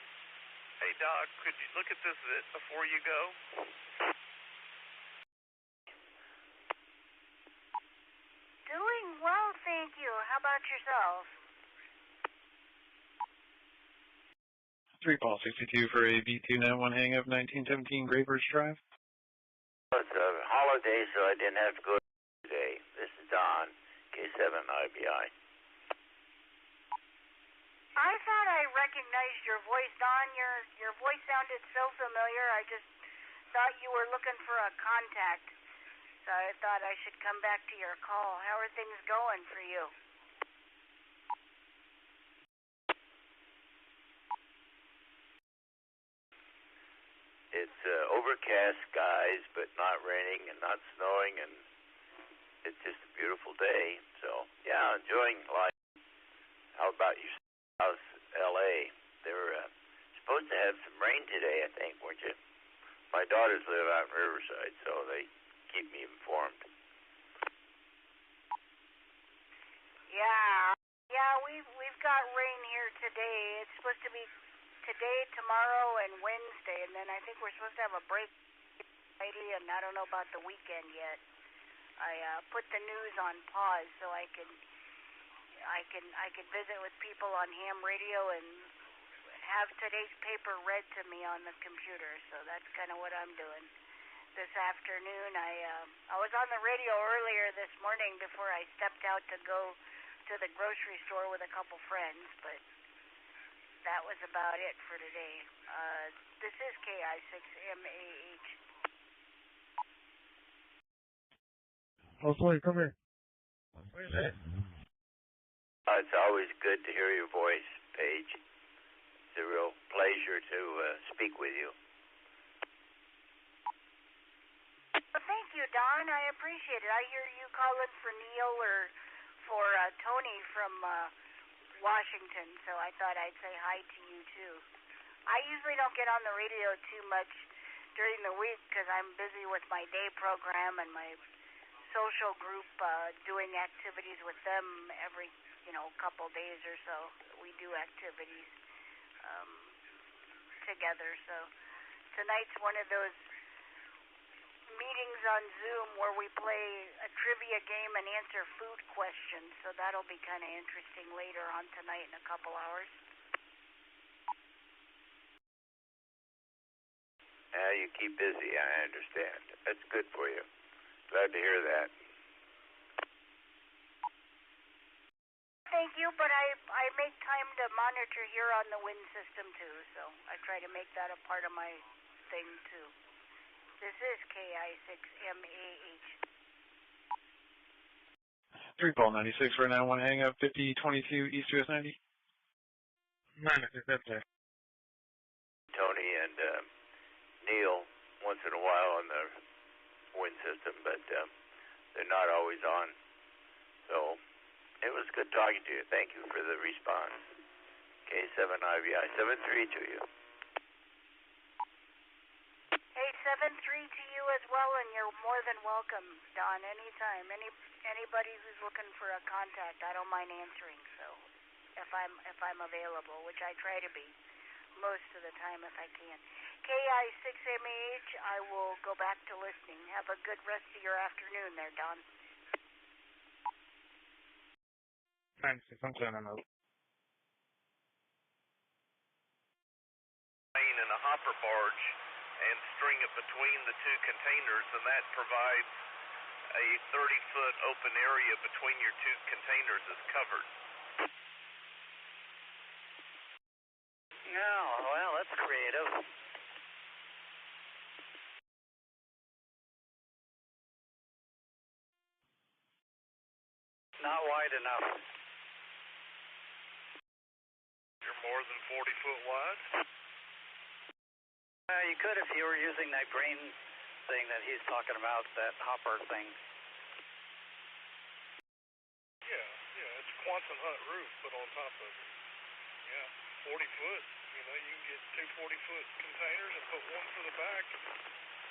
Hey, Doc, could you look at this before you go? Doing well, thank you. How about yourself? 3 Paul 62 for a B291 hang up 1917 Gravers Drive. It's a holiday, so I didn't have to go today. This is Don, K7 IBI. I thought I recognized your voice, Don. Your voice sounded so familiar. I just thought you were looking for a contact. So I thought I should come back to your call. How are things going for you? It's overcast skies, but not raining and not snowing, and it's just a beautiful day. So, yeah, enjoying life. How about you? How's L.A.? They were supposed to have some rain today, I think, weren't you? My daughters live out in Riverside, so they keep me informed. Yeah, we've got rain here today. It's supposed to be today, tomorrow, and Wednesday, and then I think we're supposed to have a break Friday, and I don't know about the weekend yet. I put the news on pause so I can visit with people on ham radio and have today's paper read to me on the computer, so that's kind of what I'm doing. This afternoon, I was on the radio earlier this morning before I stepped out to go to the grocery store with a couple friends, but that was about it for today. This is KI6MAH. Oh, sorry, come here. It's always good to hear your voice, Paige. It's a real pleasure to speak with you. Well, thank you, Don. I appreciate it. I hear you calling for Neil or for Tony from Washington, so I thought I'd say hi to you, too. I usually don't get on the radio too much during the week because I'm busy with my day program and my social group, doing activities with them every, couple days or so. We do activities together, so tonight's one of those meetings on Zoom where we play a trivia game and answer food questions, so that'll be kind of interesting later on tonight in a couple hours. You keep busy, I understand. That's good for you. Glad to hear that. Thank you, but I make time to monitor here on the wind system too, so I try to make that a part of my thing too. This is KI6MAH. 3 Paul 96 right now, one hang up, 5022 East US 90. 96, that's there. Tony and Neil once in a while on the wind system, but they're not always on. So it was good talking to you. Thank you for the response. K7IVI 73 to you. Hey, 73 to you as well, and you're more than welcome, Don, anytime. Anybody who's looking for a contact, I don't mind answering, so if I'm available, which I try to be most of the time if I can. KI6MAH, I will go back to listening. Have a good rest of your afternoon there, Don. 96, I'm saying I'm out. In a hopper barge and string it between the two containers, and that provides a 30-foot open area between your two containers is covered. Yeah, well, that's creative. Not wide enough. You're more than 40 foot wide? You could if you were using that green thing that he's talking about, that hopper thing. Yeah, it's Quonset hut roof put on top of it. Yeah, 40 foot. You can get two 40-foot containers and put one for the back and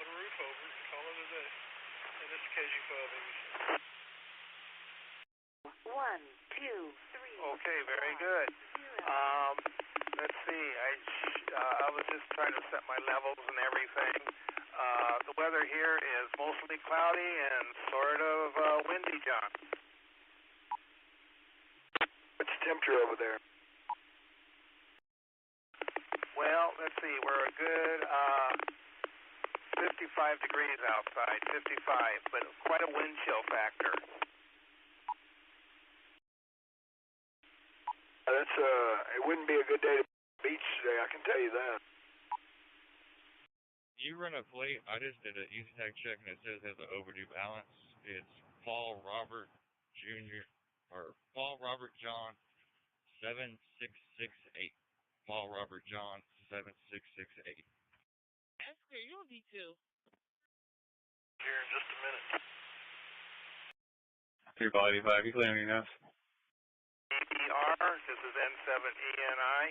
put a roof over it and call it a day. And this is KG5 English. 1, 2, 3. Okay, very good. Let's see. I was just trying to set my levels and everything. The weather here is mostly cloudy and sort of windy, John. What's the temperature over there? Well, let's see. We're a good 55 degrees outside, 55, but quite a wind chill factor. It wouldn't be a good day to beach today, I can tell you that. You run a plate. I just did a use tag check and it says it has an overdue balance. It's Paul Robert Jr. or Paul Robert John 7668. Paul Robert John 7668. That's good. You'll be too. Here in just a minute. 3 Paul 85, you clearing enough? ER, this is N7ENI.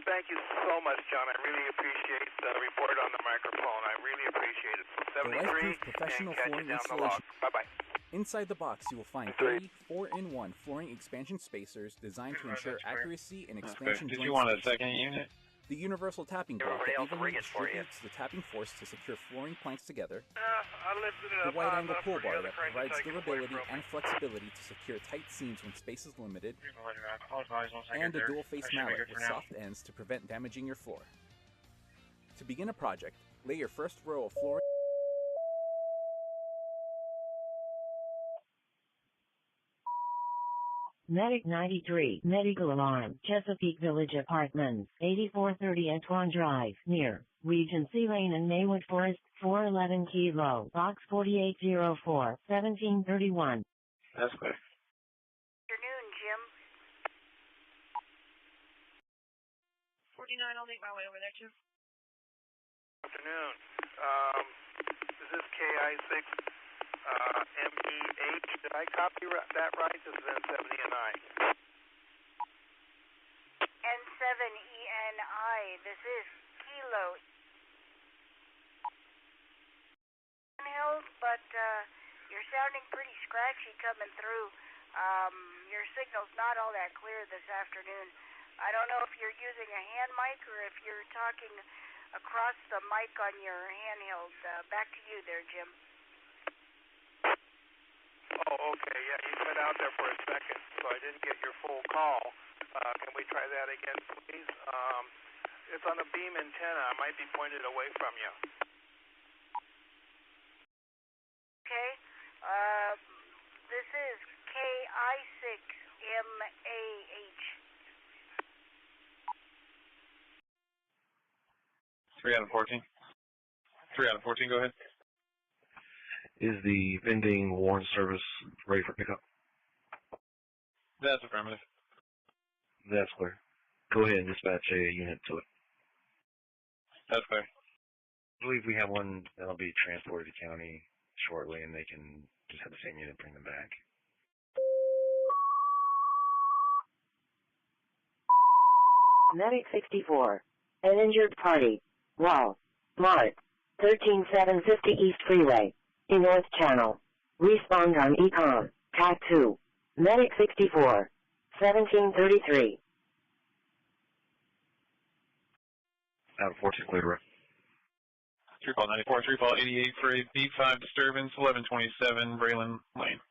Thank you so much, John. I really appreciate the report on the microphone. I really appreciate it. So 73 the LifeProof Professional and catch Flooring it down the Installation. log. Bye-bye. Inside the box, you will find 30 4-in-1 flooring expansion spacers designed to ensure accuracy and expansion Did joint you want a spacing. second unit? The universal tapping block that evenly distributes the tapping force to secure flooring planks together. The wide angle pull bar that provides durability and flexibility to secure tight seams when space is limited. And a dual face mallet with soft ends to prevent damaging your floor. To begin a project, lay your first row of flooring. Medic 93, Medical Alarm, Chesapeake Village Apartments, 8430 Antoine Drive, near Regency Lane and Maywood Forest, 411 Kilo, Box 4804, 1731. That's clear. Afternoon, Jim. 49, I'll make my way over there, Jim. Afternoon. This is KI6 MEH. Did I copy that right? This is N7 ENI. N7 ENI. This is Kilo. Hills, but you're sounding pretty scratchy coming through. Your signal's not all that clear this afternoon. I don't know if you're using a hand mic or if you're talking across the mic on your handheld. Back to you there, Jim. Oh, okay. Yeah, you cut out there for a second, so I didn't get your full call. Can we try that again, please? It's on a beam antenna. I might be pointed away from you. Okay. This is KI6MAH. 3 out of 14. 3 out of 14, go ahead. Is the vending warrant service ready for pickup? That's affirmative. That's clear. Go ahead and dispatch a unit to it. That's clear. I believe we have one that'll be transported to county shortly, and they can just have the same unit bring them back. Medic 64. An injured party. Wall. Mart. 13750 East Freeway. In North Channel. Respond on ECOM. TAC 2. Medic 64. 1733. Out of 14, clear direct. 3 ball 94, 3 ball 88 for a B5 disturbance, 1127 Braylon Lane.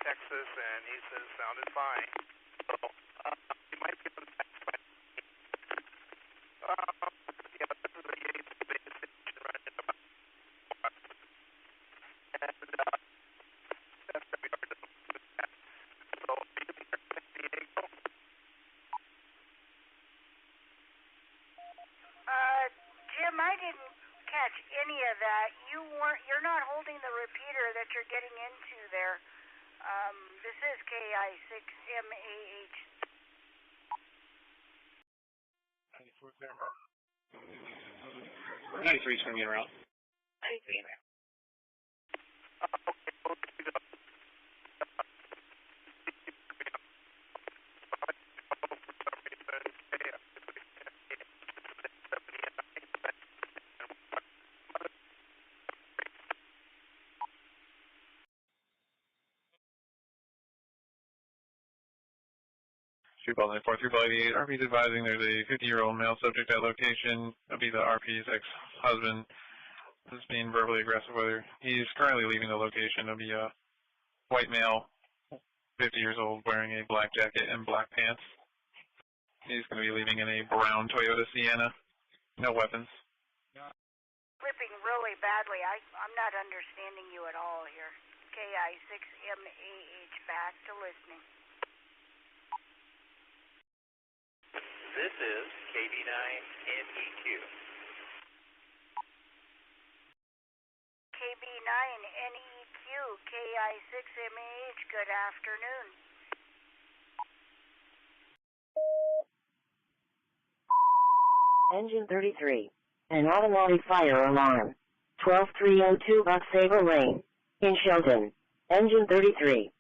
Texas, and he says sounded fine. So you might be able to yeah, this is the Yates base station right in about and that's where we are doing with that. So are you in San Diego? Jim, I didn't catch any of that. You're not holding the repeater that you're getting into there. This is KI6MAH. 93 is going to be around. Ball 94, 3 ball 88. RP's advising there's a 50-year-old male subject at location. That'll be the RP's ex-husband. This is being verbally aggressive with her. He's currently leaving the location. It'll be a white male, 50 years old, wearing a black jacket and black pants. He's going to be leaving in a brown Toyota Sienna. No weapons. Clipping really badly. I'm not understanding you at all here. KI6MAH, back to listening. This is KB9NEQ. KB9NEQ, KI6MAH, good afternoon. Engine 33. An automatic fire alarm. 12302 Bucksaber Lane. In Shelton. Engine 33.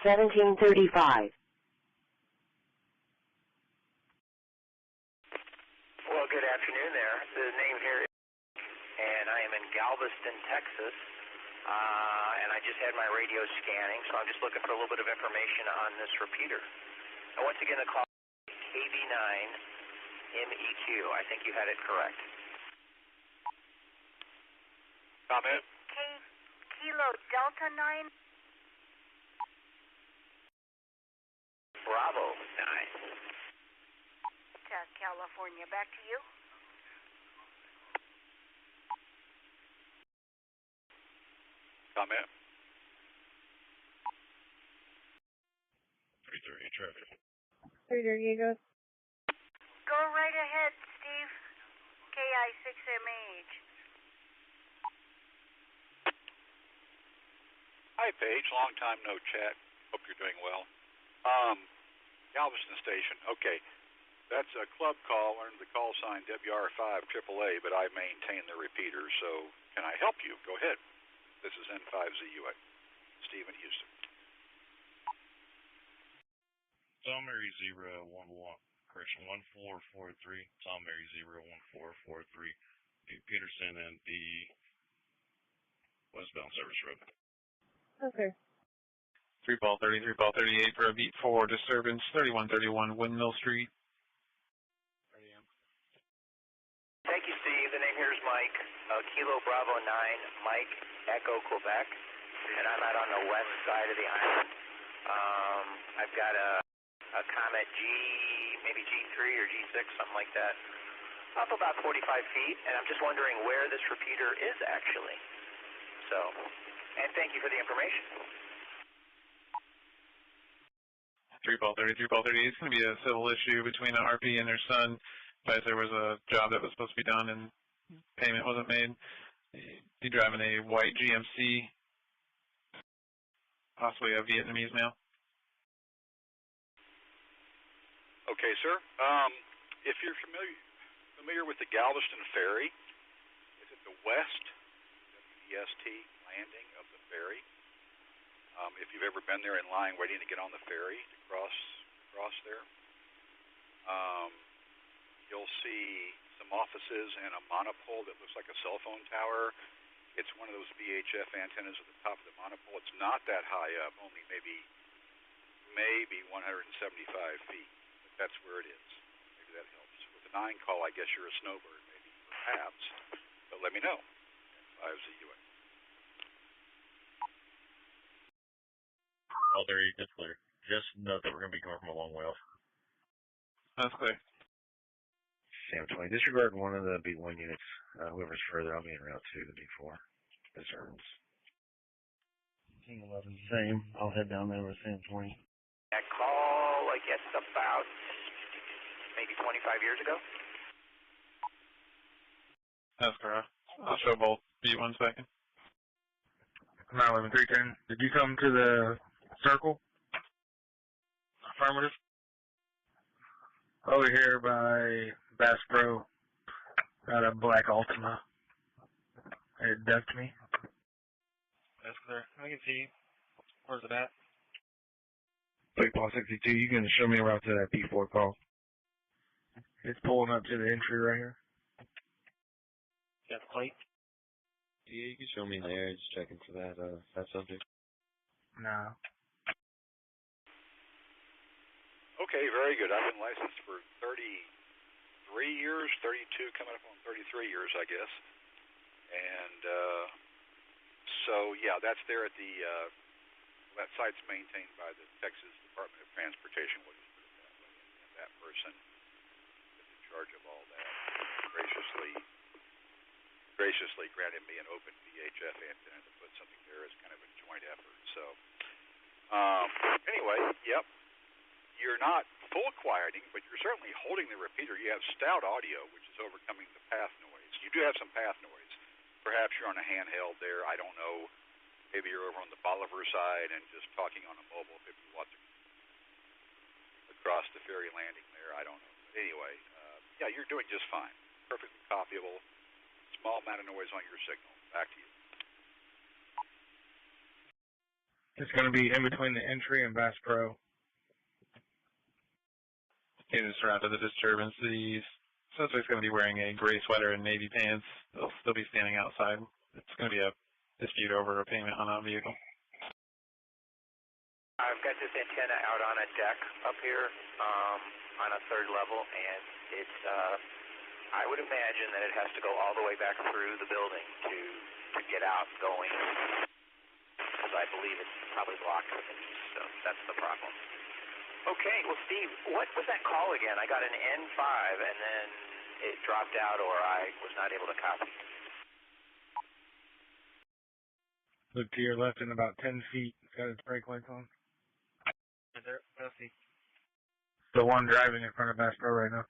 1735. Well, good afternoon. I'm in Galveston, Texas, and I just had my radio scanning, so I'm just looking for a little bit of information on this repeater. And once again, the call is KV9MEQ. I think you had it correct. Comment? Kilo Delta 9. Bravo 9. California, back to you. Comment? 330 traffic. 330 goes. Go right ahead, Steve. KI6MH. Hi, Paige. Long time no chat. Hope you're doing well. Galveston Station. Okay. That's a club call under the call sign WR5 AAA, but I maintain the repeater, so can I help you? Go ahead. This is N5ZUA. Steve in Houston. Tom Mary 011, correction 1443, Tom Mary 01443, Peterson and the westbound service road. Okay. 3 ball 30, 3 ball 38 for a beat 4 disturbance, 3131 Windmill Street. Thank you, Steve. The name here is Mike. Kilo Bravo 9, Mike, Echo, Quebec. And I'm out on the west side of the island. I've got a Comet maybe G3 or G6, something like that, up about 45 feet. And I'm just wondering where this repeater is actually. So, and thank you for the information. 3 ball 30, 3 ball 38 is going to be a civil issue between the RP and their son. But there was a job that was supposed to be done and payment wasn't made. He driving a white GMC, possibly a Vietnamese male. Okay, sir. If you're familiar with the Galveston Ferry, is it the west, WEST, landing of the ferry? If you've ever been there in line waiting to get on the ferry to cross there, you'll see some offices and a monopole that looks like a cell phone tower. It's one of those VHF antennas at the top of the monopole. It's not that high up, only maybe 175 feet. But that's where it is. Maybe that helps. With the 9 call, I guess you're a snowbird, maybe, perhaps. But let me know. 5ZUA. Oh, there you go. That's clear. Just note that we're going to be coming from a long way off. That's clear. Sam 20. Disregard one of the B1 units. Whoever's further, I'll be en route to the B4. Disturbance. Team 11, same. I'll head down there with Sam 20. That call, I guess, about maybe 25 years ago. That's correct. I'll show both B1 second. 911 310. Did you come to the circle? Affirmative. Over here by Bass Pro, got a black Altima. It ducked me. That's clear. I can see. Where's it at? Paul 62, you can show me around to that P4 call. It's pulling up to the entry right here. Got the plate? Yeah, you can show me there. Just checking for that subject. No. Okay, very good. I've been licensed for 33 years, 32, coming up on 33 years, I guess. And so, yeah, that's there at the, that site's maintained by the Texas Department of Transportation, we'll just put it that way. And that person is in charge of all that graciously granted me an open VHF antenna to put something there as kind of a joint effort. So, anyway, yep. You're not full quieting, but you're certainly holding the repeater. You have stout audio, which is overcoming the path noise. You do have some path noise. Perhaps you're on a handheld there. I don't know. Maybe you're over on the Bolivar side and just talking on a mobile 50 watts across the ferry landing there. I don't know. But anyway, yeah, you're doing just fine. Perfectly copyable. Small amount of noise on your signal. Back to you. It's going to be in between the entry and Bass Pro. In this round of the disturbance, the Suspect's going to be wearing a gray sweater and navy pants. They'll still be standing outside. It's going to be a dispute over a payment on a vehicle. I've got this antenna out on a deck up here on a third level, and it's, I would imagine that it has to go all the way back through the building to get out going, because I believe it's probably blocked from the east, so that's the problem. Okay, well, Steve, what was that call again? I got an N5, and then it dropped out, or I was not able to copy. Look to your left in about 10 feet. It's got its brake lights on. Let's see. The one driving in front of Bass Pro right now.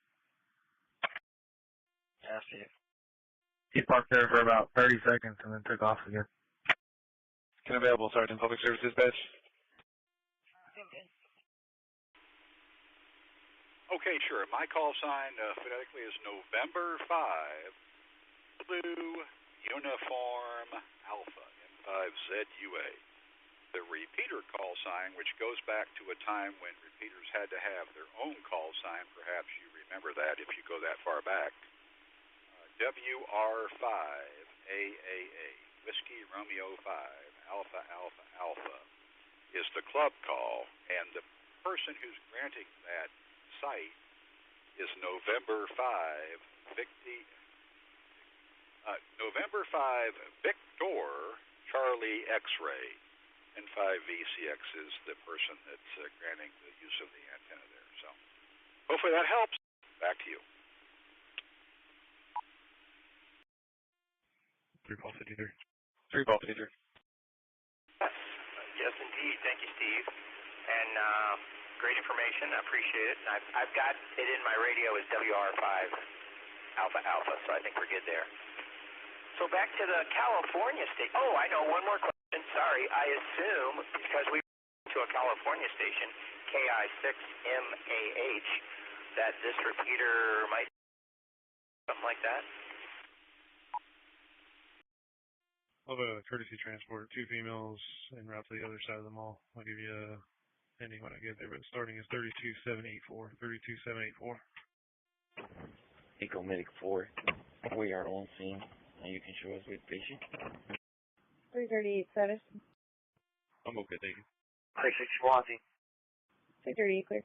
Yeah, I see it. He parked there for about 30 seconds and then took off again. Can available, Sergeant, Public Services badge. Okay, sure. My call sign phonetically is November 5, Blue Uniform Alpha, N5ZUA. The repeater call sign, which goes back to a time when repeaters had to have their own call sign. Perhaps you remember that if you go that far back. WR5AAA, Whiskey Romeo 5, Alpha Alpha Alpha, is the club call, and the person who's granting that site is November 5 Victor Charlie X-ray. N5VCX is the person that's granting the use of the antenna there. So hopefully that helps. Back to you. 3-53. 3-53. Yes, indeed. Thank you, Steve. And great information. I appreciate it. And I've got it in my radio as WR5 Alpha Alpha, so I think we're good there. So back to the California state. Oh, I know. One more question. Sorry. I assume, because we went to a California station, KI6MAH, that this repeater might something like that? I'll have a courtesy transport, 2 females en route to the other side of the mall. I'll give you a ending when I get there, but starting is 32784. 32784. Eco Medic 4, we are on scene, and you can show us with patient. 338 status. I'm okay, thank you. 361. 338 clear.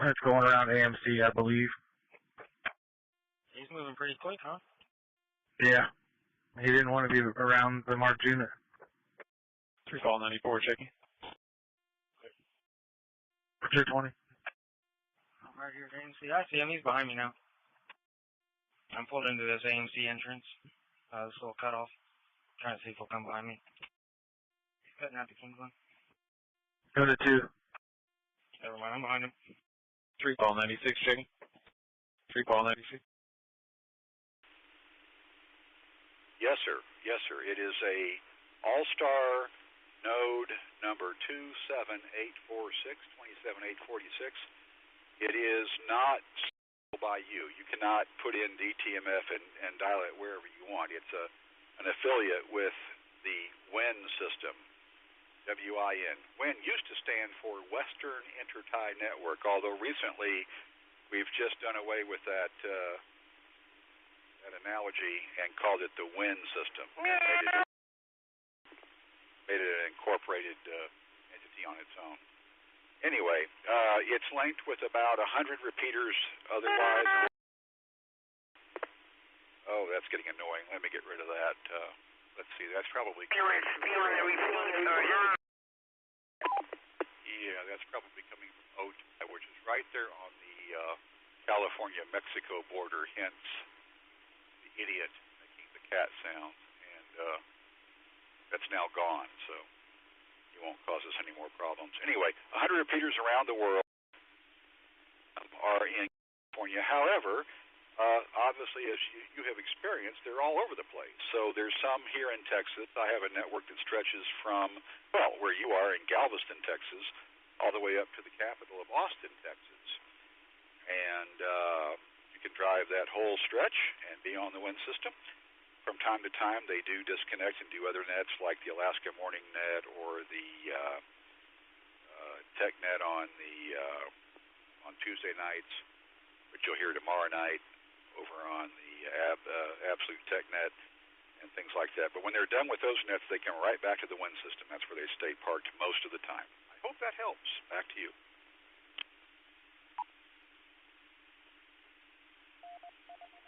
It's going around AMC, I believe. He's moving pretty quick, huh? Yeah. He didn't want to be around the marked unit. 3-94, checking. 220. Right here at AMC. I see him. He's behind me now. I'm pulled into this AMC entrance. This little cutoff. Trying to see if he'll come behind me. He's cutting out the Kingsland. Go to 2. Never mind, I'm behind him. 3-96, checking. 3-96. Yes, sir. Yes, sir. It is a All-Star node number 27846, 27846. It is not by you. You cannot put in DTMF and dial it wherever you want. It's an affiliate with the WIN system, W-I-N. WIN used to stand for Western Intertie Network, although recently we've just done away with that analogy and called it the WIN system. Made it an incorporated entity on its own. Anyway, it's linked with about 100 repeaters otherwise. Oh, that's getting annoying. Let me get rid of that. Let's see, that's probably... Yeah, that's probably coming from OTI, which is right there on the California-Mexico border, hence the idiot making the cat sound. And that's now gone, so it won't cause us any more problems. Anyway, 100 repeaters around the world are in California. However, obviously, as you have experienced, they're all over the place. So there's some here in Texas. I have a network that stretches from, well, where you are in Galveston, Texas, all the way up to the capital of Austin, Texas. And you can drive that whole stretch and be on the WIN system. From time to time, they do disconnect and do other nets like the Alaska Morning Net or the Tech Net on Tuesday nights, which you'll hear tomorrow night. over on the Absolute TechNet and things like that. But when they're done with those nets, they come right back to the wind system. That's where they stay parked most of the time. I hope that helps. Back to you.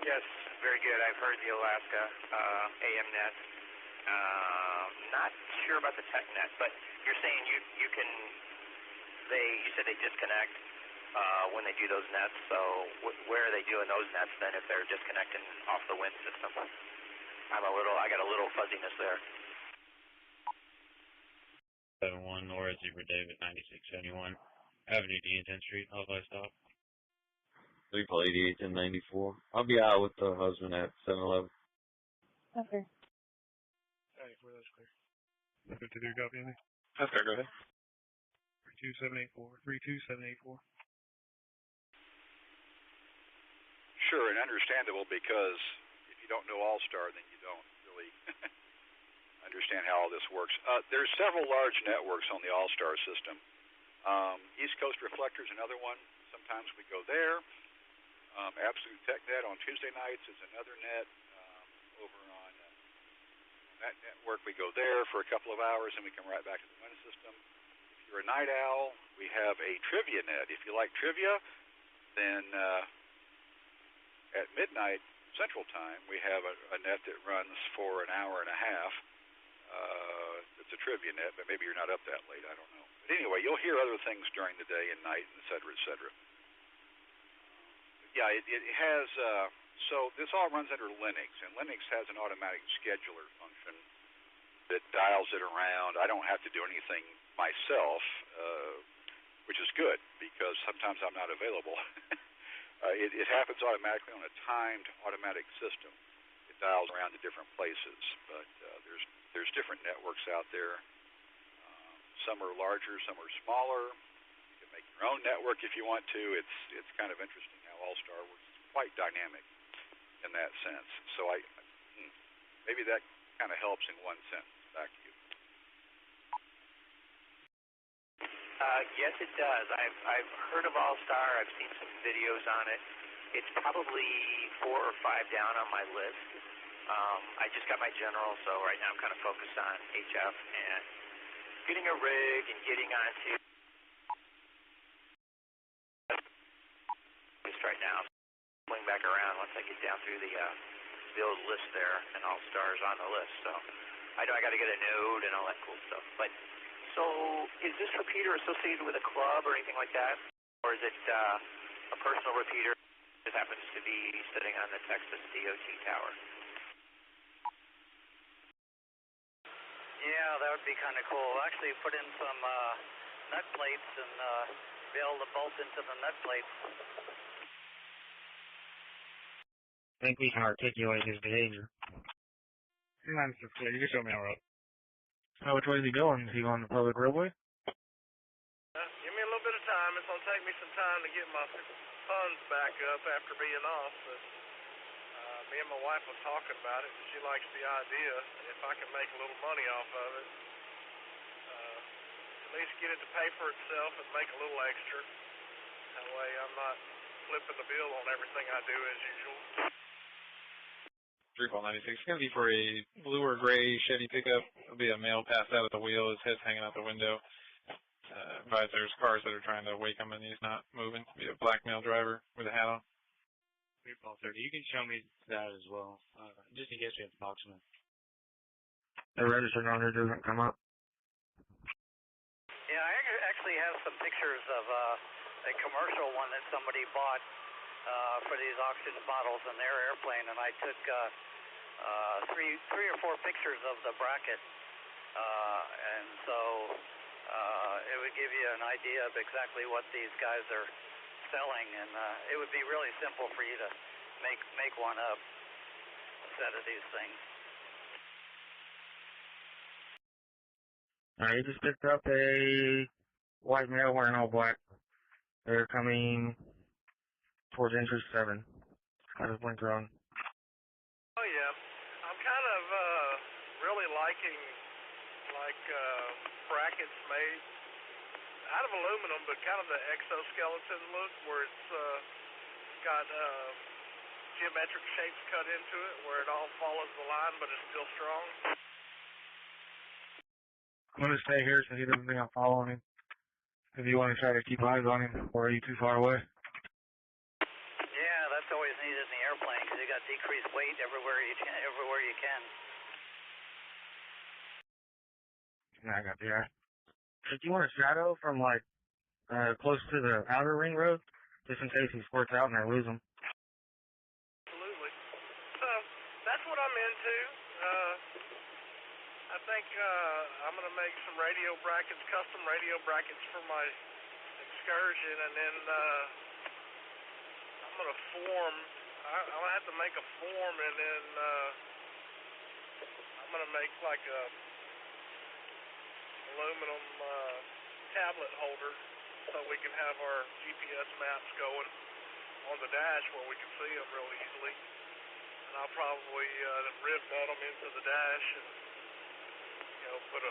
Yes, very good. I've heard the Alaska AM net. Not sure about the tech net, but you're saying you can. You said they disconnect when they do those nets. So where are they doing those nets then? If they're disconnecting off the wind system, I got a little fuzziness there. 71 North, Zebra David, 9671 Avenue D and 10th Street. How do I stop? 388 and 94. I'll be out with the husband at 7-Eleven. Okay. 94, that's clear. 53 copy, Andy? That's clear, go ahead. 32784. Sure, and understandable, because if you don't know All-Star, then you don't really understand how all this works. There's several large networks on the All-Star system. East Coast Reflector's another one. Sometimes we go there. Absolute TechNet on Tuesday nights is another net. Over on that network, we go there for a couple of hours, and we come right back to the wind system. If you're a night owl, we have a trivia net. If you like trivia, then at midnight Central Time, we have a net that runs for an hour and a half. It's a trivia net, but maybe you're not up that late. I don't know. But anyway, you'll hear other things during the day and night, et cetera, et cetera. Yeah, it has, so this all runs under Linux, and Linux has an automatic scheduler function that dials it around. I don't have to do anything myself, which is good, because sometimes I'm not available. It happens automatically on a timed automatic system. It dials around to different places, but there's different networks out there. Some are larger, some are smaller. You can make your own network if you want to. It's kind of interesting how All-Star works. It's quite dynamic in that sense. So maybe that kind of helps in one sentence. Back to you. Yes, it does. I've heard of All-Star. I've seen some videos on it. It's probably 4 or 5 down on my list. I just got my general, so right now I'm kind of focused on HF and getting a rig and getting onto just right now. Swing back around once I get down through the old list there, and All-Star's on the list. So I know I got to get a node and all that cool stuff. But so is this repeater associated with a club or anything like that, or is it a personal repeater that happens to be sitting on the Texas DOT tower? Yeah, that would be kind of cool. Actually, put in some nut plates and be able to bolt into the nut plates. I think we can articulate his behavior. Mine's just clear. You can show me how road. Which way is he going? Is he going the public roadway? Give me a little bit of time. It's going to take me some time to get my funds back up after being off. But me and my wife were talking about it, and she likes the idea. If I can make a little money off of it, at least get it to pay for itself and make a little extra. That way I'm not flipping the bill on everything I do as usual. 3496. It's going to be for a blue or gray Chevy pickup. There'll be a male passed out at the wheel. His head's hanging out the window. But there's cars that are trying to wake him, and he's not moving. It'll be a black male driver with a hat on. 330. You can show me that as well, just in case we have to talk to him. The registered on here doesn't come up. Yeah, I actually have some pictures of a commercial one that somebody bought for these auction models in their airplane, and I took three or four pictures of the bracket, and so it would give you an idea of exactly what these guys are selling, and it would be really simple for you to make one up, a set of these things. He just picked up a white male wearing all black. They're coming towards entrance 7. Got his blinker on. Oh yeah, I'm kind of really liking brackets made out of aluminum, but kind of the exoskeleton look, where it's got geometric shapes cut into it where it all follows the line but it's still strong? I'm going to stay here so he doesn't think I'm following him. If you want to try to keep eyes on him, or are you too far away? Yeah, that's always needed in the airplane because you got decreased weight everywhere you can. Yeah, I got the eye. If you want a shadow from, like, close to the outer ring road, just in case he squirts out and I lose him. Absolutely. So, that's what I'm into. I think I'm going to make some radio brackets, custom radio brackets for my excursion, and then I'm going to form, I'm going to have to make a form, and then I'm going to make like a aluminum tablet holder so we can have our GPS maps going on the dash where we can see them real easily. And I'll probably rib nut them into the dash and put a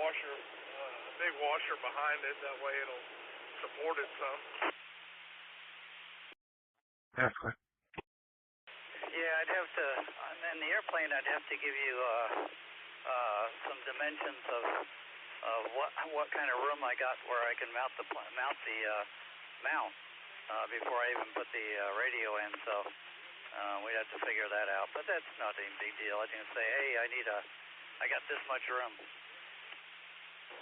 washer, a big washer behind it. That way it'll support it some. That's good. Yeah, I'd have to, in the airplane, I'd have to give you some dimensions of what kind of room I got where I can mount the mount before I even put the radio in. So we'd have to figure that out. But that's not a big deal. I can say, hey, I got this much room.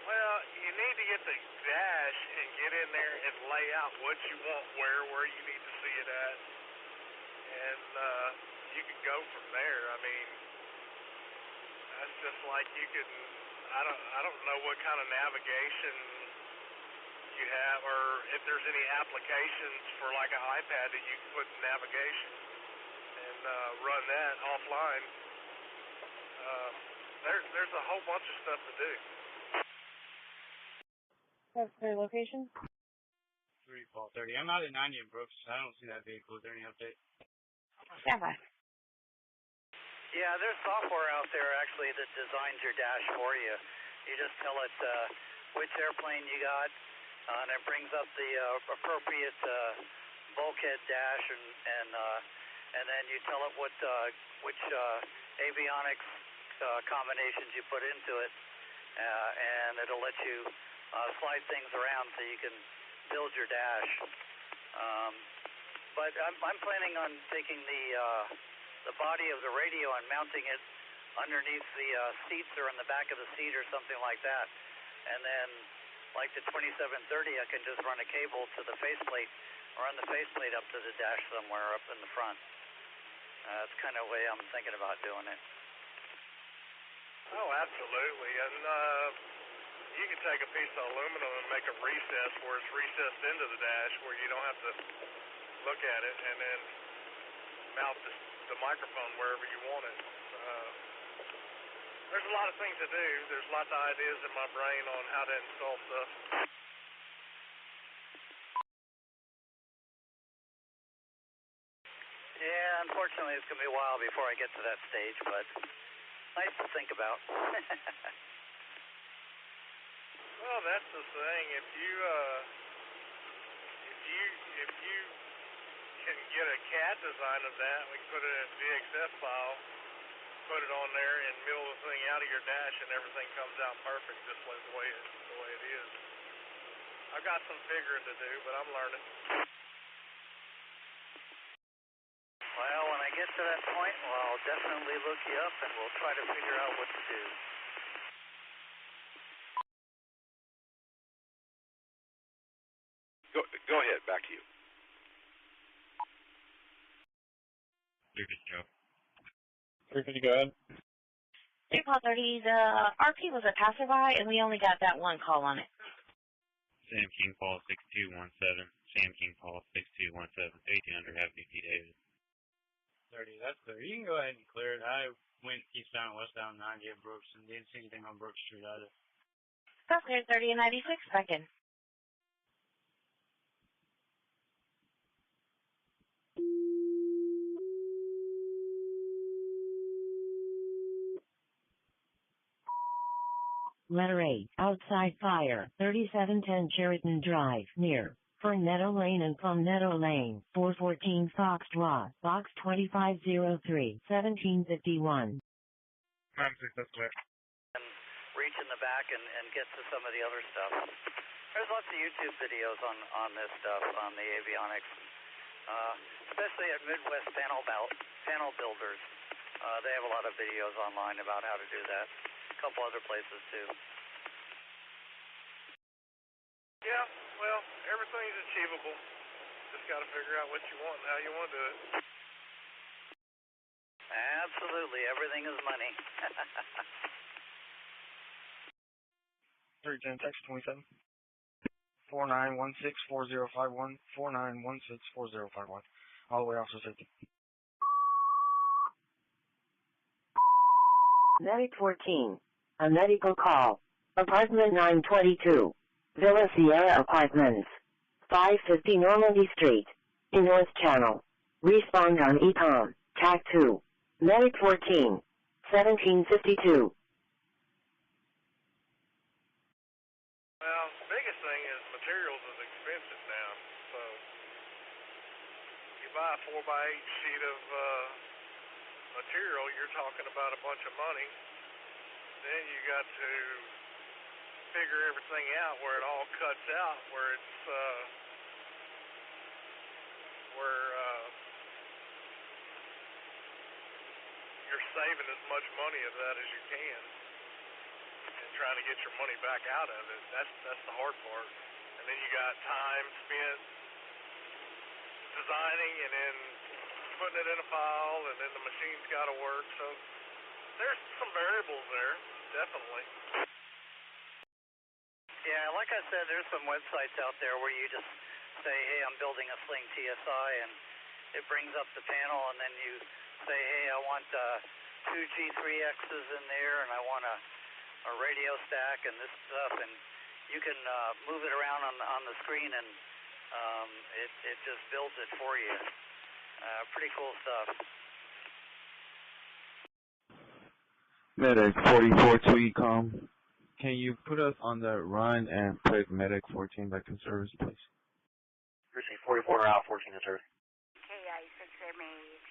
Well, you need to get the dash and get in there and lay out what you want where you need to see it at. And you can go from there. I mean, that's just like you can, I don't know what kind of navigation you have, or if there's any applications for like an iPad that you can put in navigation and run that offline. There's a whole bunch of stuff to do. That's their location? 3-30. I'm out at 90 in Brooks. I don't see that vehicle. Is there any update? Stand by. Yeah, there's software out there actually that designs your dash for you. You just tell it which airplane you got, and it brings up the appropriate bulkhead dash, and then you tell it which avionics combinations you put into it, and it'll let you slide things around so you can build your dash. But I'm planning on taking the body of the radio and mounting it underneath the seats or in the back of the seat or something like that. And then, like the 2730, I can just run a cable to the faceplate or run the faceplate up to the dash somewhere up in the front. That's kind of the way I'm thinking about doing it. Oh, absolutely. And you can take a piece of aluminum and make a recess where it's recessed into the dash where you don't have to look at it, and then mount the microphone wherever you want it. There's a lot of things to do. There's lots of ideas in my brain on how to install stuff. Yeah, unfortunately, it's going to be a while before I get to that stage, but nice to think about. Well, that's the thing. If you can get a CAD design of that, we can put it in a GXF file, put it on there, and mill the thing out of your dash, and everything comes out perfect, just like the way it is. I've got some figuring to do, but I'm learning. Well, when I get to that point, well, I'll definitely look you up, and we'll try to figure out what to do. Go ahead. Back to you. You're good to go. 350, go ahead. 3-30, the RP was a passerby, and we only got that one call on it. Sam King Paul 6217. Sam King Paul 6217. 1800 Avenue P. David. 30, that's clear. You can go ahead and clear it. I went eastbound, westbound 90 at Brooks and didn't see anything on Brooks Street either. That's clear, 30 and 96, back in. Letter A, outside fire, 3710 Sheraton Drive, near Palmetto Lane and Palmetto Lane, 414 Foxtrot, Box 2503, 1751. Reach in the back and get to some of the other stuff. There's lots of YouTube videos on this stuff, on the avionics, especially at Midwest Panel Builders. They have a lot of videos online about how to do that. A couple other places too. Yeah, well, everything's achievable. Just got to figure out what you want and how you want to do it. Absolutely, everything is money. 310 Texas 27. 49164051. 49164051. All the way off to safety. Medic 14. A medical call. Apartment 922. Villa Sierra Apartments. 550 Normandy Street. In North Channel. Respond on ECOM. TAC 2. Medic 14. 1752. Well, the biggest thing is materials is expensive now. So you buy a 4x8 sheet of material, you're talking about a bunch of money. Then you got to figure everything out where it all cuts out, where it's you're saving as much money of that as you can and trying to get your money back out of it. That's the hard part. And then you got time spent designing and then putting it in a file, and then the machine's got to work. So there's some variables there, definitely. Yeah, like I said, there's some websites out there where you just say, hey, I'm building a Sling TSI, and it brings up the panel, and then you say, hey, I want 2 G3Xs in there, and I want a radio stack and this stuff, and you can move it around on the screen, and it just builds it for you. Pretty cool stuff. Medic 44 to ECOM. Can you put us on the run and put Medic 14 back in service, please? Receive 44 out, 14 in service. KI6MH.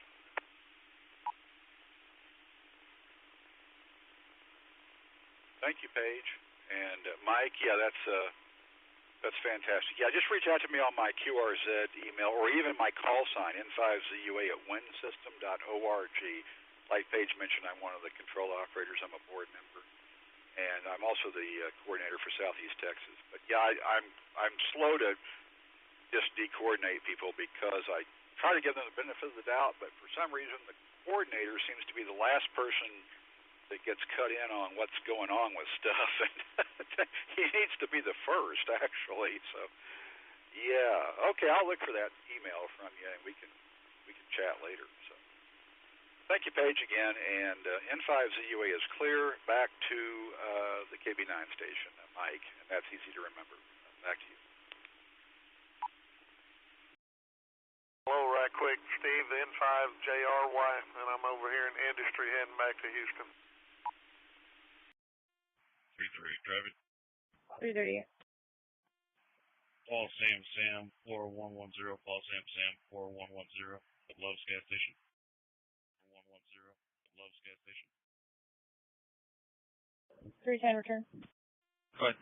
Thank you, Paige. And Mike, yeah, that's fantastic. Yeah, just reach out to me on my QRZ email or even my call sign, N5ZUA at windsystem.org. Like Paige mentioned, I'm one of the control operators. I'm a board member. And I'm also the coordinator for Southeast Texas. But yeah, I'm slow to just de-coordinate people because I try to give them the benefit of the doubt, but for some reason the coordinator seems to be the last person that gets cut in on what's going on with stuff, and he needs to be the first, actually. So yeah, okay, I'll look for that email from you, and we can chat later. So thank you, Paige, again, and N5ZUA is clear back to the KB9 station, Mike, and that's easy to remember. Back to you. Hello, right quick, Steve, the N5JRY, and I'm over here in industry heading back to Houston. 33, driving. 330. Paul Sam 4110, Paul Sam 4110 at Love's gas station. 4110 at Love's gas station. 310 return. Go ahead.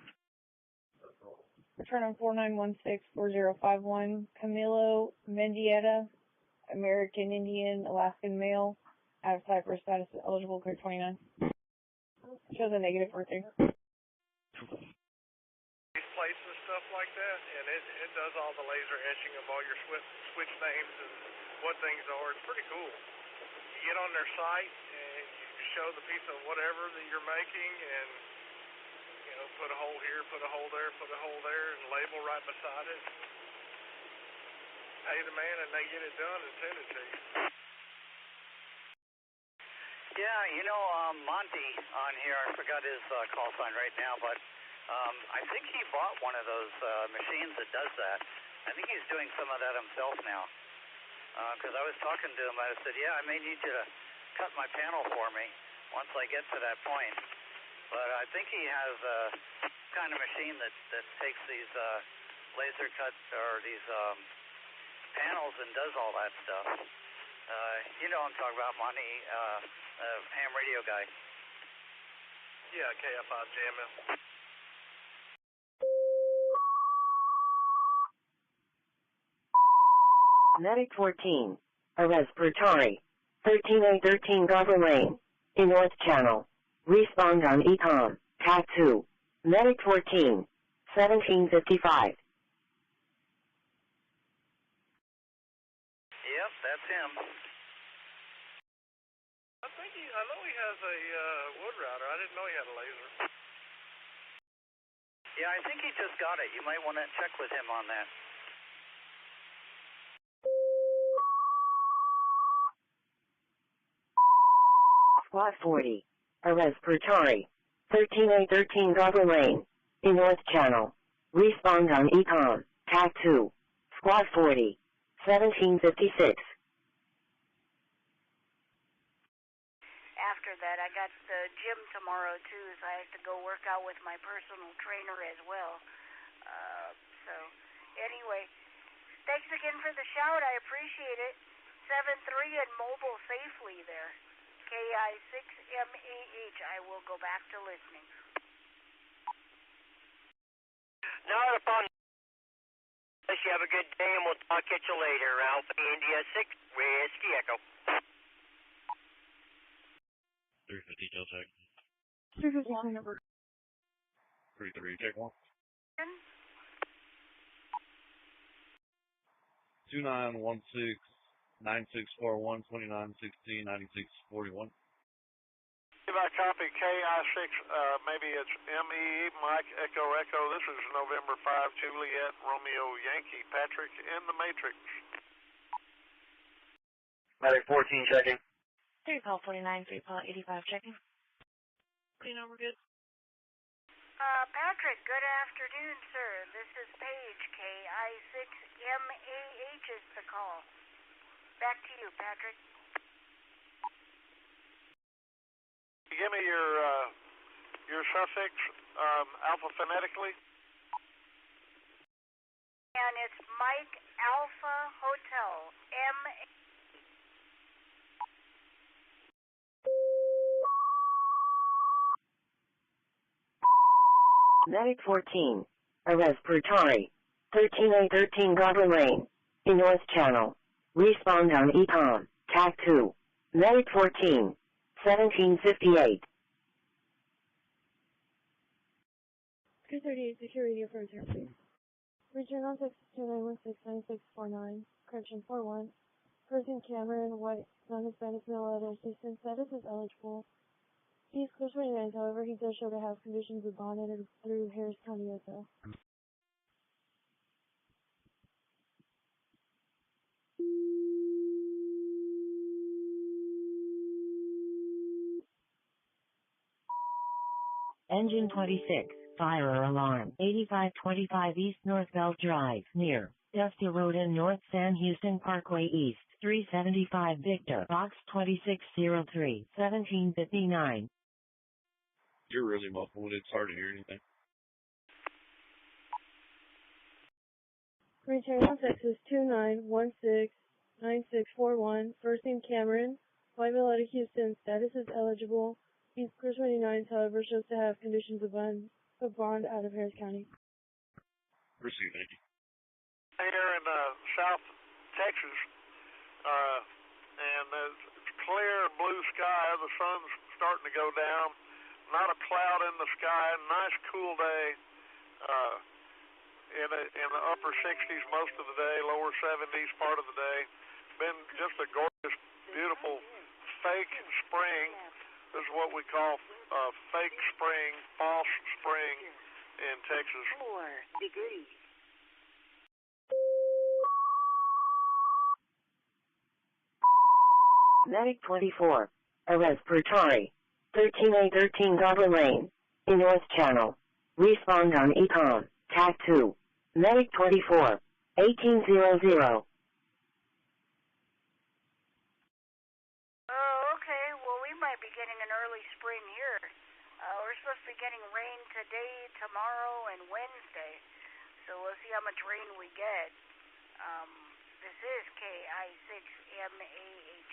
Return on 49164051. Camilo Mendieta, American Indian, Alaskan male, out of Cyprus, status eligible, clear 29. Shows a negative birthday. These plates and stuff like that, and it does all the laser etching of all your switch names and what things are. It's pretty cool. You get on their site and you show the piece of whatever that you're making, and you know, put a hole here, put a hole there, put a hole there, and label right beside it. Pay the man and they get it done and send it to you. Yeah, you know, Monty on here, I forgot his call sign right now, but I think he bought one of those machines that does that. I think he's doing some of that himself now. Because I was talking to him, I said, yeah, I may need you to cut my panel for me once I get to that point. But I think he has a kind of machine that takes these laser cuts or these panels and does all that stuff. You know what I'm talking about, Monty, ham radio guy. Yeah, KF5 JML. Medic 14, a respiratory, 13A13 Garden Lane, in North Channel. Respond on ECOM, TAC 2. Medic 14, 1755. Yep, that's him. I know he has a wood router. I didn't know he had a laser. Yeah, I think he just got it. You might want to check with him on that. Squad 40, a respiratory, 13A13 Garden Lane, in North Channel. Respond on ECOM, TAC 2. Squad 40, 1756. After that, I got the gym tomorrow too, so I have to go work out with my personal trainer as well. So, anyway, thanks again for the shout. I appreciate it. 7-3 and mobile safely there. KI6MAH. I will go back to listening. Not upon. You have a good day, and we'll talk at you later. Alpha India 6, Whiskey Echo. 350 detail check. 350 number. 33, check 1. 2916-9641, 2916, 9641. If I copy KI6, maybe it's ME, Mike, Echo, Echo. This is November 5, Juliet, Romeo, Yankee, Patrick, in the Matrix. Medic 14 checking. 3 call 49, 3 call 85 checking. Clean over good. Patrick, good afternoon, sir. This is Paige. KI6MAH is the call. Back to you, Patrick. Give me your suffix alphabetically. And it's Mike Alpha Hotel, Medic 14, a respiratory, 13A13 Garden Lane, in North Channel. Respond on ECOM, TAC 2. Medic 14, 1758. 238 secure radio for return, please. Return on 629169649, correction 41. Person Cameron White, non-Hispanic male at assistant status is eligible. He's close 29, however, he does show to have conditions of bond entered through Harris County, Utah. Engine 26, fire alarm, 8525 East North Bell Drive, near Dusty Road and North San Houston Parkway East, 375 Victor, Box 2603, 1759. You're really muffled. It's hard to hear anything. Return on Texas 29169641, first name Cameron, White male out of Houston, status is eligible. He's clear 29, however, shows to have conditions of bond out of Harris County. Proceed, thank you. Here in South Texas, and it's clear blue sky. The sun's starting to go down. Not a cloud in the sky. Nice cool day. In the upper 60s most of the day, lower 70s part of the day. Been just a gorgeous, beautiful fake spring. This is what we call fake spring, false spring in Texas. 4 degrees. Medic 24, a respiratory, 13A13 Goblin Lane, in North Channel. Respond on ECOM, TAC 2. Medic 24, 1800. Be getting an early spring here. We're supposed to be getting rain today, tomorrow, and Wednesday. So so we'll see how much rain we get. This is KI6MAH.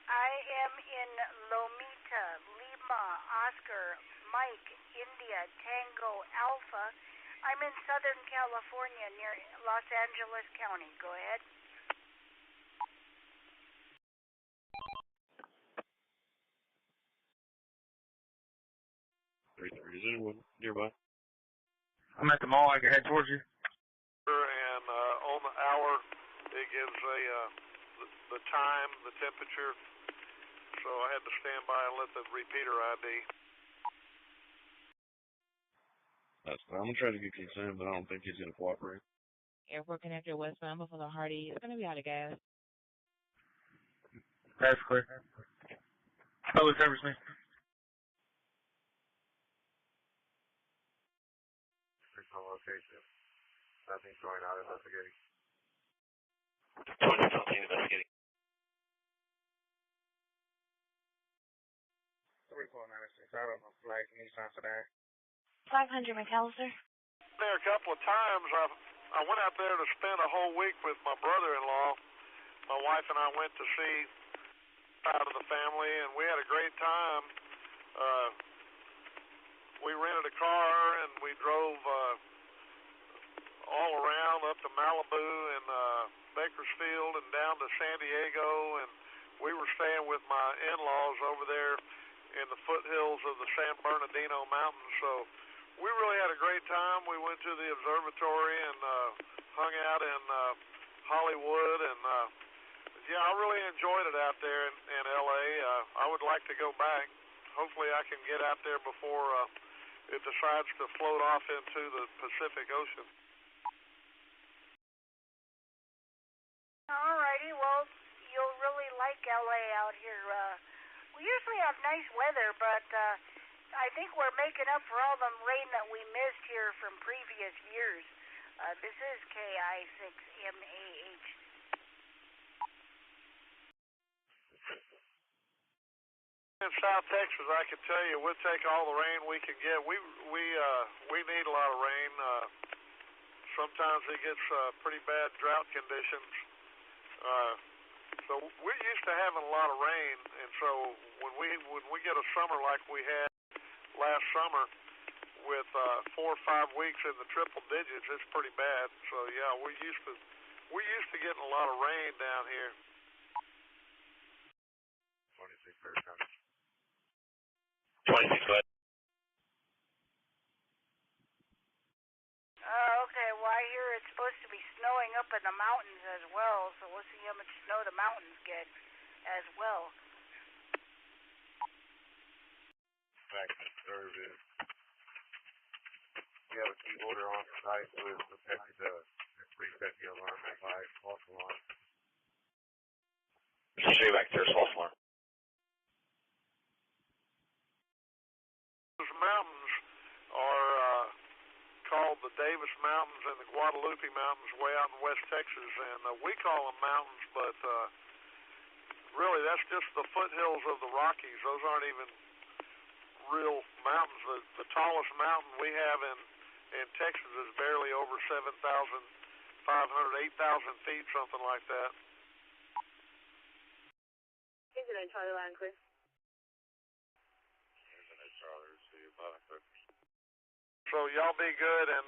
I am in Lomita, Lima, Oscar, Mike, India, Tango, Alpha. I'm in Southern California near Los Angeles County. Go ahead. 330 nearby. I'm at the mall. I can head towards you. And on the hour, it gives the time, the temperature. So I had to stand by and let the repeater ID. That's fine. I'm gonna try to get consent, but I don't think he's gonna cooperate. Airport connector westbound before the Hardy. It's gonna be out of gas. That's clear. Public service, man. Location. Nothing's going out investigating. 20 something investigating. 3496. I don't know. Flag Nissan sedan. 500 McAllister. There a couple of times. I went out there to spend a whole week with my brother-in-law. My wife and I went to see out of the family, and we had a great time. We rented a car and we drove all around up to Malibu and Bakersfield and down to San Diego, and we were staying with my in-laws over there in the foothills of the San Bernardino Mountains. So we really had a great time. We went to the observatory and hung out in Hollywood, and yeah, I really enjoyed it out there in LA. I would like to go back. Hopefully I can get out there before it decides to float off into the Pacific Ocean. Alrighty, well, you'll really like LA out here. We usually have nice weather, but I think we're making up for all the rain that we missed here from previous years. This is KI6MAH. In South Texas, I can tell you, we'll take all the rain we can get. We need a lot of rain. Sometimes it gets pretty bad drought conditions. So we're used to having a lot of rain, and so when we get a summer like we had last summer with 4 or 5 weeks in the triple digits, it's pretty bad. So yeah, we're used to getting a lot of rain down here. 26 fair country. 26, go ahead. Okay, well, I hear it's supposed to be snowing up in the mountains as well, so we'll see how much snow the mountains get as well. Fact, there is. We have a key holder on site with the reset the alarm by false alarm. Show you back there, false alarm. Those mountains are called the Davis Mountains and the Guadalupe Mountains way out in West Texas, and we call them mountains, but really that's just the foothills of the Rockies. Those aren't even real mountains. The tallest mountain we have in Texas is barely over 7,500, 8,000 feet, something like that. Here's an Charlie line, clear. So y'all be good, and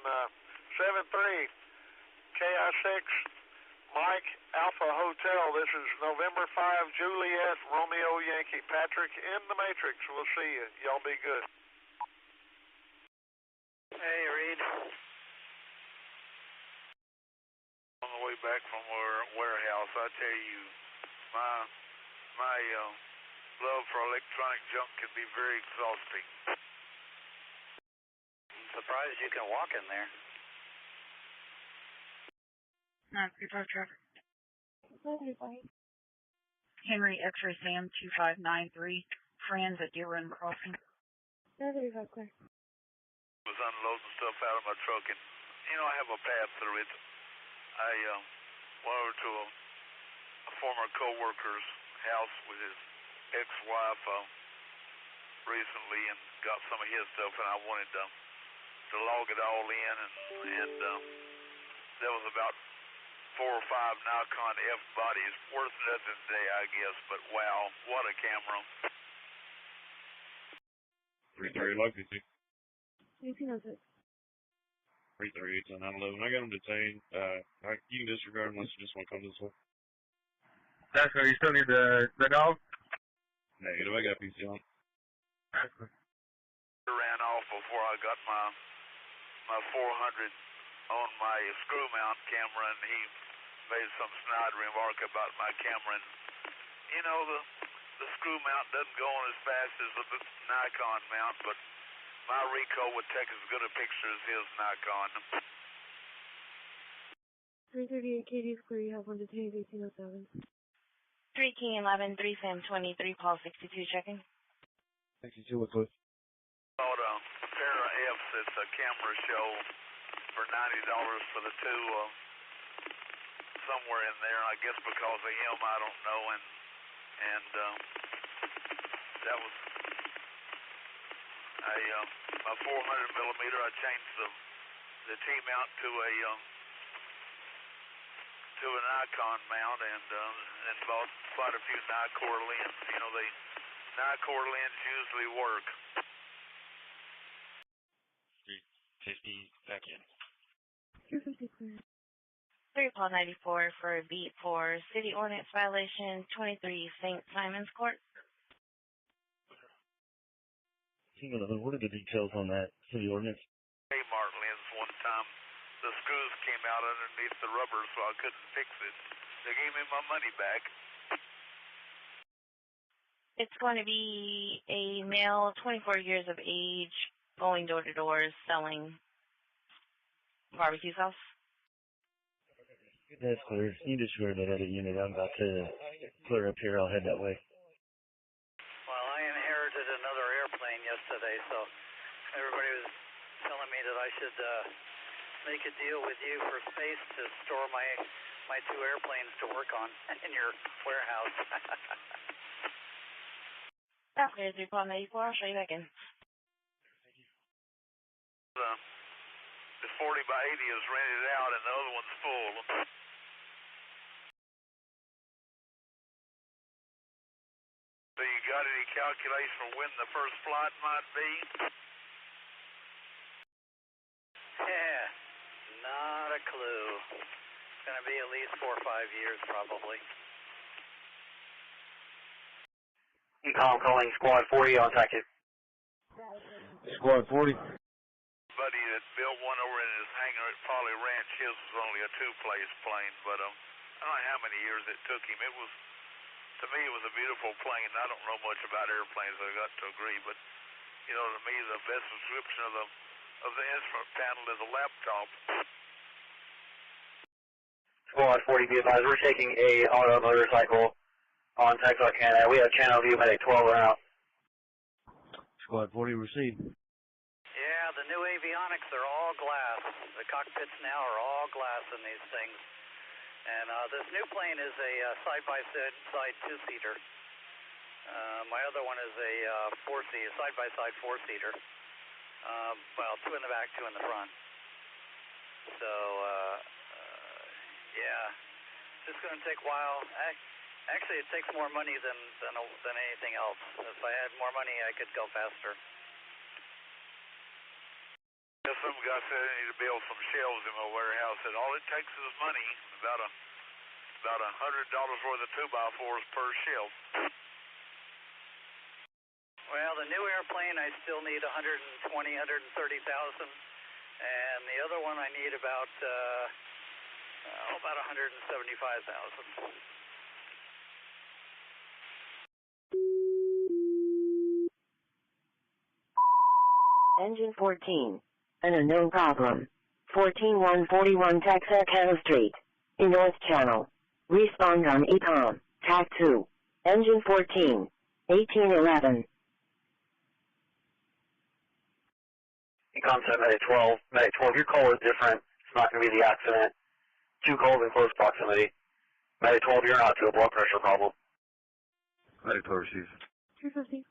7-3, KI6, Mike, Alpha Hotel. This is November 5, Juliet, Romeo Yankee, Patrick in the Matrix. We'll see you. Y'all be good. Hey, Reed. On the way back from our warehouse, I tell you, my love for electronic junk can be very exhausting. Surprised you can walk in there. Report traffic. Henry X-ray Sam 2593, friends at Deer Run Crossing. Clear. Was unloading stuff out of my truck, and I have a path through it. I went over to a former co-worker's house with his ex-wife. recently and got some of his stuff, and I wanted to log it all in, and there was about 4 or 5 Nikon F bodies, worth nothing today, I guess, but wow, what a camera. 330 likely to. 1806. 338 to 911. I got him detained. You can disregard him unless you just want to come this way. That's good. You still need the dog? Negative. I got PC on. Ran off before I got my 400 on my screw mount camera, and he made some snide remark about my camera. And you know, the screw mount doesn't go on as fast as the Nikon mount, but my Ricoh would take as good a picture as his Nikon. 338 Katie's clear. You have one detained, 1807. 3 King 11, 3 Sam 23, Paul 62 checking. 62 with Cliff. Bought a pair of F's at the camera show for $90 for the two, somewhere in there. I guess because of him, I don't know. And that was my 400 millimeter. I changed the T mount to a Nikon mount, and bought quite a few Nikkor lenses. You know, Nikkor lenses usually work. 350 back in. 250 clear. 3 Paul 94 for a beat for city ordinance violation 23 St. Simon's Court. What are the details on that city ordinance? Kmart lens one time. The screws came out underneath the rubber, so I couldn't fix it. They gave me my money back. It's going to be a male, 24 years of age, going door to door, selling barbecue sauce. That's clear. You just go to that other unit. I'm about to clear up here. I'll head that way. Well, I inherited another airplane yesterday, so everybody was telling me that I should make a deal with you for space to store my 2 airplanes to work on in your warehouse. That's clear, 3 Paul 94. I'll show you back in. The 40 by 80 is rented out, and the other one's full. So you got any calculation for when the first flight might be? Yeah, not a clue. It's going to be at least 4 or 5 years, probably. Calling Squad 40 on tactic. Squad 40. Buddy that built one over in his hangar at Polly Ranch, his was only a 2-place plane, but I don't know how many years it took him. To me, it was a beautiful plane. I don't know much about airplanes, I got to agree, but you know, to me, the best description of the instrument panel is a laptop. Squad 40, be advised, we're taking a auto motorcycle on Texarkana. We have channel view at 12 out. Squad 40 received. Yeah, the new avionics are all glass. The cockpits now are all glass in these things. And this new plane is a side-by-side 2-seater. My other one is a side-by-side 4-seater. Well, 2 in the back, 2 in the front. So, yeah, it's just going to take a while. Actually, it takes more money than anything else. If I had more money, I could go faster. Some guy said I need to build some shelves in my warehouse, and all it takes is money, about $100 worth of 2x4s per shelf. Well, the new airplane, I still need $130,000, and the other one I need about $175,000. Engine 14. An unknown problem. 14141 Texarkana Street. In North Channel. Respond on EPOM. TAC 2. Engine 14. 1811. Concept Medic 12. Medic 12, your call is different. It's not going to be the accident. 2 calls in close proximity. Medic 12, you're not to a blood pressure problem. Medic 12 receives. 250.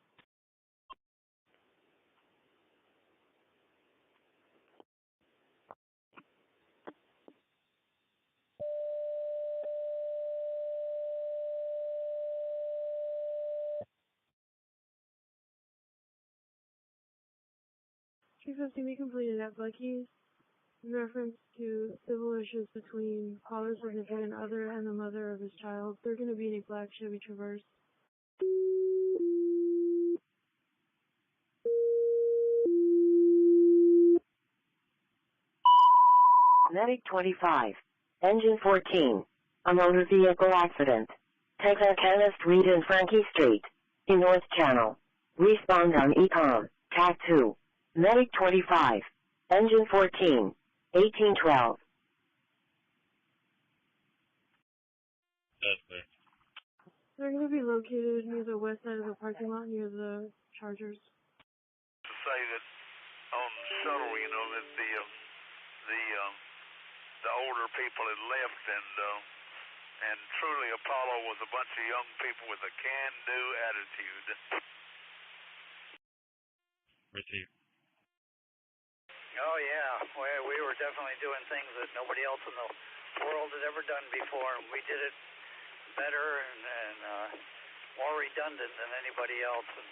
250 be completed at Bucky's in reference to civil issues between father significant other and the mother of his child. They're going to be in a black Chevy Traverse. Medic 25. Engine 14. A motor vehicle accident. Texarkana Street and Frankie Street. In North Channel. Respond on ECOM. TAC 2. Medic 25. Engine 14. 1812. They're going to be located near the west side of the parking lot near the Chargers. To say that on the shuttle, you know, that the older people had left, and truly Apollo was a bunch of young people with a can-do attitude. Receive. Oh yeah, we were definitely doing things that nobody else in the world had ever done before, and we did it better and more redundant than anybody else. And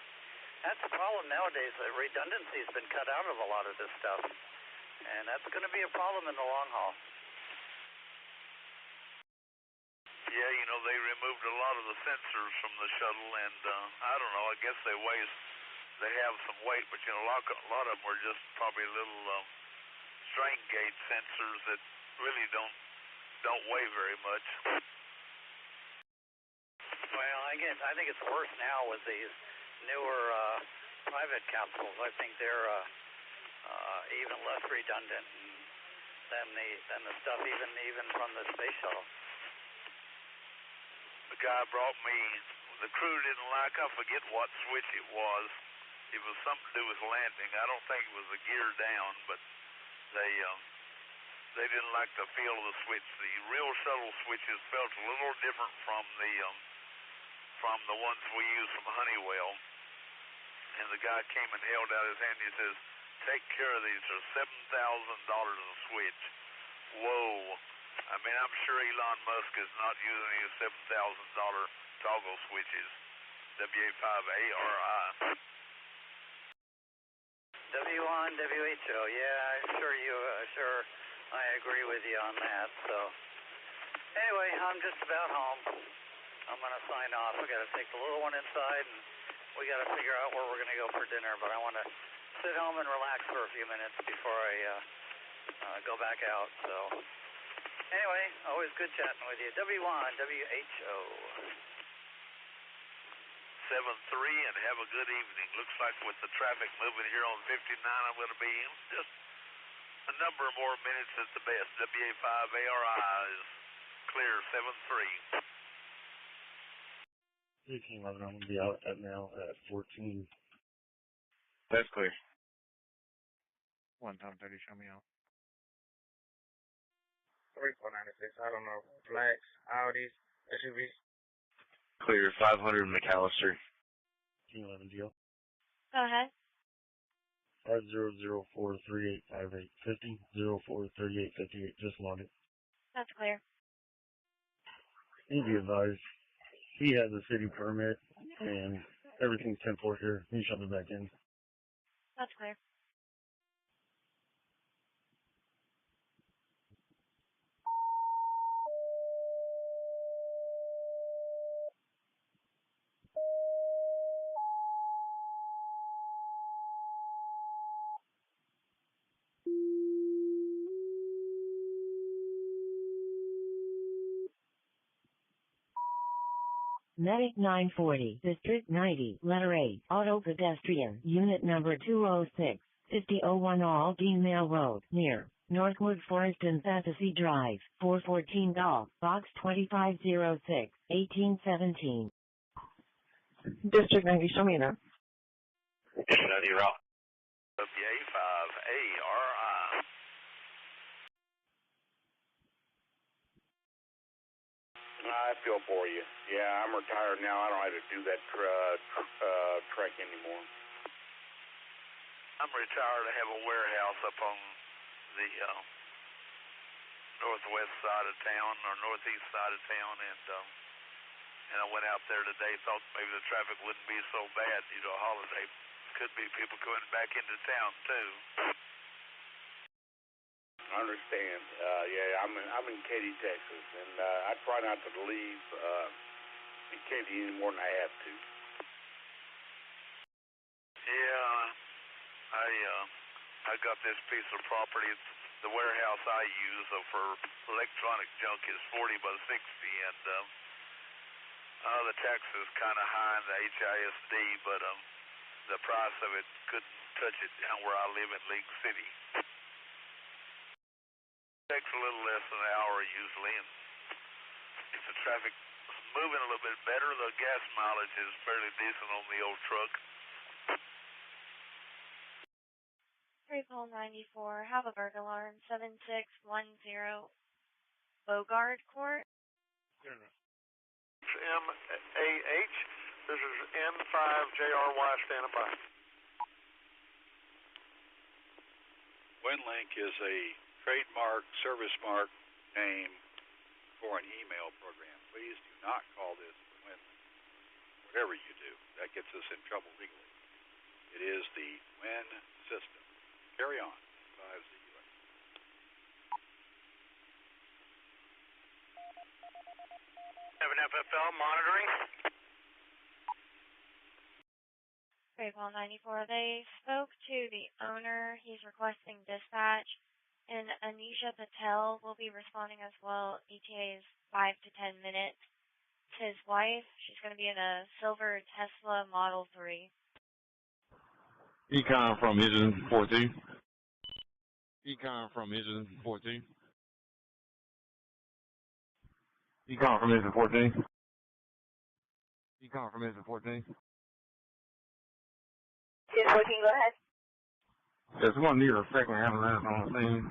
that's the problem nowadays, that redundancy's been cut out of a lot of this stuff, and that's going to be a problem in the long haul. Yeah, you know, they removed a lot of the sensors from the shuttle, and I don't know, I guess they have some weight, but you know, a lot of them were just probably little strain gauge sensors that really don't weigh very much. Well, I think it's worse now with these newer private capsules. I think they're even less redundant than the stuff even from the space shuttle. The guy brought me, the crew didn't like, I forget what switch it was. It was something to do with landing. I don't think it was the gear down, but they didn't like the feel of the switch. The real shuttle switches felt a little different from the ones we use from Honeywell. And the guy came and held out his hand. He says, "Take care of these. They're $7,000 a switch." Whoa. I mean, I'm sure Elon Musk is not using any $7,000 toggle switches. W85ARI. W1, WHO, yeah, I'm sure I agree with you on that. So, anyway, I'm just about home. I'm going to sign off. We got to take the little one inside, and we got to figure out where we're going to go for dinner. But I want to sit home and relax for a few minutes before I go back out. So, anyway, always good chatting with you. W1, WHO. 7-3, and have a good evening. Looks like with the traffic moving here on 59, I'm going to be in just a number of more minutes at the best. WA5ARI is clear, 7-3. 1811, I'm going to be out at now at 14. That's clear. 1 time 30, show me out. 3496, I don't know. Blacks, Audis, SUVs. Clear, 500 McAllister. 1811 deal. Go ahead. 50043858 50043858. Just logged it. That's clear. He be advised. He has a city permit and everything's 10-4 here. He shut it back in. That's clear. Medic 940, District 90, Letter 8, Auto Pedestrian, Unit Number 206, 5001 Aldine Mail Road, near Northwood Forest and Fantasy Drive, 414 Golf, Box 2506, 1817. District 90, show me now. District 90, route. WA5ARI. I feel for you. Yeah, I'm retired now. I don't have to do that trek anymore. I'm retired. I have a warehouse up on the northwest side of town, or northeast side of town, and I went out there today, thought maybe the traffic wouldn't be so bad due to a holiday. Could be people going back into town too. I understand. Yeah, I'm in Katy, Texas, and I try not to leave in Katy any more than I have to. Yeah, I got this piece of property. It's the warehouse I use for electronic junk is 40 by 60, and the tax is kind of high in the HISD, but the price of it couldn't touch it down where I live in League City. Takes a little less than an hour usually, and if the traffic's moving a little bit better, the gas mileage is fairly decent on the old truck. 3 call 94, Havelberg alarm 7610 Bogard Court. It's MAH. This is N5JRY standing by. WinLink is a trademark service mark name for an email program. Please do not call this WinLink. Whatever you do, that gets us in trouble legally. It is the Win system. Carry on. 5ZUS. Have an FFL monitoring. Great Wall 94. They spoke to the owner. He's requesting dispatch. And Anisha Patel will be responding as well. ETA is 5 to 10 minutes. It's his wife. She's going to be in a silver Tesla Model 3. Econ from Engine 42. Econ from Engine 42. Econ from Engine 14. Econ from Engine 14. 1014, go ahead. Yes, we're going to need a second ambulance on the scene.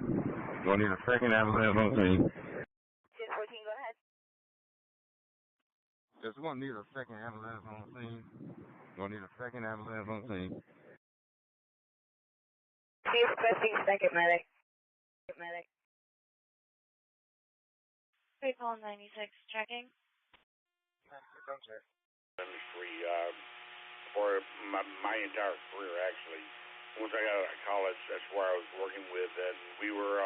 We're going to need a second ambulance on the scene. 1014, go ahead. Yes, we're going to need a second ambulance on the scene. We're going to need a second ambulance on the scene. She's requesting second medic. Medic. 3 call 96, checking. Industry for my entire career, actually. Once I got out of college, that's where I was working with, and we were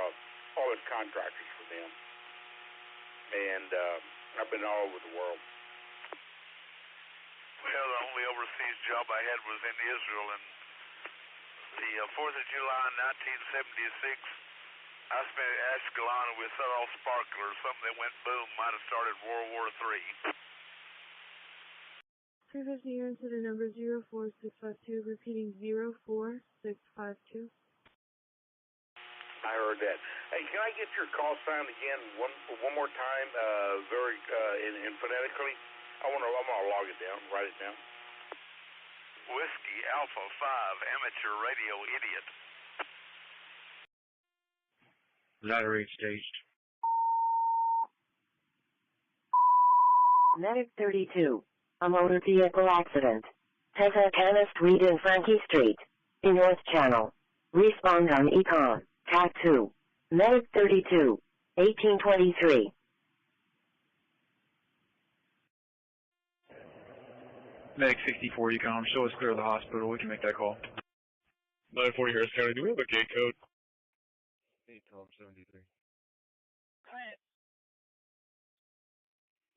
always contractors for them. And I've been all over the world. Well, the only overseas job I had was in Israel, and the 4th of July, 1976, I spent at Ashkelon, and we set off sparklers. Something that went boom might have started World War III. 350 incident number 04652, repeating 04652. I heard that. Hey, can I get your call sign again one more time, very in phonetically? I'm gonna log it down, write it down. Whiskey Alpha 5, amateur radio idiot. Ladder 8 staged. Medic 32. A motor vehicle accident. Texarkana Street and Frankie Street. In North Channel. Respond on Econ. TAC 2. Medic 32. 1823. Medic 64, Econ. Show us clear of the hospital. We can make that call. 940 Harris County. Do we have a gate code? 8 Tom 73. Quiet.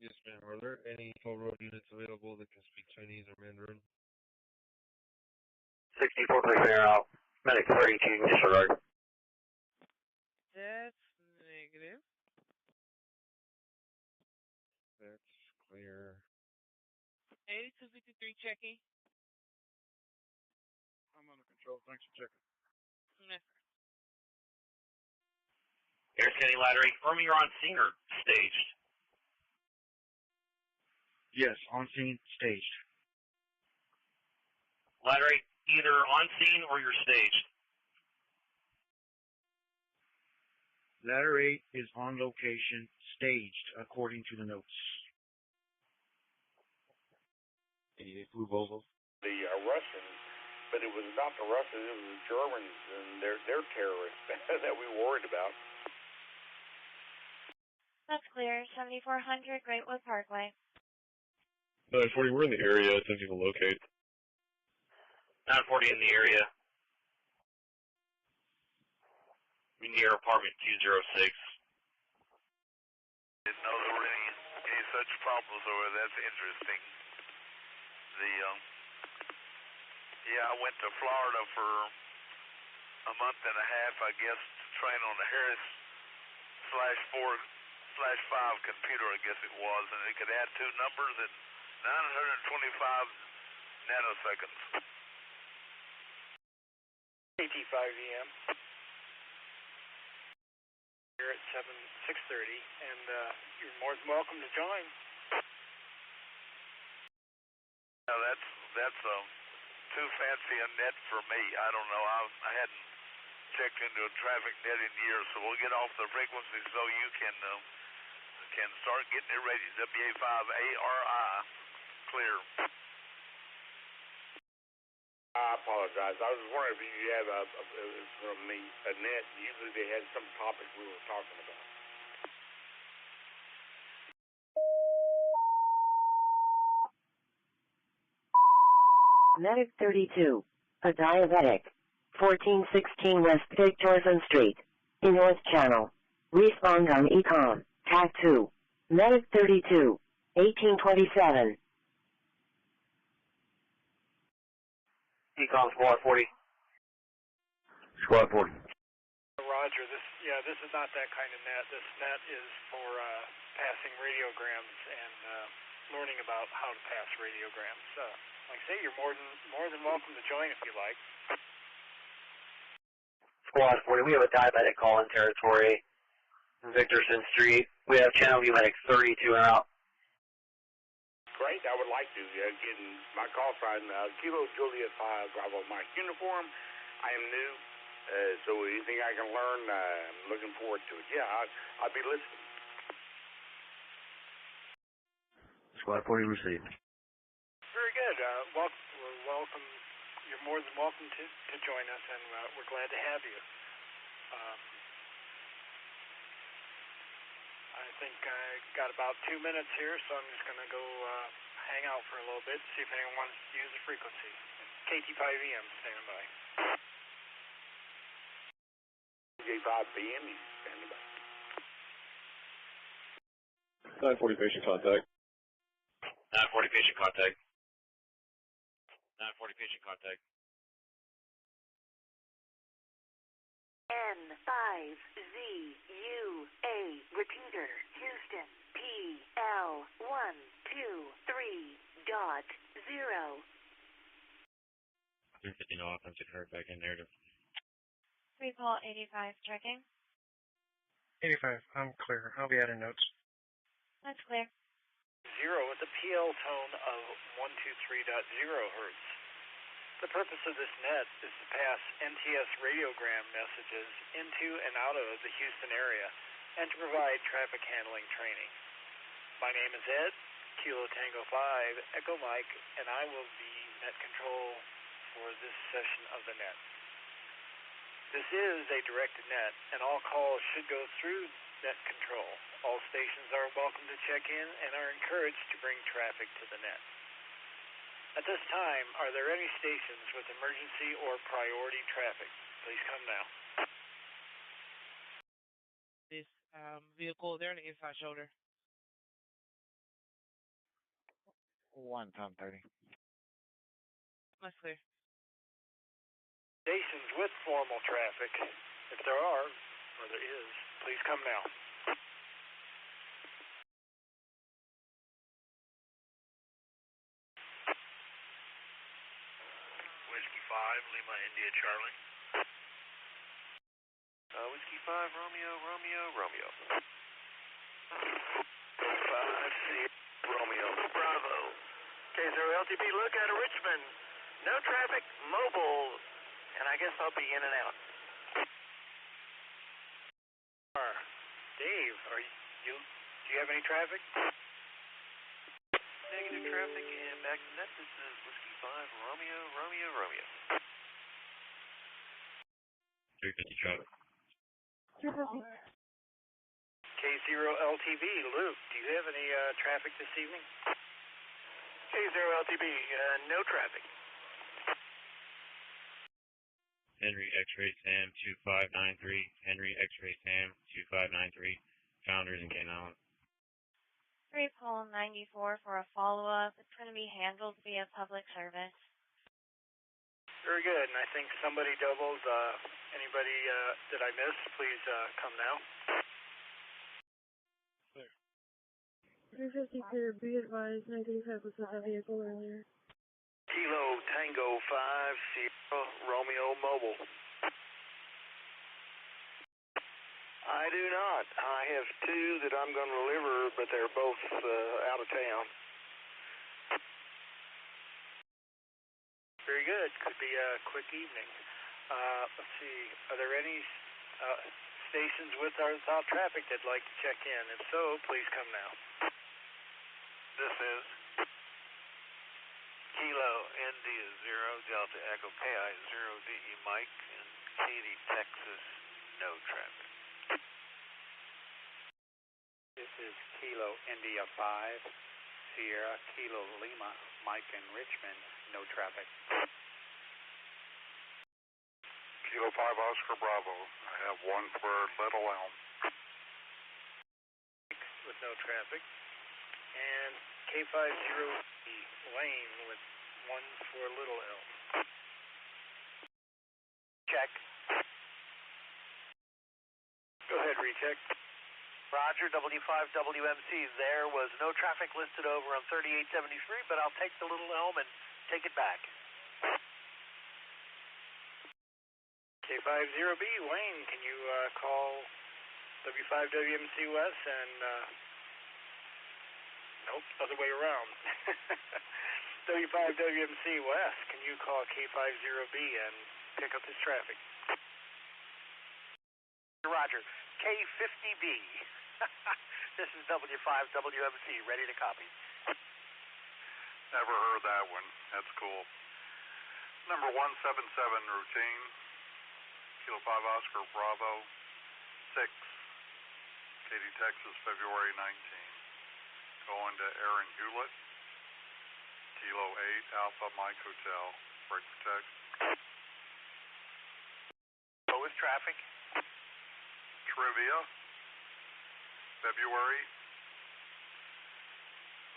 Yes, ma'am. Are there any toll road units available that can speak Chinese or Mandarin? 64 clear out. Medic 32, disregard. That's negative. That's clear. 8253 checking. I'm under control. Thanks for checking. Yes, sir. Harris County Ladder 8, confirming you're on scene or staged? Yes, on scene, staged. Ladder 8, either on scene or you're staged. Ladder 8 is on location, staged, according to the notes. 88 Blue Volvo. The Russians, but it was not the Russians, it was the Germans and their terrorists that we worried about. That's clear. 7400 Greatwood Parkway. 940, we're in the area. Attempting to locate. 940 in the area. Near apartment 206. Didn't know there were any such problems over there. That's interesting. I went to Florida for a month and a half, I guess, to train on the Harris/4/5 computer, I guess it was, and it could add two numbers in 925 nanoseconds. AT5EM. Here at 6:30, and you're more than welcome to join. Now that's too fancy a net for me. I don't know. I hadn't checked into a traffic net in years, so we'll get off the frequency so you can start getting it ready. WA5ARI, clear. I apologize. I was wondering if you have from me a net. Usually they had some topic we were talking about. Medic 32, a diabetic, 1416 West Pictorsson Street, in North Channel. Respond on ECOM, TAC 2. Medic 32, 1827. ECOM Squad 40. Squad 40. Roger, this is not that kind of net. This net is for passing radiograms and learning about how to pass radiograms. Like I say, you're more than welcome to join if you like. Squad 40, we have a diabetic call in territory, Victorson Street. We have channel view medic 32 and out. Great, I would like to get my call sign, Kilo Juliet 5 Bravo Mike uniform. I am new, so anything I can learn, I'm looking forward to it. Yeah, I'll be listening. Squad 40 received. Very good. We're welcome. You're more than welcome to join us, and we're glad to have you. I think I got about 2 minutes here, so I'm just going to go hang out for a little bit, see if anyone wants to use the frequency. KT5EM, standing by. J5BM, standing by. 940 patient contact. 940 patient contact. 940 patient contact. N5ZUA, repeater, Houston, PL123.0. 350 off, I'm getting her back in there to... 3 call 85 checking. 85, I'm clear. I'll be adding notes. That's clear. 0 with a PL tone of 123.0 hertz. The purpose of this net is to pass NTS radiogram messages into and out of the Houston area and to provide traffic handling training. My name is Ed, Kilo Tango 5, Echo Mike, and I will be net control for this session of the net. This is a directed net, and all calls should go through net control. All stations are welcome to check in and are encouraged to bring traffic to the net. At this time, are there any stations with emergency or priority traffic? Please come now. This vehicle there on the inside shoulder. 1 Tom 30. That's clear. Stations with formal traffic, if there are, or there is, please come now. Whiskey 5, Lima, India, Charlie. Whiskey 5, Romeo, Romeo, Romeo. 5, Romeo, Bravo. K0 LTP, look out of Richmond. No traffic, mobile, and I guess I'll be in and out. Dave, do you have any traffic? Negative traffic, and back to net. This is Whiskey 5, Romeo, Romeo, Romeo. 350 traffic. K0 LTV, Luke, do you have any traffic this evening? K0 LTP, no traffic. Henry X-Ray Sam 2593, Henry X-Ray Sam 2593, Founders in Cane Island. 3 Paul 94 for a follow-up. It's going to be handled via public service. Very good, and I think somebody doubled. Anybody that I missed, please come now. 350 clear, be advised, 95 was a vehicle earlier. Kilo Tango 5 Sierra Romeo Mobile. I do not. I have 2 that I'm going to deliver, but they're both out of town. Very good. Could be a quick evening. Let's see. Are there any stations with or without traffic that'd like to check in? If so, please come now. This is Kilo India 0 Delta Echo KI 0 DE Mike in Katy, Texas. No traffic. This is Kilo India 5 Sierra Kilo Lima Mike in Richmond. No traffic. Kilo 5 Oscar Bravo. I have 1 for Little Elm. With no traffic. And K50 Lane with 1 for Little Elm. Check. Go ahead, recheck. Roger, W5WMC. There was no traffic listed over on 3873, but I'll take the Little Elm and take it back. K50B, Wayne, can you call W5WMC West and, nope, other way around. W5WMC West, can you call K50B and pick up this traffic? Roger, K50B. This is W5WMC, ready to copy. Never heard that one. That's cool. Number 177 routine. Kilo 5 Oscar Bravo 6. Katy, Texas, February 19. Going to Aaron Hewlett. Kilo 8 Alpha Mike Hotel. Break protect. What was traffic? Trivia. February.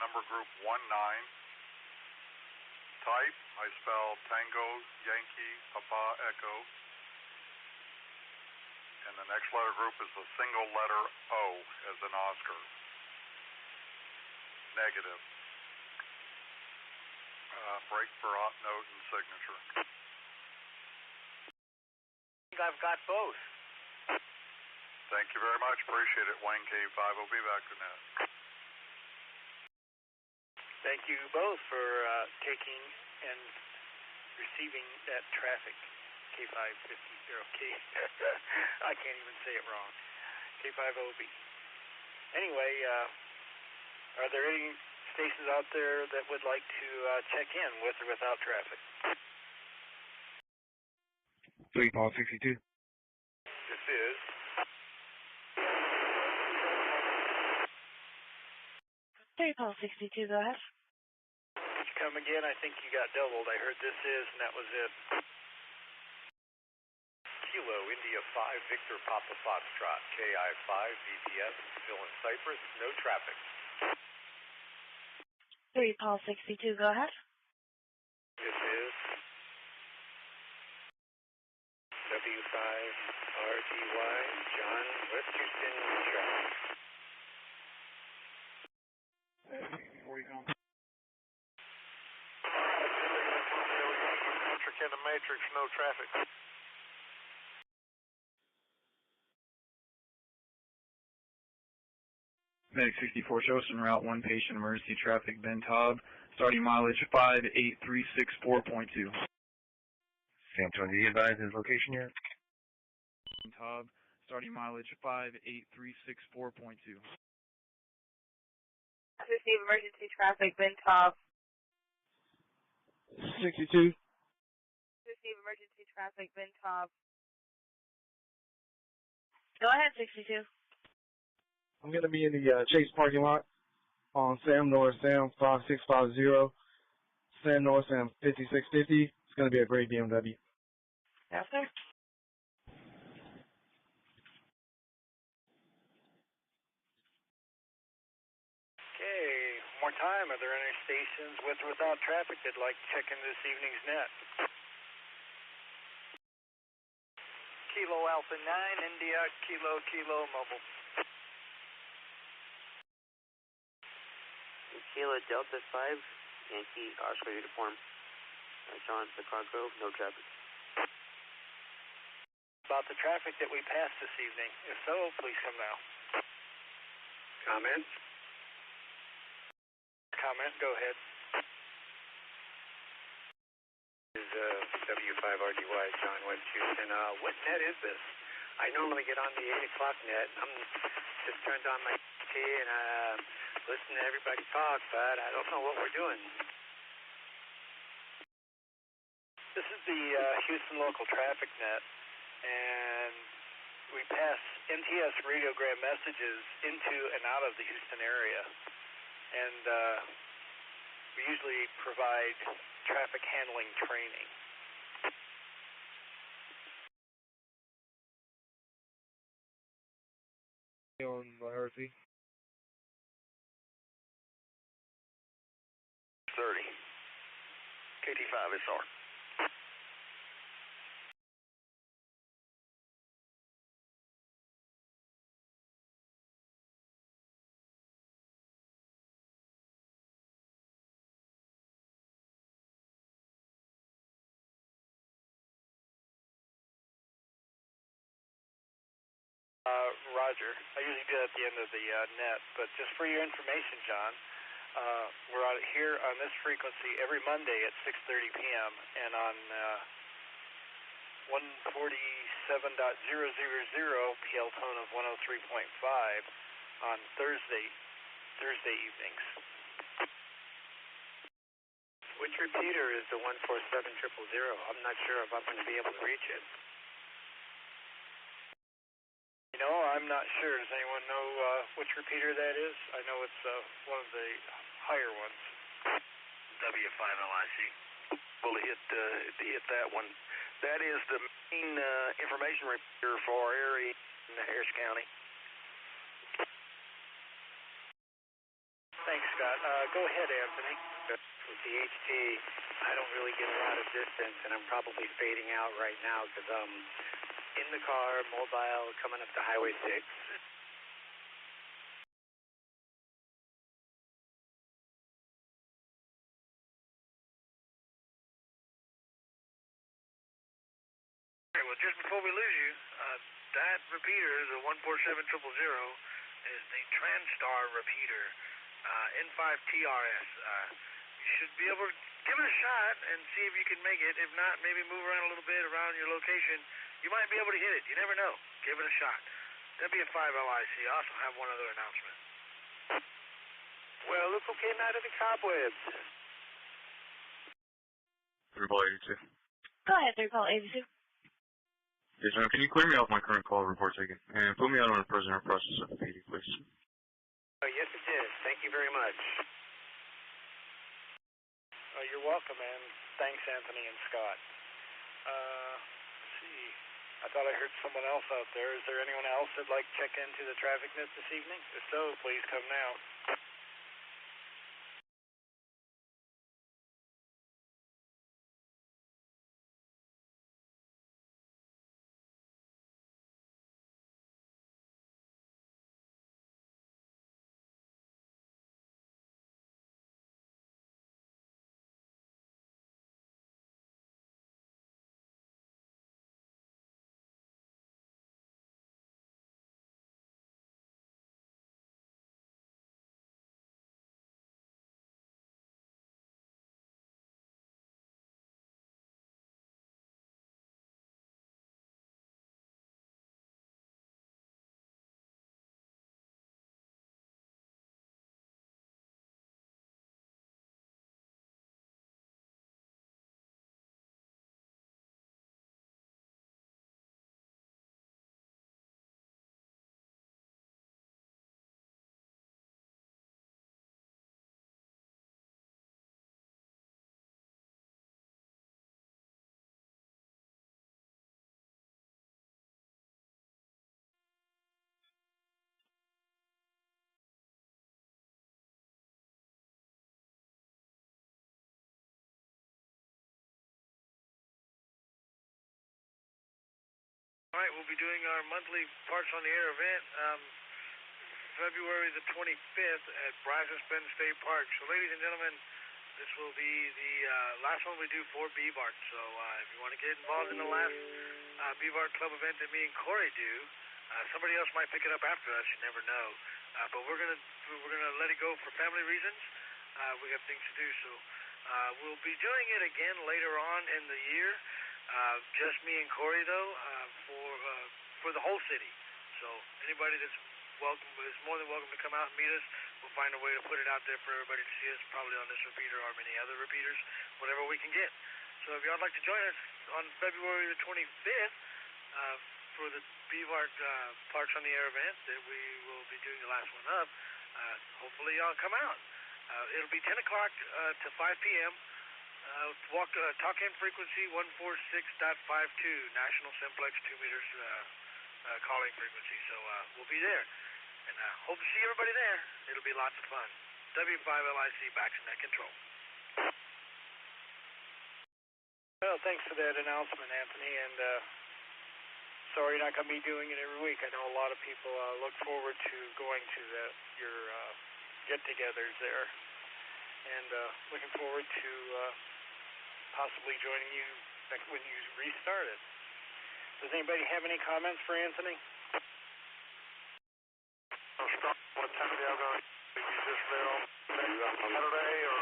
Number group 19. Type, I spell Tango, Yankee, Papa, Echo. And the next letter group is the single letter O as in Oscar. Negative. Break for hot note and signature. I think I've got both. Thank you very much. Appreciate it. Wayne K5 will be back to net. Thank you both for taking and receiving that traffic. K550, I can't even say it wrong. K50B. Anyway, are there any stations out there that would like to check in with or without traffic? 3 Paul 62. This is 3 Paul 62, go ahead. Could you come again? I think you got doubled. I heard this is, and that was it. Kilo India 5 Victor Papa Foxtrot, KI 5 VPS, still in Cyprus, no traffic. 3 Paul 62, go ahead. This is W5 RTY John West Houston traffic. Patrick in the Matrix, no traffic. Medic 64 shows en route 1 patient emergency traffic Ben Taub, starting mileage 58364.2. Sam 20 advised his location yet? Ben Taub, starting mileage 58364.2. Receive emergency traffic, Ben Taub. 62. Receive emergency traffic, Ben Taub. Go ahead, 62. I'm going to be in the Chase parking lot on Sam North, Sam 5650, Sam North, Sam 5650. It's going to be a great BMW. Yes, sir. Okay, one more time. Are there any stations with or without traffic that'd like to check into this evening's net? Kilo Alpha 9, India, Kilo Mobile. Kilo Delta 5, Yankee Oscar uniform. John, Chicago, no traffic. About the traffic that we passed this evening. If so, please come now. Comments? Comment, go ahead. This is W5RDY, John West Houston. What net is this? I normally get on the 8 o'clock net. I'm just turned on my T and listen to everybody talk, but I don't know what we're doing. This is the Houston local traffic net, and we pass NTS radiogram messages into and out of the Houston area. And we usually provide traffic handling training. On RC. 30. KT5 SR. Roger. I usually do that at the end of the net, but just for your information, John, we're out here on this frequency every Monday at 6:30 p.m. and on 147.000 PL tone of 103.5 on Thursday evenings. Which repeater is the 147,000? I'm not sure if I'm going to be able to reach it. You know, I'm not sure. Does anyone know which repeater that is? I know it's one of the higher ones. W5LIC. Well, it hit that one. That is the main information repeater for our area in Harris County. Thanks, Scott. Go ahead, Anthony. With the HT, I don't really get a lot of distance, and I'm probably fading out right now because I'm in the car, mobile, coming up to Highway 6. Okay, well, just before we lose you, that repeater, the 147,000, is the Transtar repeater, N5TRS. You should be able to give it a shot and see if you can make it. If not, maybe move around a little bit around your location. You might be able to hit it. You never know. Give it a shot. W5LIC. I also have one other announcement. Well, look who came out of the cobwebs. 3-ball 82. Go ahead, 3-ball 82. Yes, ma'am. Can you clear me off my current call report ticket and put me out on a prisoner process of the PD, please? Yes, it did. Thank you very much. You're welcome, and thanks, Anthony and Scott. Let's see. I thought I heard someone else out there. Is there anyone else that'd like to check into the traffic net this evening? If so, please come now. All right, we'll be doing our monthly Parts on the Air event February the 25th at Bryce-Benton State Park. So, ladies and gentlemen, this will be the last one we do for BVART. So, if you want to get involved in the last BVART Club event that me and Corey do, somebody else might pick it up after us. You never know. But we're gonna let it go for family reasons. We have things to do, so we'll be doing it again later on in the year. Just me and Corey, though, for the whole city. So anybody that's welcome is more than welcome to come out and meet us. We'll find a way to put it out there for everybody to see us, probably on this repeater or many other repeaters, whatever we can get. So if y'all would like to join us on February the 25th for the BVART Parks on the Air event that we will be doing the last one up, hopefully y'all come out. It'll be 10 o'clock to 5 p.m. Talk-in frequency 146.52, National Simplex 2 meters calling frequency. So we'll be there. And hope to see everybody there. It'll be lots of fun. W5LIC backs in that control. Well, thanks for that announcement, Anthony. And sorry you're not going to be doing it every week. I know a lot of people look forward to going to your get-togethers there. And looking forward to possibly joining you when you restart it. Does anybody have any comments for Anthony? What time are y'all going to be just there on Saturday, or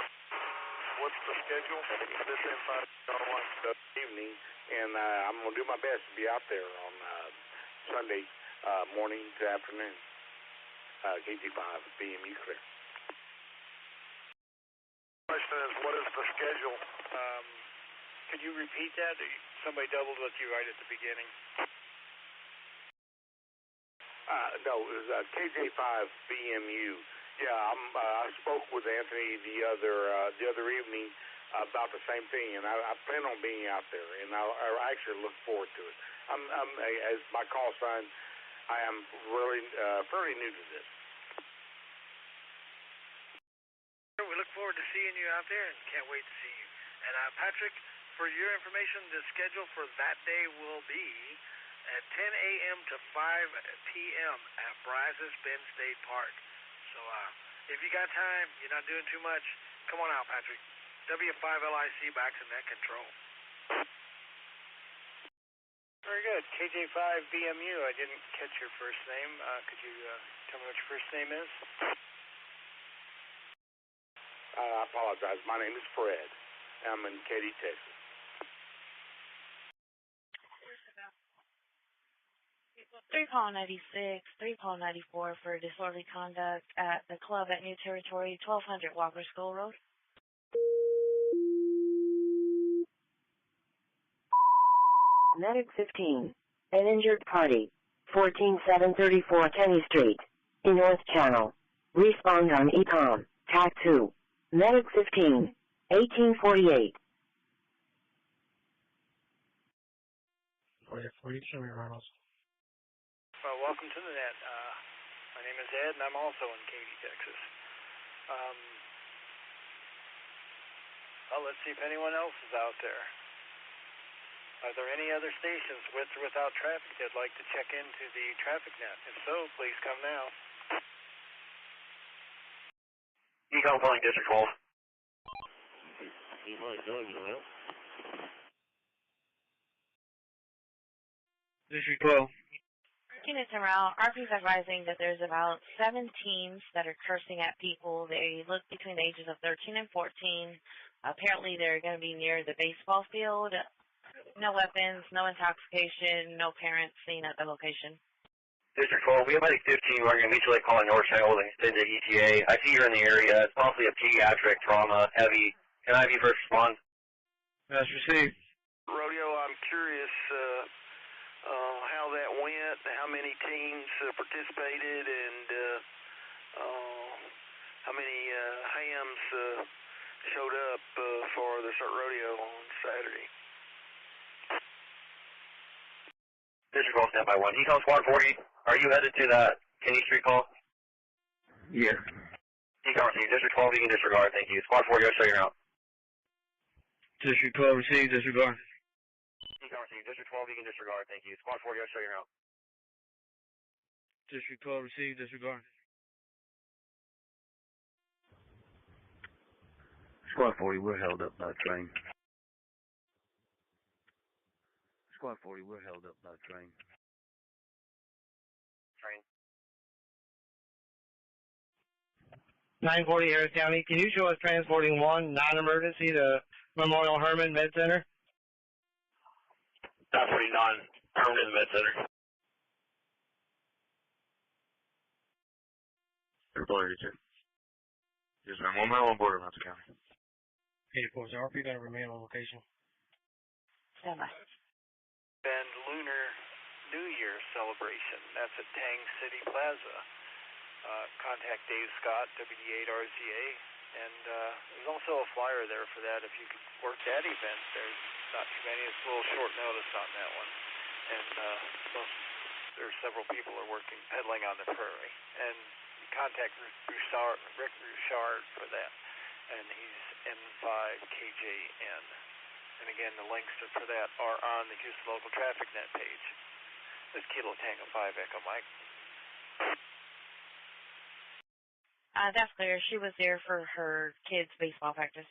what's the schedule? This inside this evening, and I'm going to do my best to be out there on Sunday morning to afternoon. KG5 BMU clear. Question is, what is the schedule? Could you repeat that? Somebody doubled with you right at the beginning. No, it was KJ5 BMU. Yeah, I spoke with Anthony the other evening about the same thing, and I plan on being out there, and I actually look forward to it. As my call sign, I am really fairly new to this. We look forward to seeing you out there, and can't wait to see you. And Patrick, for your information, the schedule for that day will be at 10 a.m. to 5 p.m. at Bryce-Benton State Park. So if you got time, you're not doing too much, come on out, Patrick. W5LIC backs in that control. Very good. KJ5 BMU, I didn't catch your first name. Could you tell me what your first name is? I apologize. My name is Fred. I'm in Katy, Texas. Three call 96, 3 call 94 for disorderly conduct at the club at New Territory, 1200 Walker School Road. Medic 15. An injured party. 14734 Kenny Street. In North Channel. Respond on ECOM. TAC 2. Medic 15. 1848. Show me Ronald. Well, welcome to the net. My name is Ed, and I'm also in Katy, Texas. Well, let's see if anyone else is out there. Are there any other stations with or without traffic that'd like to check into the traffic net? If so, please come now. Econ calling District 12. District 12. Units en route. RP's advising that there's about 7 teams that are cursing at people. They look between the ages of 13 and 14. Apparently, they're going to be near the baseball field. No weapons, no intoxication, no parents seen at the location. District 12, we have Medic 15. We're going to mutually calling North Channel and extend to ETA. I see you're in the area. It's possibly a pediatric trauma, heavy. Can I have you first respond? That's received. Rodeo, I'm curious how that went, how many teams participated, and how many hams showed up for the CERT Rodeo on Saturday. District 12, stand by 1. Econ Squad 40, are you headed to that Kenny Street call? Yeah. Econ received. District 12, you can disregard. Thank you. Squad 40, I'll show you out. District 12 received, disregard. Tower received. District 12, you can disregard. Thank you. Squad 40, I'll show you out. District 12 received, disregard. Squad 40, we're held up by train. Squad 40, we're held up by train. Train. 940 Harris County, can you show us transporting one non-emergency to Memorial Hermann Med Center? 949, Hermann Med Center. Report 82. Yes, ma'am. 1 mile on board of Mountain County. 84, so RP going to remain on location. Stand by. And Lunar New Year celebration. That's at Tang City Plaza. Contact Dave Scott, WD8RZA, and there's also a flyer there for that. If you could work that event, there's not too many. It's a little short notice on that one, and there's several people are working pedaling on the prairie. And contact Rick Bouchard for that, and he's N5KJN. And again, the links for that are on the Houston Local Traffic Net page. This is Kilo Tango 5 Echo Mike. That's clear. She was there for her kids' baseball practice.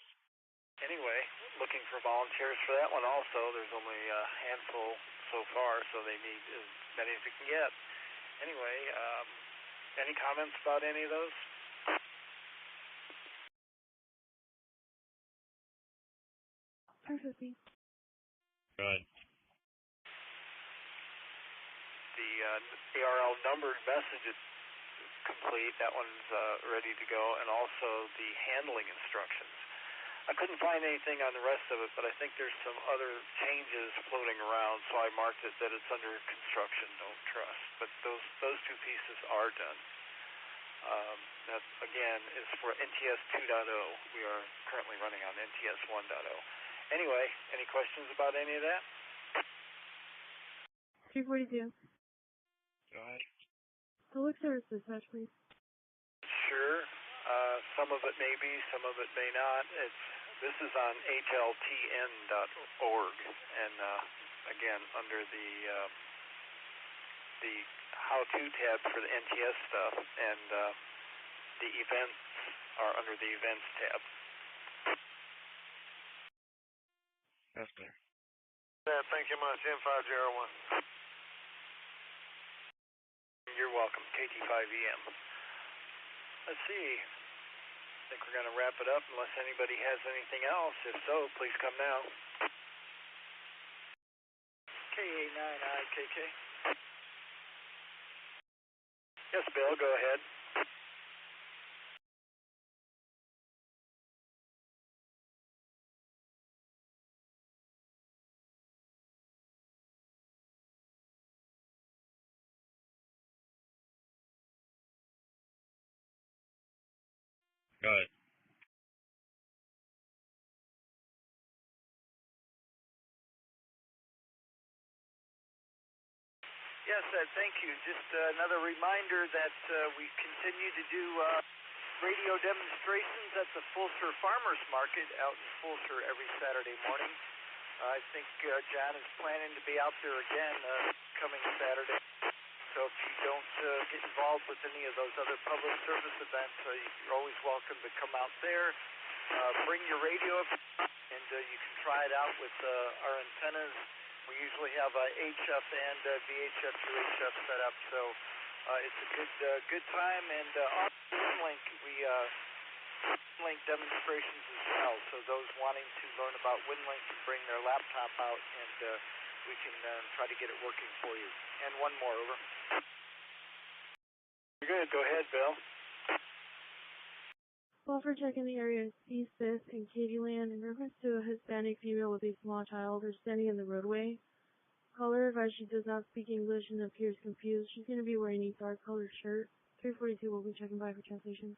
Anyway, looking for volunteers for that one also. There's only a handful so far, so they need as many as we can get. Anyway, any comments about any of those? Perfectly. Good. The ARL numbered message is complete. That one's ready to go, and also the handling instructions. I couldn't find anything on the rest of it, but I think there's some other changes floating around, so I marked it that it's under construction, don't trust. But those two pieces are done. That, again, is for NTS 2.0. We are currently running on NTS 1.0. Anyway, any questions about any of that? 342. Go ahead. Public service dispatch, please. Sure. Some of it may be, some of it may not. This is on hltn.org, and again, under the how-to tab for the NTS stuff, and the events are under the events tab. That's clear. Thank you much, M501. You're welcome, KT5EM. Let's see. I think we're going to wrap it up unless anybody has anything else. If so, please come now. KA9IKK. Yes, Bill, go ahead. Go ahead. Yes, thank you. Just another reminder that we continue to do radio demonstrations at the Fulsur Farmers Market out in Fulsur every Saturday morning. I think John is planning to be out there again coming Saturday. So if you don't get involved with any of those other public service events, you're always welcome to come out there. Bring your radio up, and you can try it out with our antennas. We usually have HF and VHF to HF set up, so it's a good time. And on WinLink, we WinLink demonstrations as well. So those wanting to learn about WinLink can bring their laptop out, and we can try to get it working for you. And one more, over. Good. Go ahead, Bill. Welfare check in the area is East 5th and Katy Land in reference to a Hispanic female with a small child who's standing in the roadway. Caller advised she does not speak English and appears confused. She's going to be wearing a dark colored shirt. 342 will be checking by for translation.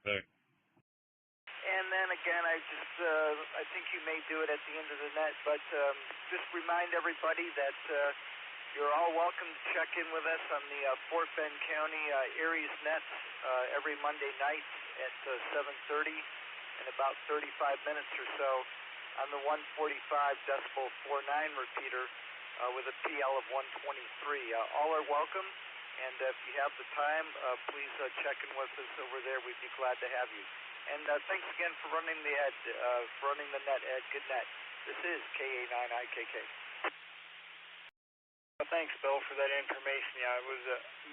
Okay. And then again, I think you may do it at the end of the net, but just remind everybody that you're all welcome to check in with us on the Fort Bend County Aries Net every Monday night at 7:30 in about 35 minutes or so. on the 145 decibel 49 repeater with a PL of 123. All are welcome, and if you have the time, please check in with us over there. We'd be glad to have you. And thanks again for running the net, Ed. Good net. This is KA9IKK. Well, thanks, Bill, for that information. Yeah,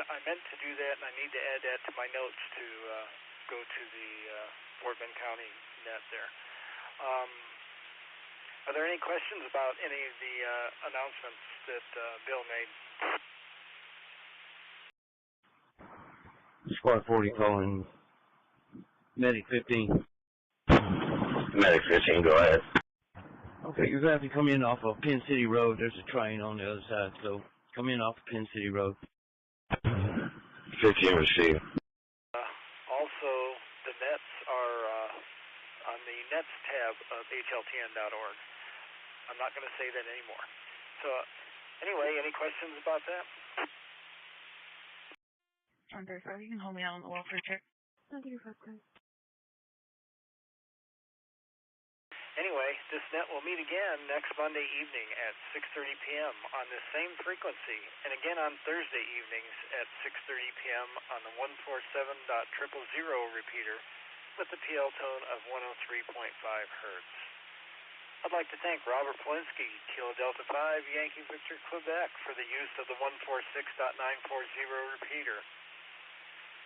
I meant to do that, and I need to add that to my notes to go to the Fort Bend County net there. Are there any questions about any of the announcements that Bill made? Squad 40 calling Medic 15. Medic 15, go ahead. Okay, you're going to have to come in off of Penn City Road. There's a train on the other side, so come in off of Penn City Road. 15 receive. Also, the nets are on the nets tab of HLTN.org. I'm not going to say that anymore. So, anyway, any questions about that? On 35, you can hold me out on the welfare check. On 35, guys. Anyway, this net will meet again next Monday evening at 6:30 p.m. on the same frequency, and again on Thursday evenings at 6:30 p.m. on the 147.000 repeater with the PL tone of 103.5 hertz. I'd like to thank Robert Polinsky, Kilo Delta 5, Yankee Victor, Quebec, for the use of the 146.940 repeater.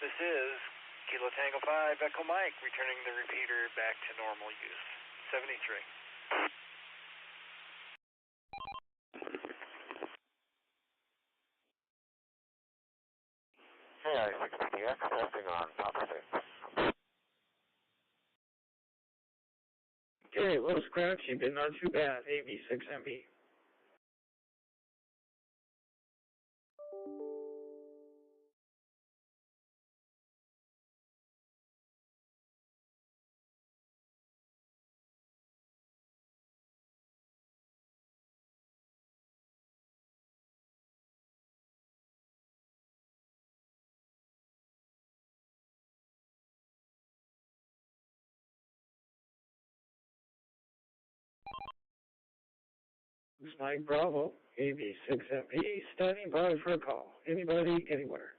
This is Kilo Tango 5, Echo Mike, returning the repeater back to normal use. 73. Hey, I-6BTX, testing on Papa 6. Okay, a little scratchy, but not too bad. AB6MB. It's Mike Bravo, AB6MB, standing by for a call. Anybody, anywhere.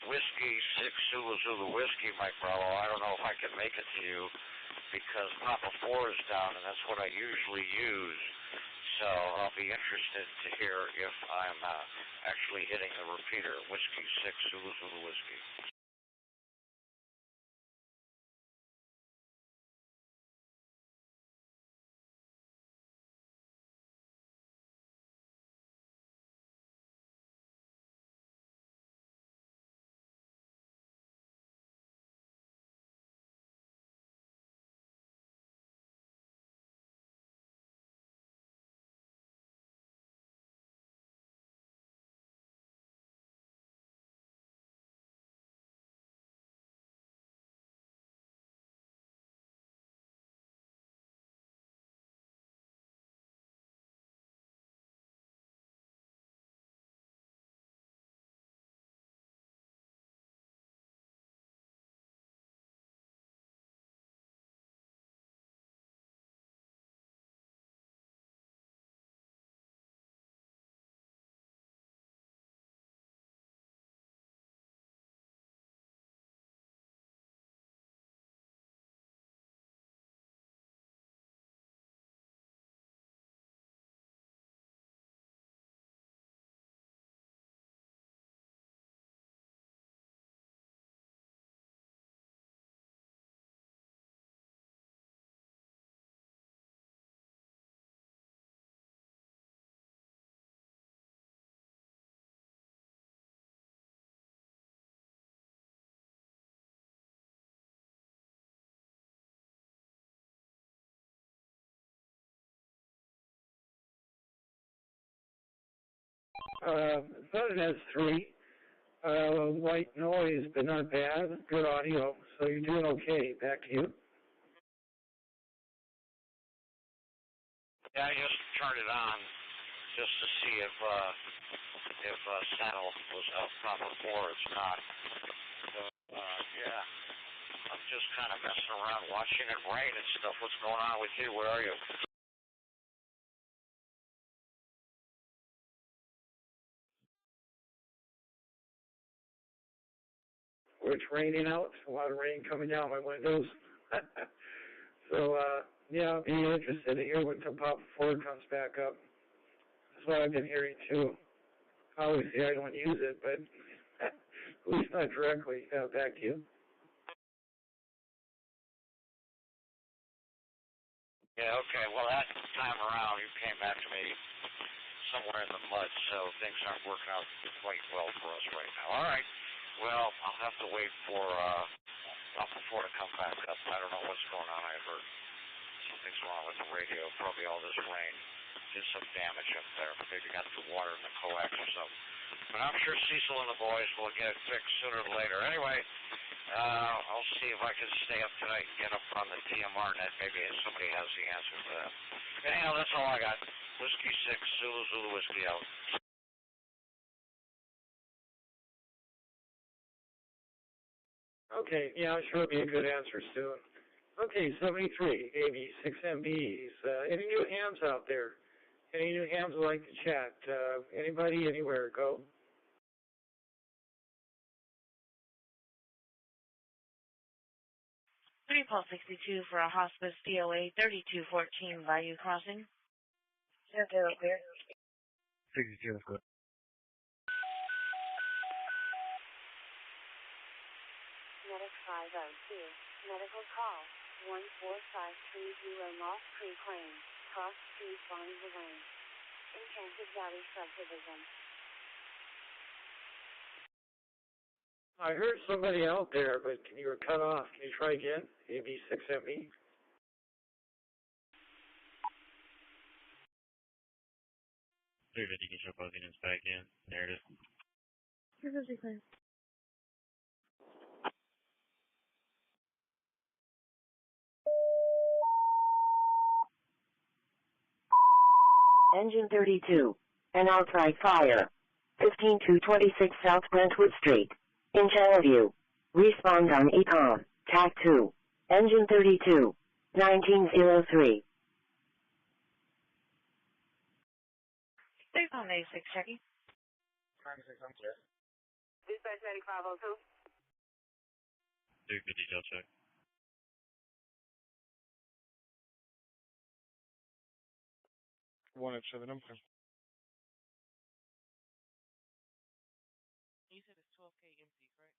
Whiskey 6 Zulu Zulu Whiskey, Mike Bravo. I don't know if I can make it to you because Papa 4 is down, and that's what I usually use. So I'll be interested to hear if I'm actually hitting the repeater. Whiskey 6 Zulu Zulu Whiskey. Voted as 3. White noise, but not bad. Good audio, so you're doing okay. Back to you. Yeah, I just turned it on just to see if saddle was up proper for. It's not. So, yeah, I'm just kind of messing around, watching it rain and stuff. What's going on with you? Where are you? It's raining out. A lot of rain coming down my windows. So, yeah, I'd be interested to hear when Papa Ford comes back up. That's what I've been hearing, too. Obviously, I don't use it, but at least not directly. Back to you. Yeah, okay. Well, that time around, you came back to me somewhere in the mud, so things aren't working out quite well for us right now. All right. Well, I'll have to wait for Papa to come back up. I don't know what's going on. I heard something's wrong with the radio. Probably all this rain did some damage up there. Maybe got the water in the coax or something. But I'm sure Cecil and the boys will get it fixed sooner or later. Anyway, I'll see if I can stay up tonight and get up on the TMR net. Maybe somebody has the answer to that. Anyhow, that's all I got. Whiskey 6, Zulu Whiskey out. Okay, yeah, I'm sure it'll be a good answer soon. Okay, 73, AB, 6MBs. Any new hams out there? Any new hams would like to chat? Anybody, anywhere, go. 3-62 for a hospice DOA 3214 Bayou Crossing. Sure, clear. 62, that's good. Medic 502. Medical call. 14530 Moss Creek Lane. Cross Street, Bonneville Lane. Enchanted Valley Subdivision. I heard somebody out there, but you were cut off. Can you try again? AB 6MB. You can show both units back in. There it is. 350 clear. Engine 32. An outright fire. 15226 South Brentwood Street. In Channelview. Respond on ECOM. TAC 2. Engine 32. 1903. 356 checking. 96, I'm clear. Dispatch Medic 502. Do good detail check. One at 7, I'm clear. You said it's 12K empty, correct?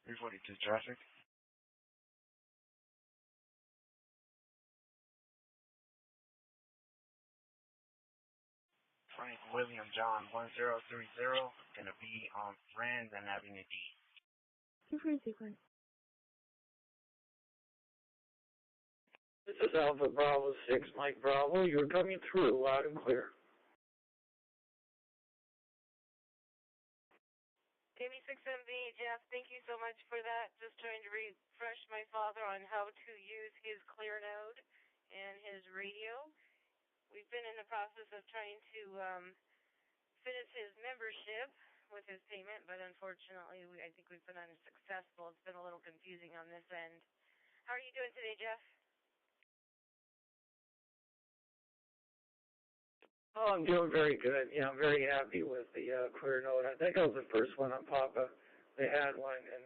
.342 traffic. Frank William John 1030, gonna be on Franz and Avenue D. 2 sequence. This is Alpha Bravo 6, Mike Bravo. You're coming through loud and clear. Amy 6MV, Jeff, thank you so much for that. Just trying to refresh my father on how to use his clear node and his radio. We've been in the process of trying to finish his membership with his payment, but unfortunately, I think we've been unsuccessful. It's been a little confusing on this end. How are you doing today, Jeff? Oh, I'm doing very good. Yeah, I'm very happy with the clear node. I think I was the first one on Papa. They had one, and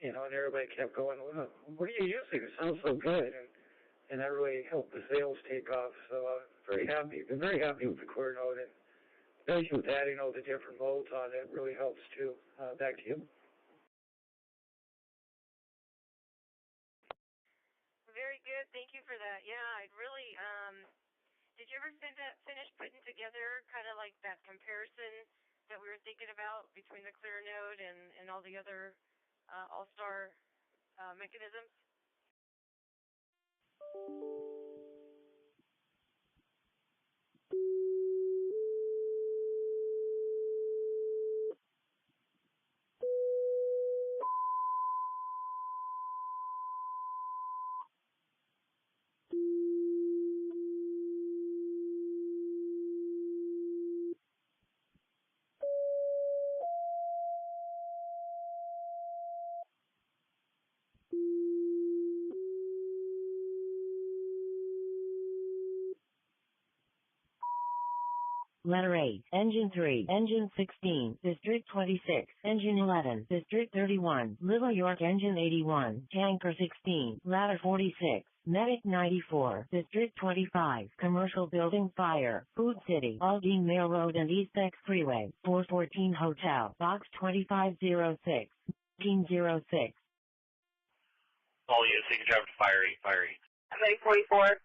and everybody kept going, well, what are you using? It sounds so good, and that really helped the sales take off. So very happy. I'm very happy with the clear node, and especially with adding all the different modes on it, really helps too. Back to you. Very good. Thank you for that. Yeah, I'd really. Did you ever finish putting together kind of like that comparison that we were thinking about between the clear node and all the other all-star mechanisms? Letter 8, Engine 3, Engine 16, District 26, Engine 11, District 31, Little York Engine 81, Tanker 16, Ladder 46, Medic 94, District 25, Commercial Building Fire, Food City, Aldine Mail Road and East X Freeway, 414 Hotel, Box 2506, 1906. All units, you can drive to Fire 8. Medic 44.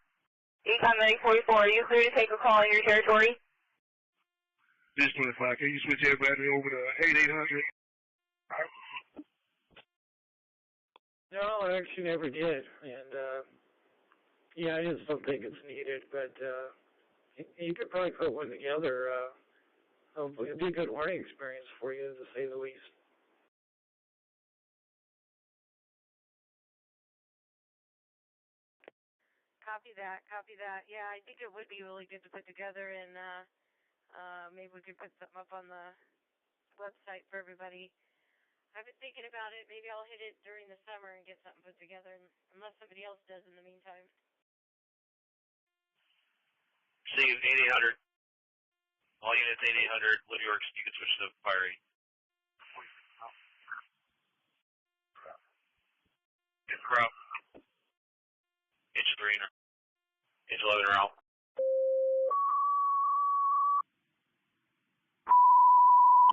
Econ Medic 44, are you clear to take a call in your territory? This 25, can you switch everybody over to 8800? No, I actually never did, and yeah, I just don't think it's needed, but you could probably put one together. Hopefully, it'd be a good learning experience for you, to say the least. Copy that. Copy that. Yeah, I think it would be really good to put together, and maybe we could put something up on the website for everybody. I've been thinking about it. Maybe I'll hit it during the summer and get something put together, unless somebody else does in the meantime. See, 8800. All units 8800, Little York, you can switch to Fire 8. Crop. Inch 3, inch 11 route.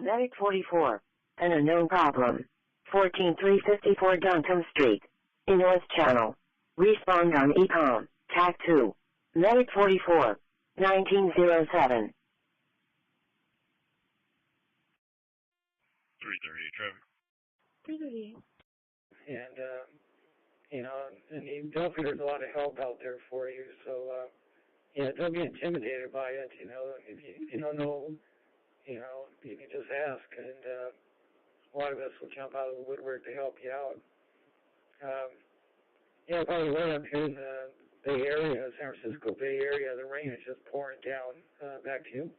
Medic 44, an unknown problem. 14354 Duncombe Street, in North Channel. Respond on ECOM, TAC 2. Medic 44, 1907. 338 traffic. 338. And, and definitely there's a lot of help out there for you, so, yeah, don't be intimidated by it, if you don't know, you can just ask, and, a lot of us will jump out of the woodwork to help you out. Yeah, by the way, I'm here in the Bay Area, San Francisco Bay Area. The rain is just pouring down. Back to you.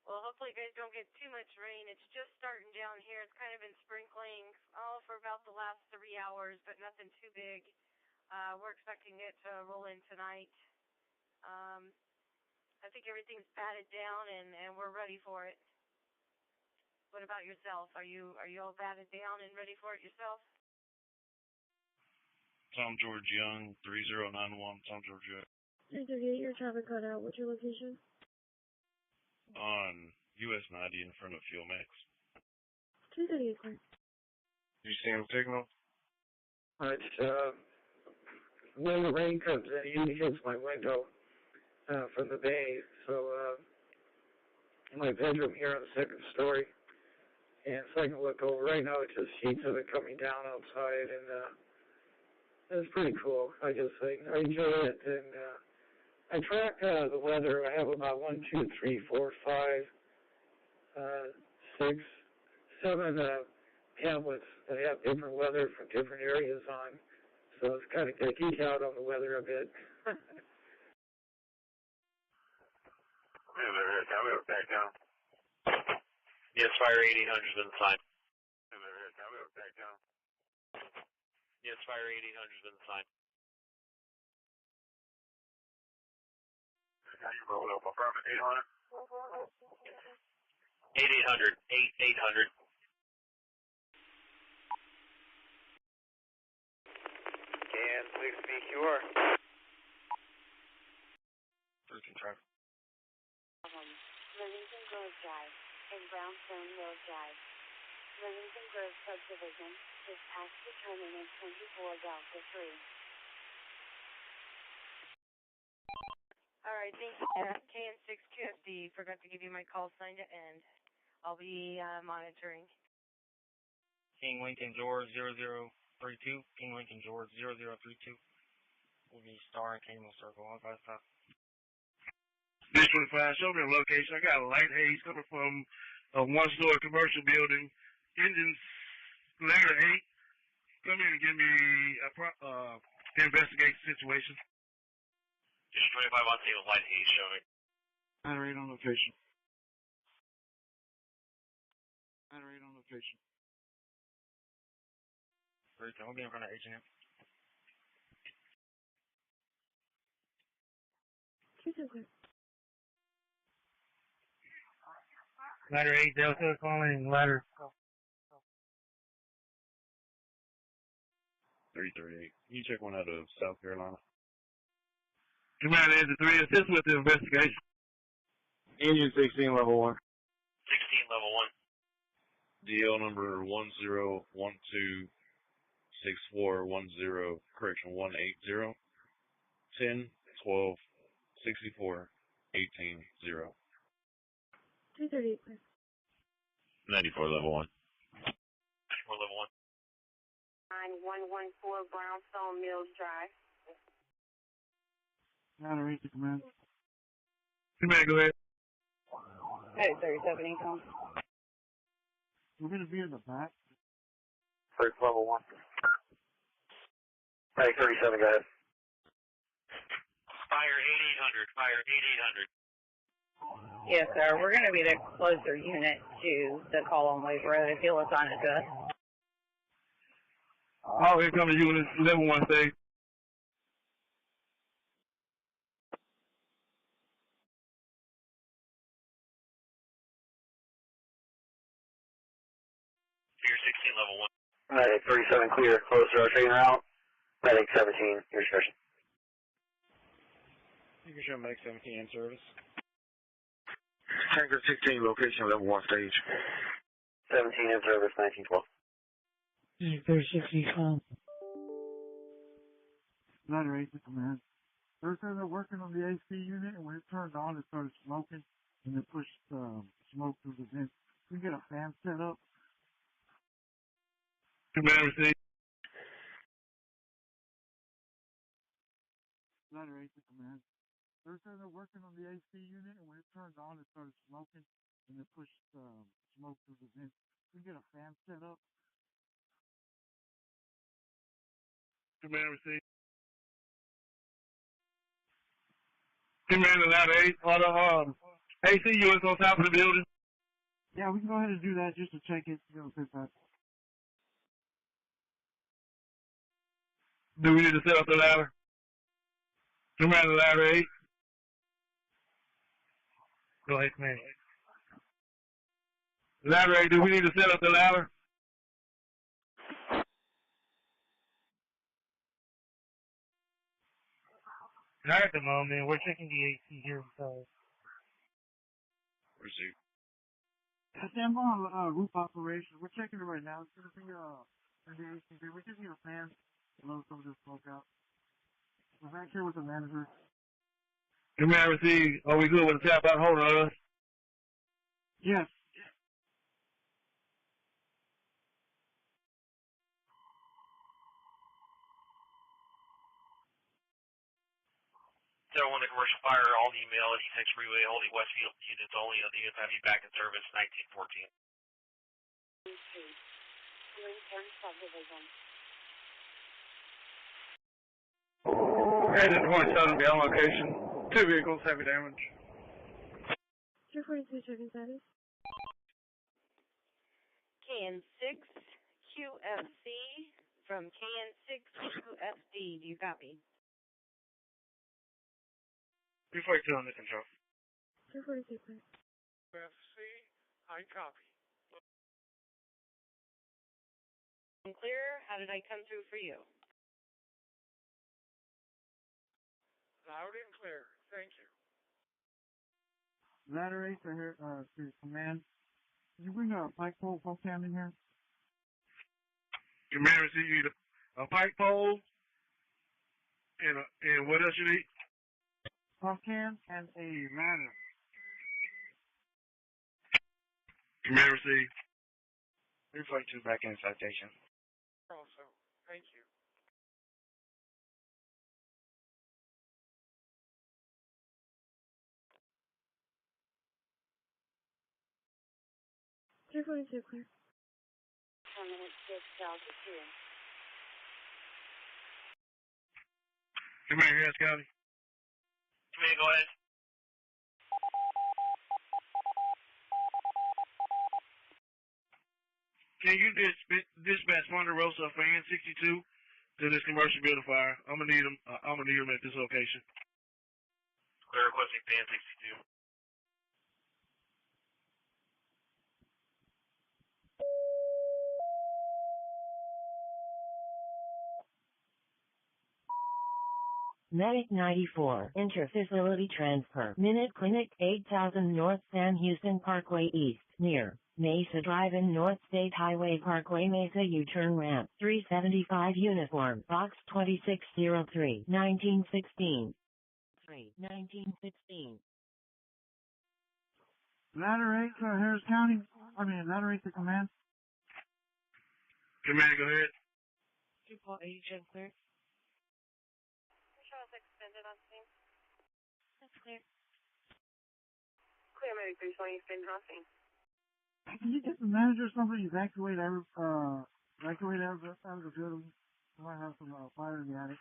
Well, hopefully you guys don't get too much rain. It's just starting down here. It's kind of been sprinkling for about the last 3 hours, but nothing too big. We're expecting it to roll in tonight. I think everything's batted down, and we're ready for it. What about yourself? Are you all batted down and ready for it yourself? Tom George Young, 3091, Tom George Young. 338, your traffic cut out. What's your location? On US 90 in front of Fuel Max. 338, clear. You see him signal? It's, when the rain comes in, it usually hits my window from the bay, so in my bedroom here on the second story. And so I can look over. Right now it's just sheets of it coming down outside, and it's pretty cool. I enjoy it, and I track the weather. I have about 1, 2, 3, 4, 5, 6, 7 tablets that have different weather from different areas on. So it's kind of to geek out on the weather a bit. Back down. Yes, fire 8800's been assigned. Back down. Yes, fire 8800's been assigned. How you roll up? Affirmative 800? 8800. Can 6BQR. Livingston Grove Drive and Brownstone Mill Drive. Livingston Grove Subdivision, just past the turning in 24 Delta 3. Alright, thanks. KN6QFD. Forgot to give you my call sign to end. I'll be monitoring. King Lincoln George 0032. King Lincoln George 0032. Will be Star and Cable Circle 155. This 25, show me a location. I got a light haze coming from a one-story commercial building. Engines letter 8. Come in and give me to investigate the situation. Just 25 on the light haze showing. Letter 8 on location. Letter 8 on location. Great, I'll be in front of H&M. Ladder 8, Delta, calling ladder. 338. Can you check one out of South Carolina? Command Engine 3, assist with the investigation. Engine 16, level 1. 16, level 1. DL number 10126410, correction 180, 10, 12, 64, 18, 0. 238, please. 94, level 1. 94, level 1. 9114 Brownstone Mills Drive. Ladder 8 to command. Command, go ahead. Hey, 37 income. We're going to be in the back. First, level 1. Hey, 37, go ahead. Fire 8800, fire 8800. Yes, sir. We're going to be the closer unit to the call on Wave Road if you'll assign it to us. All incoming units, level 1 stay. Pier 16, level 1. Medic 37, clear. Closer, rotating route. Medic 17, your discretion. You can show Medic 17 in service. Tanker 16, location level 1 stage. 17 in service, 1912. 36 calm. Ladder 8 to command. They're working on the AC unit, and when it turned on, it started smoking, and it pushed smoke through the vent. We get a fan set up. Command receive. Ladder 8 to command. They're working on the AC unit, and when it turned on, it started smoking, and it pushed smoke through the vent. We get a fan set up. Command receive. Command to Ladder 8 on the AC units on top of the building. Yeah, we can go ahead and do that just to check it. Do we need to set up the ladder? Command to Ladder 8. Go ahead, command. Ladder 8, do we need to set up the ladder? Not at the moment. We're checking the AC here. So. Receive. Stand by on roof operation. We're checking it right now. It's going to be in the AC here. We just need a fan to blow some of this smoke out. We're back here with the manager. Command receive. Are we good with the tap out? Hold on us. Yes. Zero one to commercial fire, all email at E6 Freeway, holding Westfield units only on the units have you back in service 1914. Lincoln subdivision. Headed to 27 beyond location. 2 vehicles, heavy damage. 242 checking status. KN6 QFC from KN6 QFD. Do you copy? 342 on the control. 242 clear. QFC, I copy. Clear. How did I come through for you? Loud and clear. Thank you. Ladder 8 for here, to command. Can you bring a pike pole post cam in here? Command receive, you need a pike pole, and what else you need? Pump cam and a ladder. Command receive. 342 back in citation. Also, thank you. Two 42 clear. 10 minutes 6 Delta 2. Command Harris County. Command, go ahead. Can you dispatch Ponderosa for N62 to this commercial building fire? I'm gonna need them at this location. Clear, requesting fan 62. Medic 94, Interfacility Transfer, Minute Clinic, 8000 North San Houston Parkway East, near Mesa Drive-In North State Highway Parkway Mesa U-turn ramp, 375 uniform, box 2603, 1916. 1916. Ladder 8 for Harris County. Ladder 8 to command. Command, go ahead. 2.8 check clear. Control extended on scene. That's clear. Clear, medic 320, spin crossing. Can you get the manager or somebody evacuate out of the building? We might have some fire in the attic.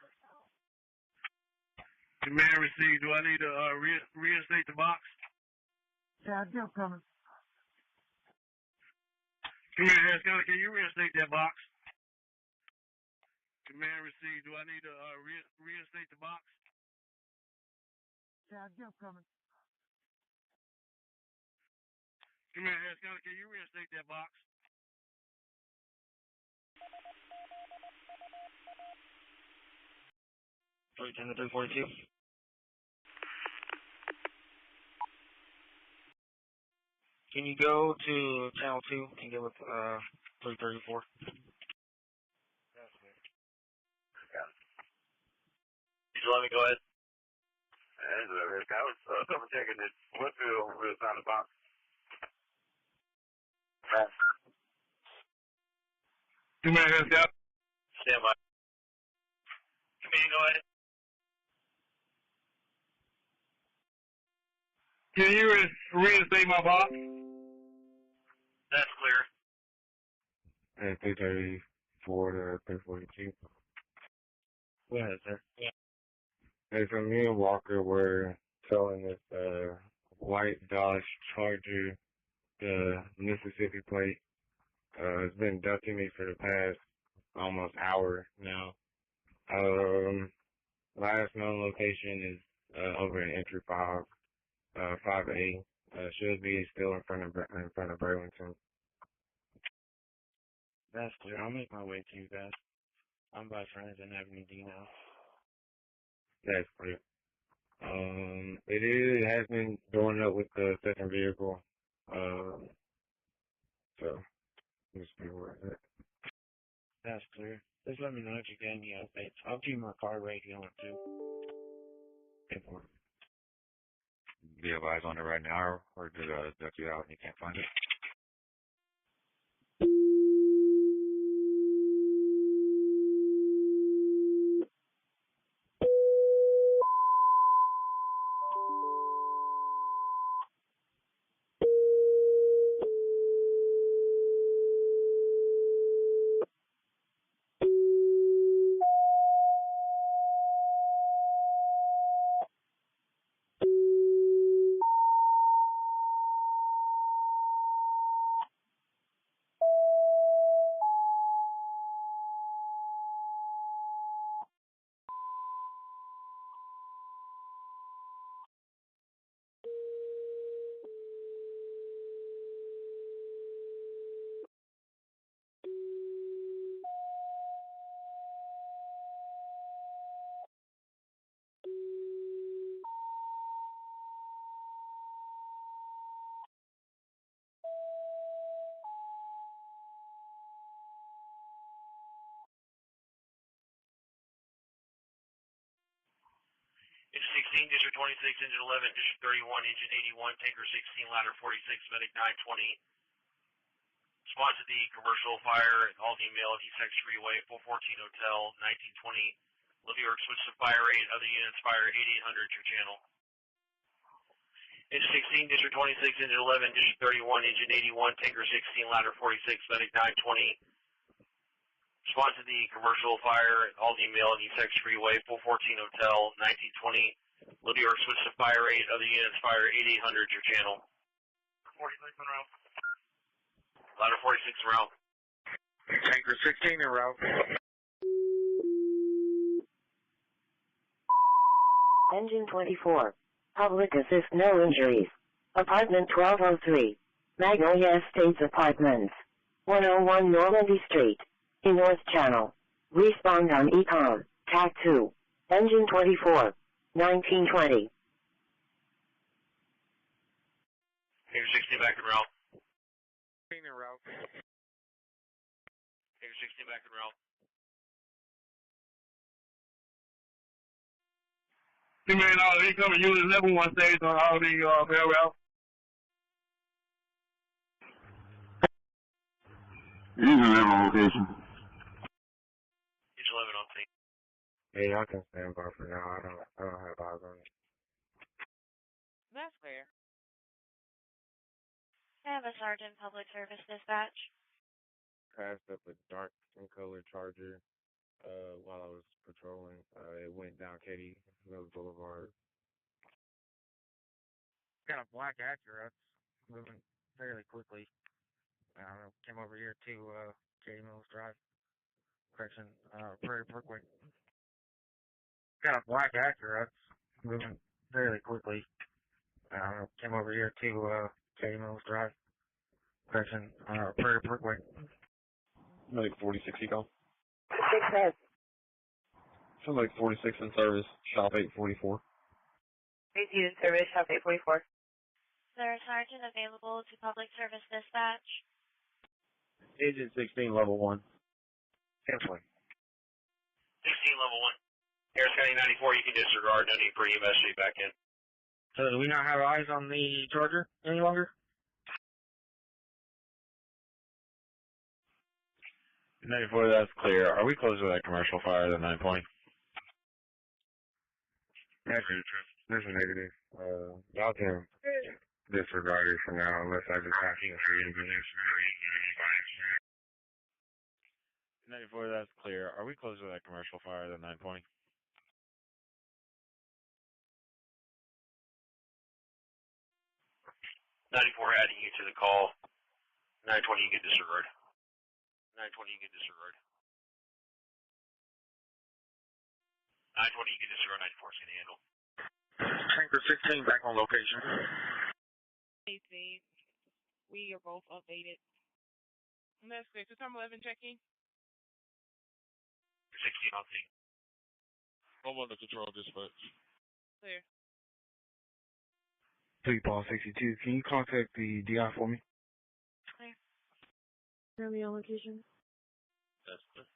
Command received. Do I need to reinstate the box? Yeah, I'd get coming. Command Harris County, can you reinstate that box? Command received. Do I need to reinstate the box? Yeah, I'd get coming. Command Harris County, can you reinstate that box? Sorry, 10 to 342. Can you go to channel 2 and get with 334? Did you let me go ahead? And I was double checking this Woodfield with on the box. Command Harris County. Stand by. Command, go ahead. Can you reinstate my box? That's clear. And 334 to 342. Go ahead, sir. Yeah. Hey, so me and Walker were towing this white Dodge Charger, the Mississippi plate. It's been ducking me for the past almost hour now. Last known location is over in entry 5A. Should be still in front of Burlington. That's clear. I'll make my way to you guys. I'm by Franklin Avenue D now. That's clear. It has been going up with the second vehicle. So just be aware of that. That's clear. Just let me know if you get any updates. I'll keep my car radio on too. be advised on it right now, or did duck you out and you can't find it? Engine 16, District 26, Engine 11, District 31, Engine 81, Tanker 16, Ladder 46, Medic 920. Respond to the commercial fire at Aldi Mail, East Freeway, 414 Hotel, 1920. Live York, switch to fire rate. Other units, fire 8800, your channel. Engine 16, District 26, Engine 11, District 31, Engine 81, Tanker 16, Ladder 46, Medic 920. Respond to the commercial fire at Aldi Mail, East Freeway, 414 Hotel, 1920. Live York, switch to fire rate. Other units, fire 8800, your channel. 46 en route. Ladder 46 en route. Tanker 16 en route. Engine 24. Public assist, no injuries. Apartment 1203. Magnolia Estates Apartments. 101 Normandy Street. In North Channel. Respond on ECOM. TAC 2. Engine 24. 1920. Tanker 16 back en route. 16 en route. Tanker 16 back en route. $2 million incoming unit 11-1 stays on Aldi Mail route. Engine 11 location. Engine 11 on scene. Hey, I can stand by for now. I don't have eyes on it. That's fair. I have a Sergeant Public Service Dispatch. Passed up a dark and colored Charger while I was patrolling. It went down Katy Mills Boulevard. Got a black Acura moving fairly quickly. Came over here to Katy Mills Drive. Correction, Prairie Parkway. Got a black Acura moving fairly quickly. Came over here to Katy Mills Drive. Correction, Prairie Parkway. Medic 46 eco. 6 Somebody 46 in service, shop 844. Please use service shop 844. Is there a sergeant available to Public Service Dispatch? Engine 16, level 1. 10-1. 16 level 1. Harris County 94, you can disregard. No need for EMS to be back in. So do we not have eyes on the Charger any longer? 94, that's clear. Are we close to that commercial fire, the 9 point? That's a negative. Y'all can disregard it for now unless I just have to see anything. 94, that's clear. Are we close to that commercial fire, the 9 point? 94 adding you to the call. 920, you can disregard. 920, you can disregard. 920, you can disregard. 94 is going to handle. Tanker 16 back on location. Hey, Steve. We are both updated. That's good. So, time 11 checking. 16 on scene. I'm under control dispatch. Clear. 3 Ball 62. Can you contact the DI for me? Clear. Currently on location. That's clear.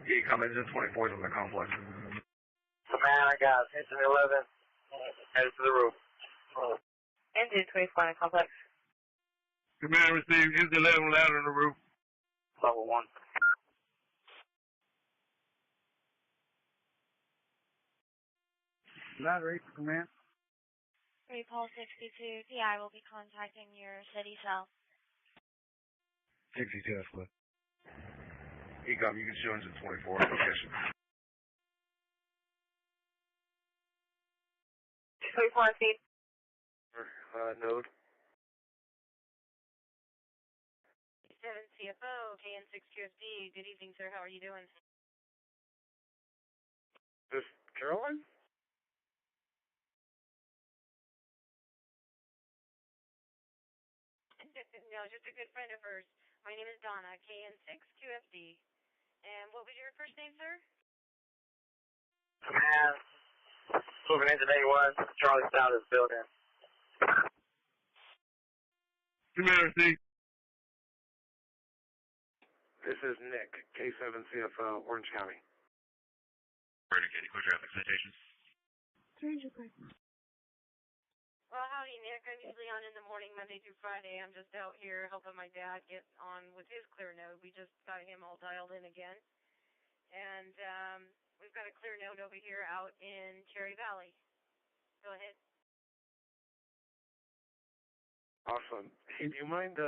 He comes in 24s on the complex. Man, I got attention 11. Headed to the roof. Engine 24 complex. Command received. Is the 11 ladder on the roof. Level 1. Ladder 8 for command. 3 Paul 62, PI will be contacting your city cell. 62, that's good. Ecom, you can show engine 24 location. 24 feet. Node. 7 CFO, KN6 QFD. Good evening, sir. How are you doing? This Caroline? No, just a good friend of hers. My name is Donna, KN6 QFD. And what was your first name, sir? Command. Moving engine 81. Charlie South is building. Command received. This is Nick, K7 CFO, Orange County. Indicating clear traffic citation. Change your quick. Well, howdy, Nick. I'm usually on in the morning, Monday through Friday. I'm just out here helping my dad get on with his clear node. We just got him all dialed in again. And we've got a clear node over here out in Cherry Valley. Go ahead. Awesome. Hey, do you mind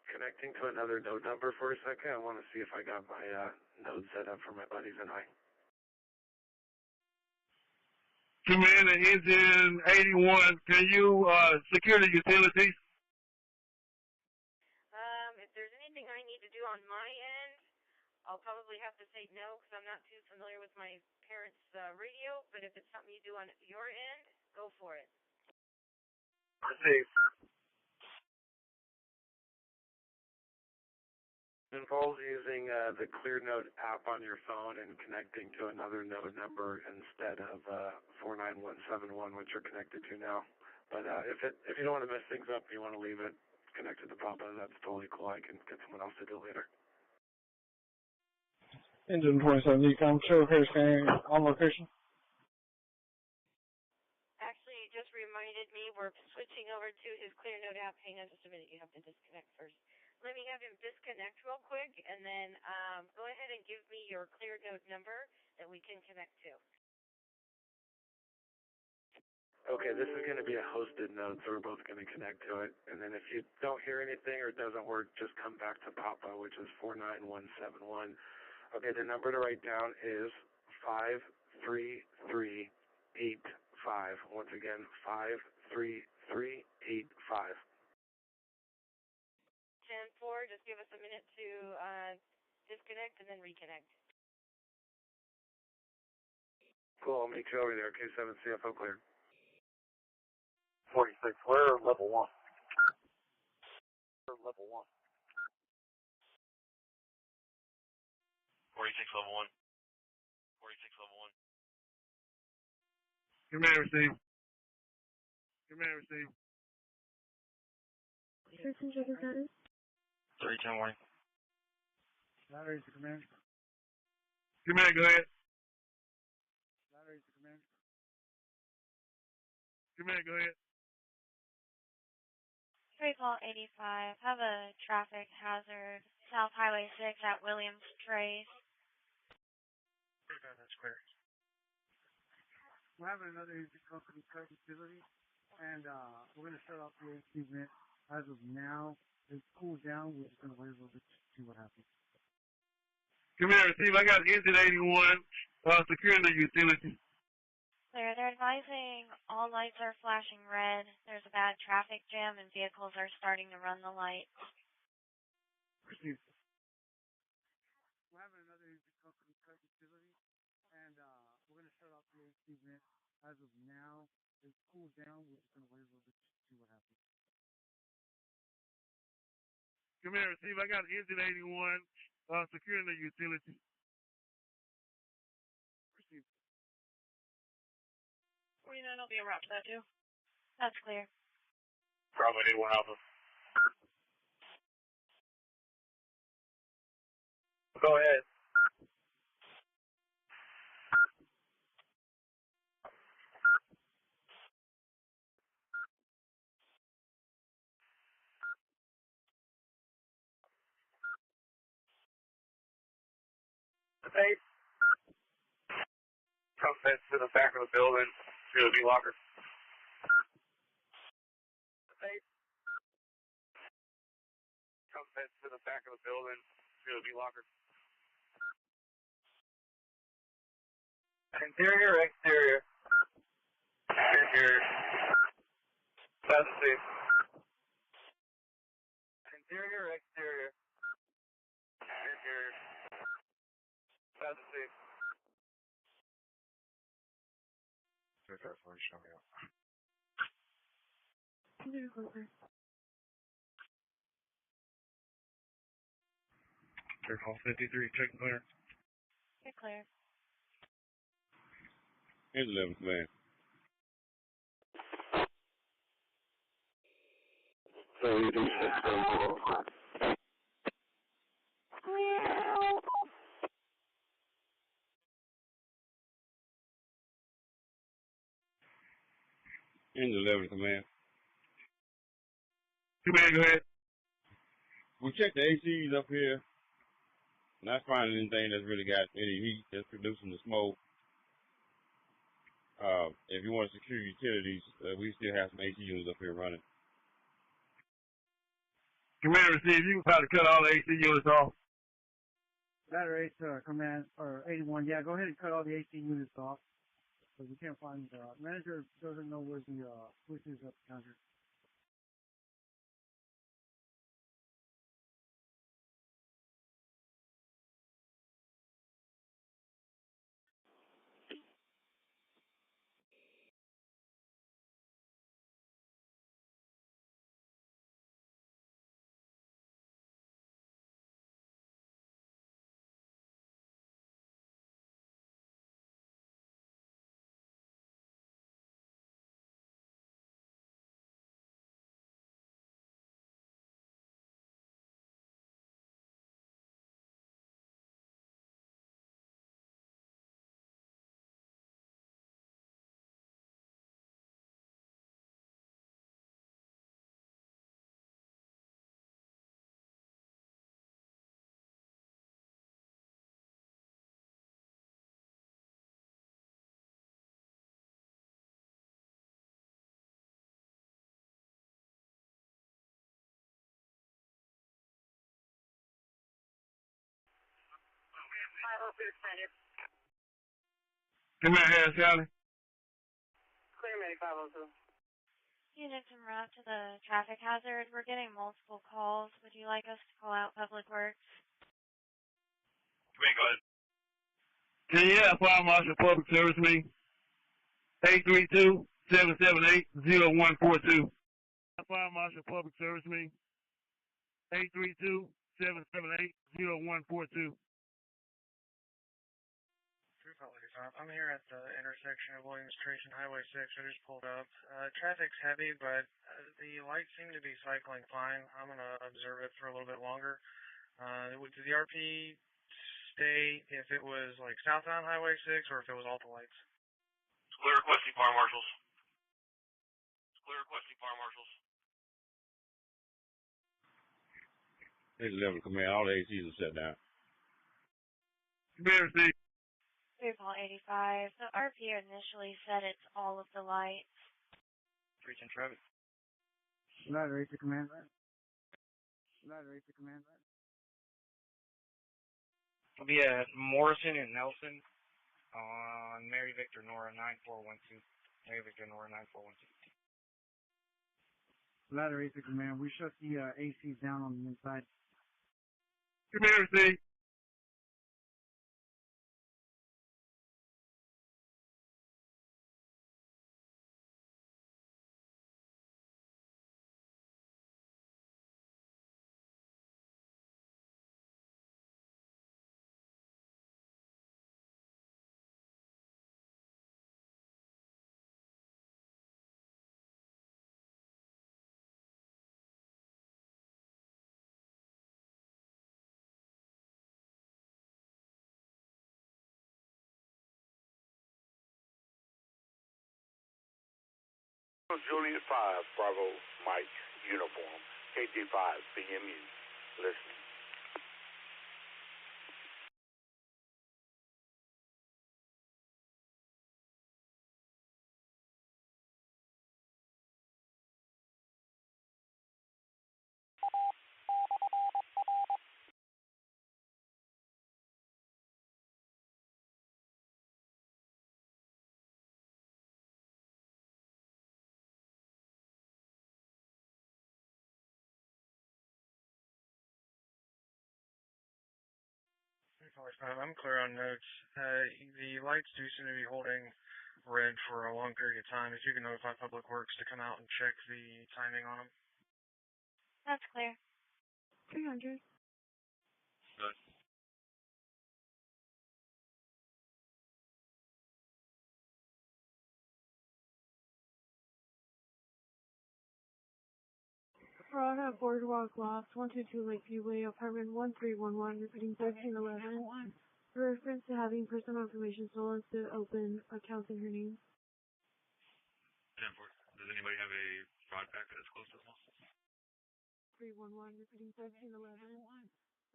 connecting to another node number for a second? I want to see if I got my node set up for my buddies and I. Command engine 81. Can you secure the utilities? If there's anything I need to do on my end, I'll probably have to say no because I'm not too familiar with my parents' radio. But if it's something you do on your end, go for it. Receive. Involves using the ClearNode app on your phone and connecting to another node number instead of 49171, which you're connected to now. But if you don't want to mess things up, you want to leave it connected to Papa, that's totally cool. I can get someone else to do it later. Engine 27, Ecom, show repair scanning on location. Actually, it just reminded me we're switching over to his ClearNode app. Hang on just a minute. You have to disconnect first. Let me have him disconnect real quick, and then go ahead and give me your ClearNode number that we can connect to. Okay, this is going to be a hosted node, so we're both going to connect to it. And then if you don't hear anything or it doesn't work, just come back to Papa, which is 49171. Okay, the number to write down is 53385. Once again, 53385. 10-4, just give us a minute to disconnect and then reconnect. Cool, I'll meet you over there. K7 CFO clear. 46, we're level 1. Level 1. 46 level 1. 46 level 1. Command received. Command received. Person check your status. 310 warning. Ladder 8 to command. Command, go ahead. Ladder 8 to command. Command, go ahead. 3 Paul 85, have a traffic hazard, South Highway 6 at Williams Trace. That's clear. We're having another engine company cut facility, and we're going to shut off the AC vent as of now. It's cooled down. We're just going to wait a little bit to see what happens. Command receive. I got engine 81 securing the utilities. They're advising all lights are flashing red. There's a bad traffic jam and vehicles are starting to run the lights. Received. We're having another engine company cut facility, and we're going to shut off the AC vent as of now. It's cooled down. We're just going to wait a little bit to see what happens. Command receive. I got engine 81 securing the utilities. Received. 49, I'll be en route to that too. That's clear. Bravo 81 Alpha. Go ahead. Hey. Come fence to the back of the building. Feel the locker. Hey. Come fence to the back of the building. Feel the locker. Interior, exterior. Interior. That's safe. Interior, exterior. Interior. That's safe. That's what he's showing up. Clear call 53, check clear. You're clear. Here's 11th man. So you do 6 Here's 11th command. Command, go ahead. We checked the ACs up here. Not finding anything that's really got any heat that's producing the smoke. If you want to secure utilities, we still have some AC units up here running. Command receive, you can probably cut all the AC units off. Ladder 8, command, or 81, yeah, go ahead and cut all the AC units off. Because we can't find the manager doesn't know where the switch is up counter. Command, Harris County. Clear, Medic 502. Units en route to the traffic hazard. We're getting multiple calls. Would you like us to call out Public Works? Command, go ahead. Can you have Fire Marshal Public Service me? 832-778-0142. Fire Marshal Public Service me? 832-778-0142. I'm here at the intersection of Williams Trace and Highway 6. I just pulled up. Traffic's heavy, but the lights seem to be cycling fine. I'm going to observe it for a little bit longer. Did the RP stay if it was like southbound Highway 6 or if it was all the lights? Clear requesting fire marshals. Clear requesting fire marshals. Here's 11th command. All the ACs are shut down. Command receive. Call 85. The RP initially said it's all of the lights. Reaching traffic. Ladder 8 to command that. Ladder 8 to command that. I'll be at Morrison and Nelson on Mary Victor Nora 9412. Mary Victor Nora 9412. Ladder 8 to command. We shut the AC down on the inside. Command receive. Juliet 5, Bravo, Mike, uniform, KT5, BMU, listening. I'm clear on notes. The lights do seem to be holding red for a long period of time. If you can notify Public Works to come out and check the timing on them. That's clear. 300. Good. Parada Boardwalk Loft, 122 Lakeview Way, apartment 1311, repeating 1311. For reference to having personal information stolen to open accounts in her name. 10-4. Does anybody have a fraud packet that's close to this one? 311, repeating 1311.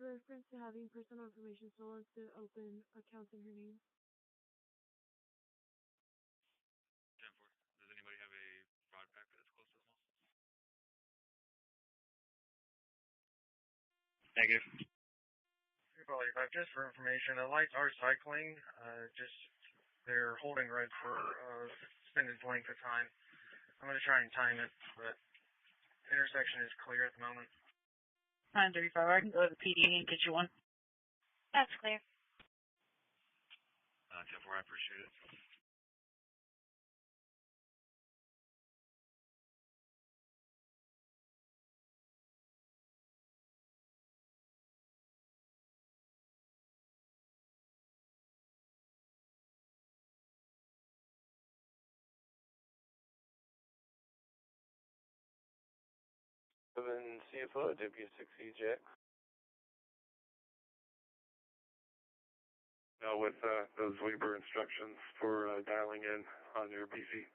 For reference to having personal information stolen to open accounts in her name. 10-4. Does anybody have a fraud packet that's close to this one? Negative. 345, just for information, the lights are cycling, they're holding red for extended length of time. I'm going to try and time it, but intersection is clear at the moment. 935, I can go to the PD and get you one. That's clear. 10-4, I appreciate it. CFO, W6EJ. With those Weber instructions for dialing in on your PC.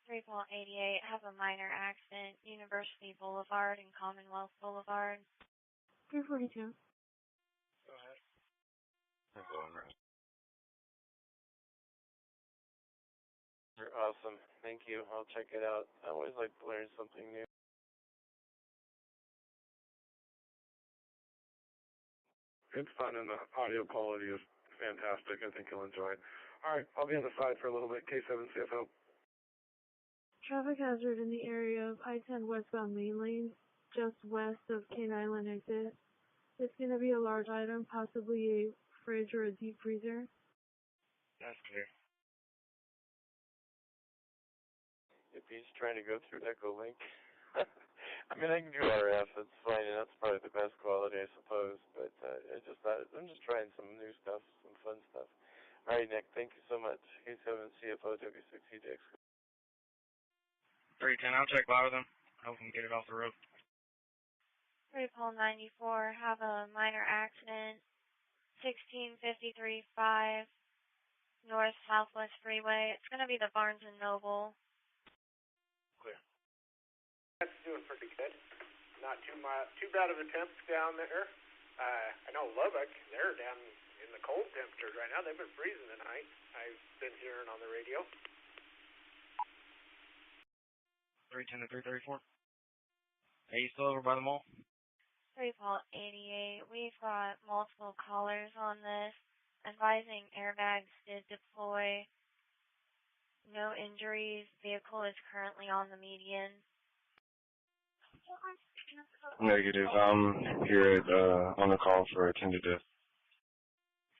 388, have a minor accident, University Boulevard and Commonwealth Boulevard. 342. Go ahead. I'm going right. You're awesome. Thank you. I'll check it out. I always like to learn something new. It's fun and the audio quality is fantastic. I think you'll enjoy it. All right, I'll be on the side for a little bit. K7 CFO. Traffic hazard in the area of I-10 westbound main lane, just west of Cane Island exit. It's going to be a large item, possibly a fridge or a deep freezer. That's clear. If he's trying to go through Echo Link. I mean, I can do RF, it's fine, and that's probably the best quality, I suppose, but I just thought, I'm just trying some new stuff, some fun stuff. All right, Nick, thank you so much. K7 CFO W6EJ. 310, I'll check live with them. Help them get it off the road. 3 Paul 94, have a minor accident, 16535 North Southwest Freeway. It's going to be the Barnes & Noble. Clear. That's doing pretty good. Not too bad of a temp down there. I know Lubbock, they're down in the cold temperatures right now. They've been freezing tonight. I've been hearing on the radio. 310 to 334. Are you still over by the mall? 3 Paul 88, we've got multiple callers on this, advising airbags did deploy. No injuries. Vehicle is currently on the median. Negative. I'm here at, on the call for attended death.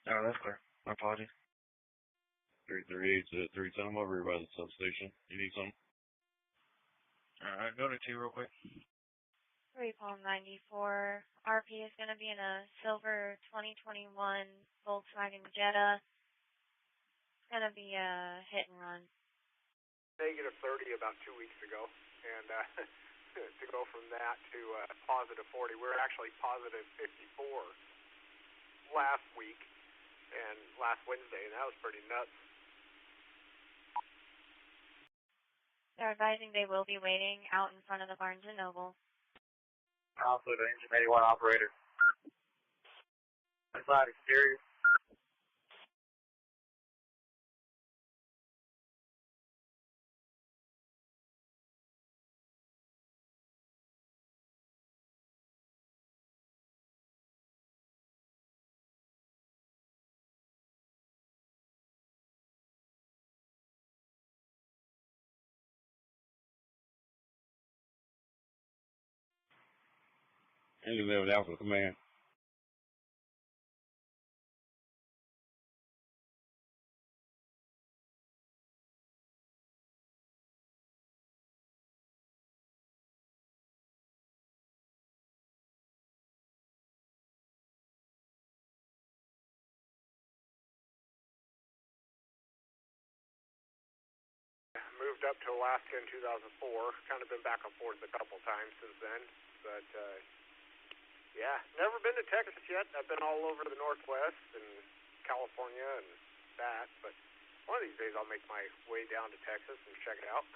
Oh, that's clear. My apologies. 338 to 310, I'm over here by the substation. You need something? Alright, go to 2 real quick. 3 Paul 94, RP is going to be in a silver 2021 Volkswagen Jetta. It's going to be a hit and run. Negative 30 about 2 weeks ago, and to go from that to positive 40. We're actually positive 54 last week and last Wednesday, and that was pretty nuts. They're advising they will be waiting out in front of the Barnes & Noble. Alpha to engine 81 operator. Outside exterior. Engine level Alpha Command. moved up to Alaska in 2004. Kind of been back and forth a couple times since then. But, yeah, never been to Texas yet. I've been all over the Northwest and California and that. But one of these days I'll make my way down to Texas and check it out.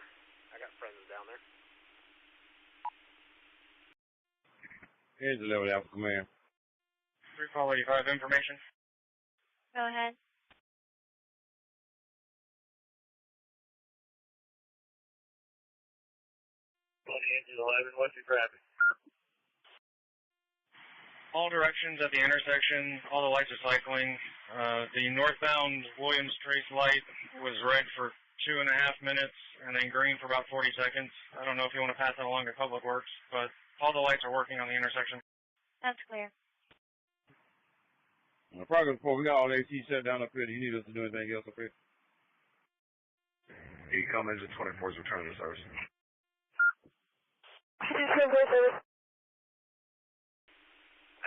I got friends down there. Here's the level Alpha Command. 385 information. Go ahead. Engine 11, what's your traffic? All directions at the intersection, all the lights are cycling. The northbound Williams Trace light was red for 2.5 minutes and then green for about 40 seconds. I don't know if you want to pass that along to Public Works, but all the lights are working on the intersection. That's clear. Progress report, we got all the AC shut down up here. Do you need us to do anything else up here? Ecom engine 24 is returning to service. I've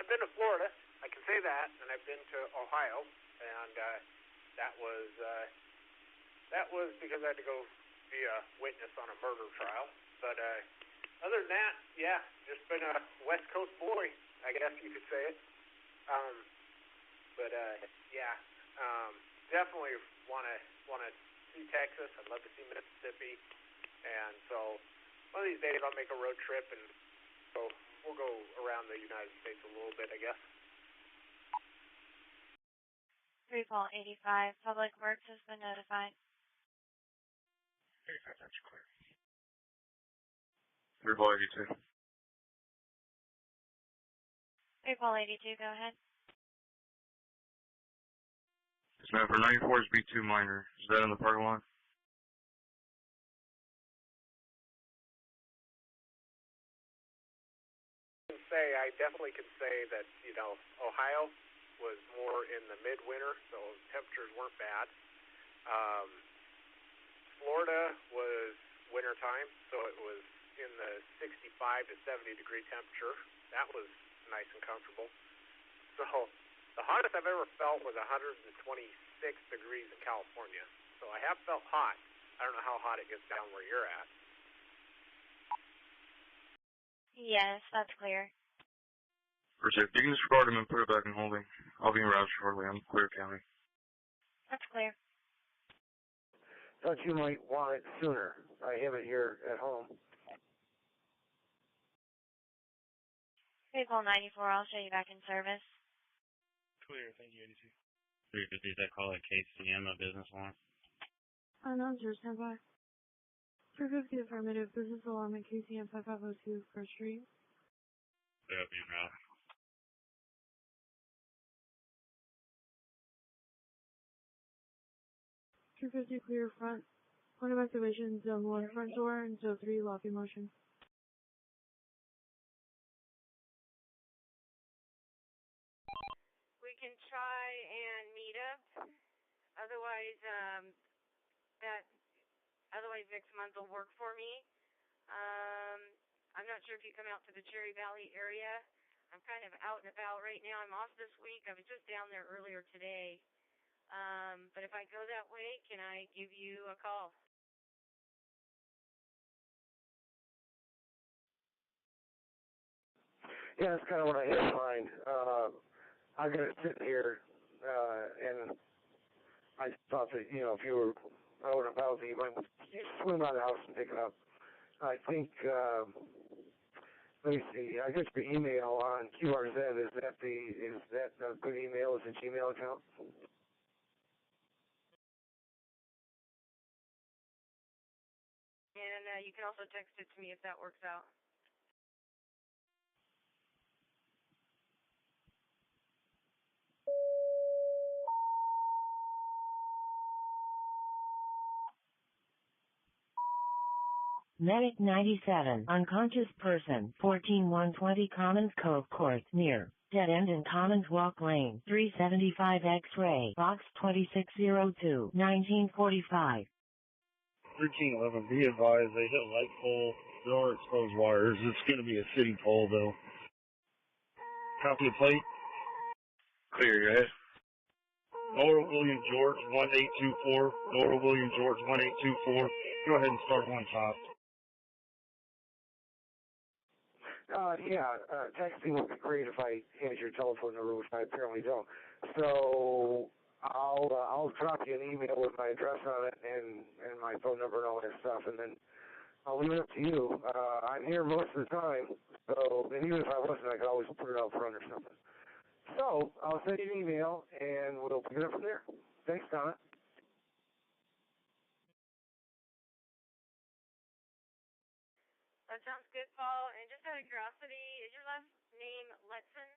been to Florida, I can say that, and I've been to Ohio, and that was because I had to go be a witness on a murder trial. But other than that, yeah, just been a West Coast boy, I guess you could say it. Yeah, definitely want to see Texas. I'd love to see Mississippi, and so one of these days I'll make a road trip, and so we'll go around the United States a little bit, I guess. 385, Public Works has been notified. 35, that's clear. 382. 382, go ahead. Yes, ma'am, for 94 is B2 minor. Is that in the parking lot? I definitely can say that, Ohio was more in the midwinter, so temperatures weren't bad. Florida was wintertime, so it was in the 65 to 70 degree temperature. That was nice and comfortable. So the hottest I've ever felt was 126 degrees in California. So I have felt hot. I don't know how hot it gets down where you're at. Yes, that's clear. Appreciate it. You can disregard him and put it back in holding. I'll be in route shortly. I'm Clear County. That's clear. Thought you might want it sooner. I have it here at home. Vehicle 94, I'll show you back in service. Clear, thank you, 82. 350, is that call at KCM, a business line? Announcer, stand by. 350 affirmative, business alarm at KCM 5502 First Street. Clear up in route. 250 clear front. Point of activation, zone 1 front door, and zone 3 locking motion. We can try and meet up. Otherwise, next month will work for me. I'm not sure if you come out to the Cherry Valley area. I'm kind of out and about right now. I'm off this week. I was just down there earlier today. But if I go that way, can I give you a call? Yeah, that's kind of what I had in mind. I got it sitting here, and I thought that, if you were out and about, you might swim out of the house and pick it up. I think, let me see, I guess the email on QRZ, is that a good email? Is it a Gmail account? And you can also text it to me if that works out. Medic 97, unconscious person, 14120 Commons Cove Court, near dead end in Commons Walk Lane, 375 X-ray, box 2602, 1945. 1311, be advised, they hit a light pole. There are exposed wires. It's going to be a city pole, though. Copy of plate. Clear, go ahead. Nora William George, 1824. Nora William George, 1824. Go ahead and start one top. Texting would be great if I had your telephone number, which I apparently don't. So I'll drop you an email with my address on it and my phone number and all that stuff, and then I'll leave it up to you. I'm here most of the time, so and even if I wasn't, I could always put it out front or something. So I'll send you an email, and we'll pick it up from there. Thanks, Donna. That sounds good, Paul. And just out of curiosity, is your last name Letson?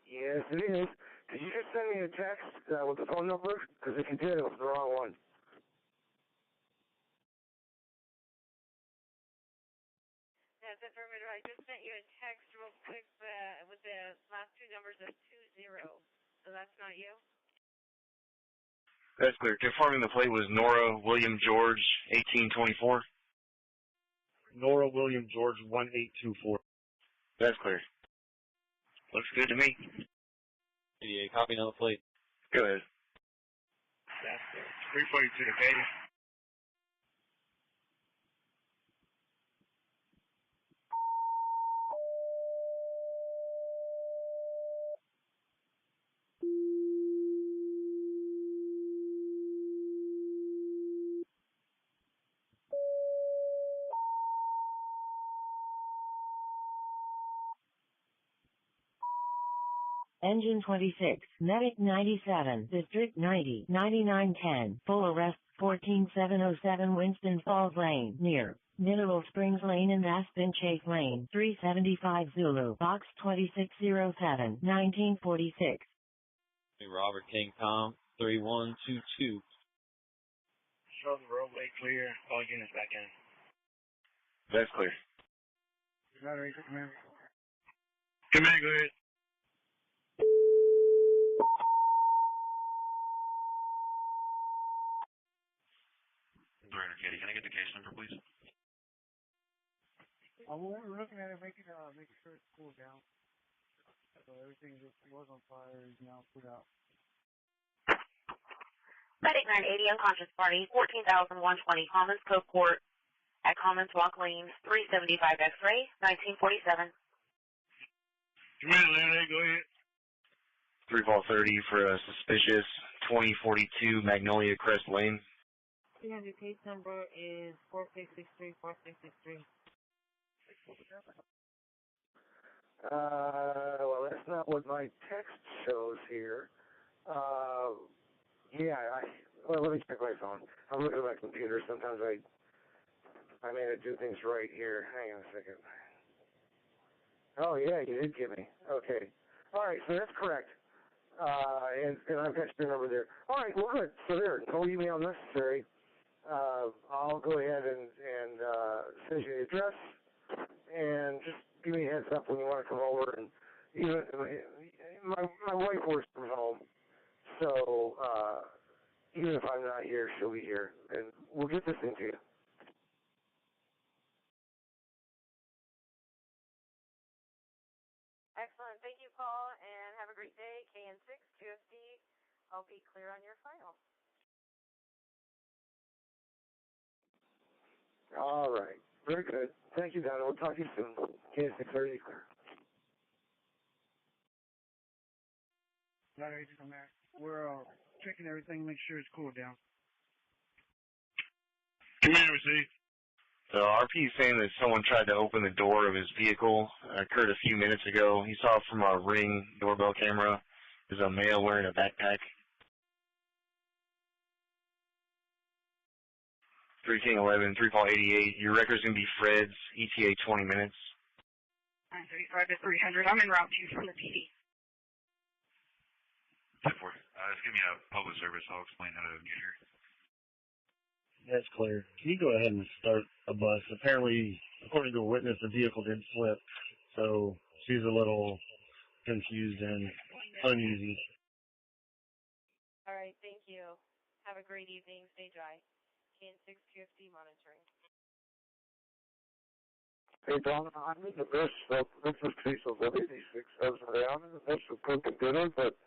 Yes, it is. Did you just send me a text with the phone number? Because if you did, it was the wrong one. That's affirmative. I just sent you a text real quick with the last two numbers of 20. So that's not you? That's clear. Confirming the plate was Nora William George, 1824. Nora William George, 1824. That's clear. Looks good to me. Yeah, copy on the plate. Go ahead. That's 342, Katie. Engine 26, Medic 97, District 90, 9910, full arrest, 14707 Winston Falls Lane, near Mineral Springs Lane and Aspen Chase Lane, 375 Zulu, Box 2607, 1946. Robert King Tom, 3122. Show the roadway clear. All units back in. That's clear. Battery, command. Command, go ahead. Director Katie, can I get the case number, please? When we're looking at it, make sure it's cooled down. So everything that was on fire is now put out. Medic 980, unconscious party, 14,120, Commons Cove Court, at Commons Walk Lane, 375 X-ray, 1947. Command, Larry, go ahead. 3 call 30 for a suspicious 2042 Magnolia Crest Lane. 300 case number is 4663, 4663. Well, that's not what my text shows here. Well, let me check my phone. I'm looking at my computer. Sometimes I may not do things right here. Hang on a second. Oh, yeah, you did give me. Okay. All right, so that's correct. And I've got your number there. All right, well, good. So there, no email necessary. I'll go ahead and send you the address, and just give me a heads up when you want to come over. And even my wife works from home, so even if I'm not here, she'll be here, and we'll get this into you. Excellent. Thank you, Paul, and have a great day. KN6, QFD, I'll be clear on your file. All right. Very good. Thank you, Donna. We'll talk to you soon. KN630 clear. Battery, command. We're checking everything, make sure it's cooled down. Command received. So RP is saying that someone tried to open the door of his vehicle. Occurred a few minutes ago. He saw from our Ring doorbell camera. There's a male wearing a backpack. 3 King 11, 3 call 88. Your record's going to be Fred's, ETA 20 minutes. 935 to 300. I'm en route 2 from the PD. Just give me a public service. I'll explain how to get here. That's clear. Can you go ahead and start a bus? Apparently, according to a witness, the vehicle did flip, so she's a little confused and uneasy. All right, thank you. Have a great evening. Stay dry. KN6 QFD monitoring. Hey, Donna, I'm in the midst of, this is case of 86. I'm in the midst of cooking dinner, but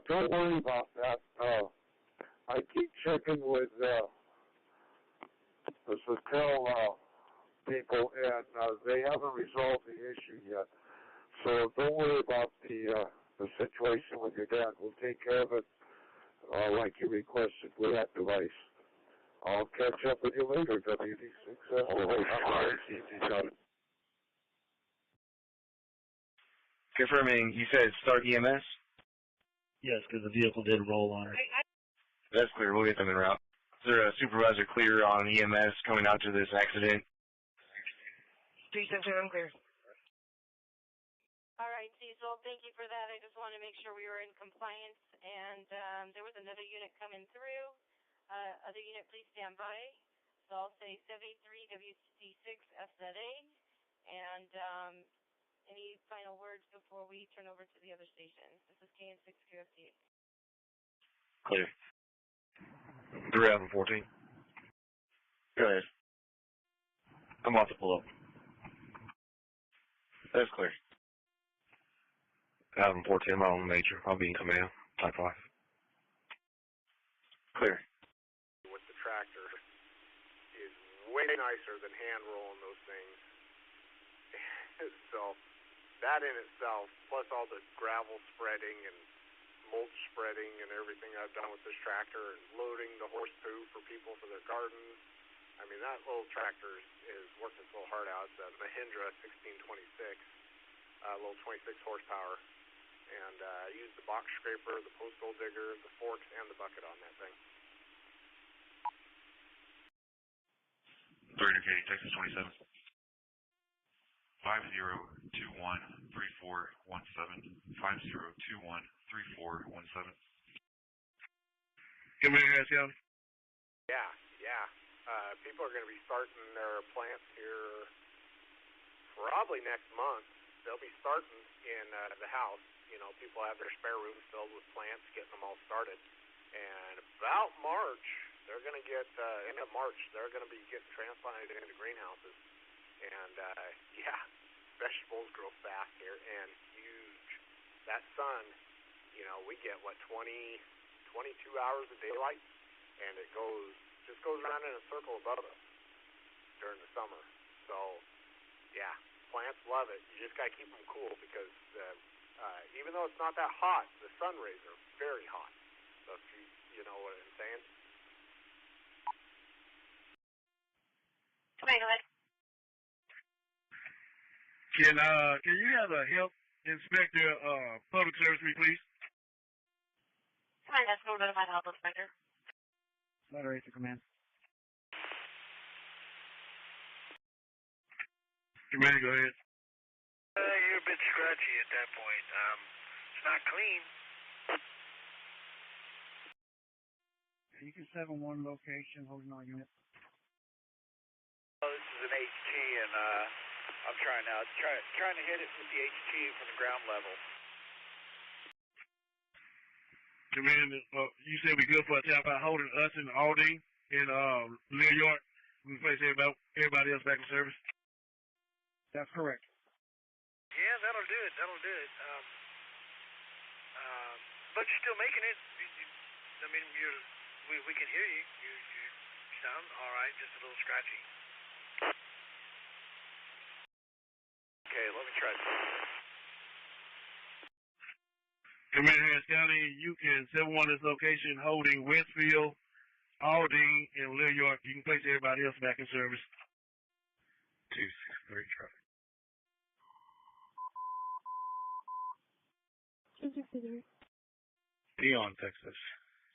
Don't worry about that. I keep checking with the Satel people, and they haven't resolved the issue yet. So don't worry about the situation with your dad. We'll take care of it like you requested with that device. I'll catch up with you later, WD6. Confirming, you said start EMS? Yes, because the vehicle did roll on her. That's clear. We'll get them en route. Is there a supervisor clear on EMS coming out to this accident? 372, I'm clear. All right, Cecil, thank you for that. I just wanted to make sure we were in compliance, and there was another unit coming through. Other unit, please stand by. So I'll say 73 WC6 FZA, and any final words before we turn over to the other station? This is KN6 QFT. Clear. 314. Go ahead. I'm about to pull up. That's clear. 14, I'm on major. I'll be in command. Type 5. Clear. With the tractor is way nicer than hand rolling those things. So that in itself, plus all the gravel spreading and mulch spreading and everything I've done with this tractor and loading the horse poo for people for their gardens. I mean, that little tractor is working so hard out. It's a Mahindra 1626, little 26 horsepower. And I use the box scraper, the post hole digger, the forks, and the bucket on that thing. 30 Katy, Texas 27. 5021-3417. 5021-3417. Come in, County. Yeah. People are going to be starting their plants here probably next month. They'll be starting in the house. You know, people have their spare rooms filled with plants, getting them all started. And about March, they're going to get, end of March, they're going to be getting transplanted into greenhouses. And, vegetables grow fast here and huge. That sun, we get, 22 hours of daylight, and it just goes around in a circle above us during the summer. So, plants love it. You just got to keep them cool because even though it's not that hot, the sun rays are very hot. So if you know what I'm saying? Come on, go ahead. Can you have a health inspector, public service me, please? Come on, that's going to notify the health inspector. Moderate the command. Command, go ahead. You're a bit scratchy at that point. It's not clean. You can 7-1 location, holding all units. Oh, this is an HT, and I'm trying now. Trying to hit it with the HT from the ground level. Command, you said we good for a tap out holding us in Aldine in New York. We place everybody else back in service. That's correct. Yeah, that'll do it. But you're still making it. I mean, we can hear you. You sound all right, just a little scratchy. Okay, let me try this. Command, Harris County, you can 7-1 this location holding Westfield, Aldine, and New York. You can place everybody else back in service. 263 traffic. 263. Dion, Texas.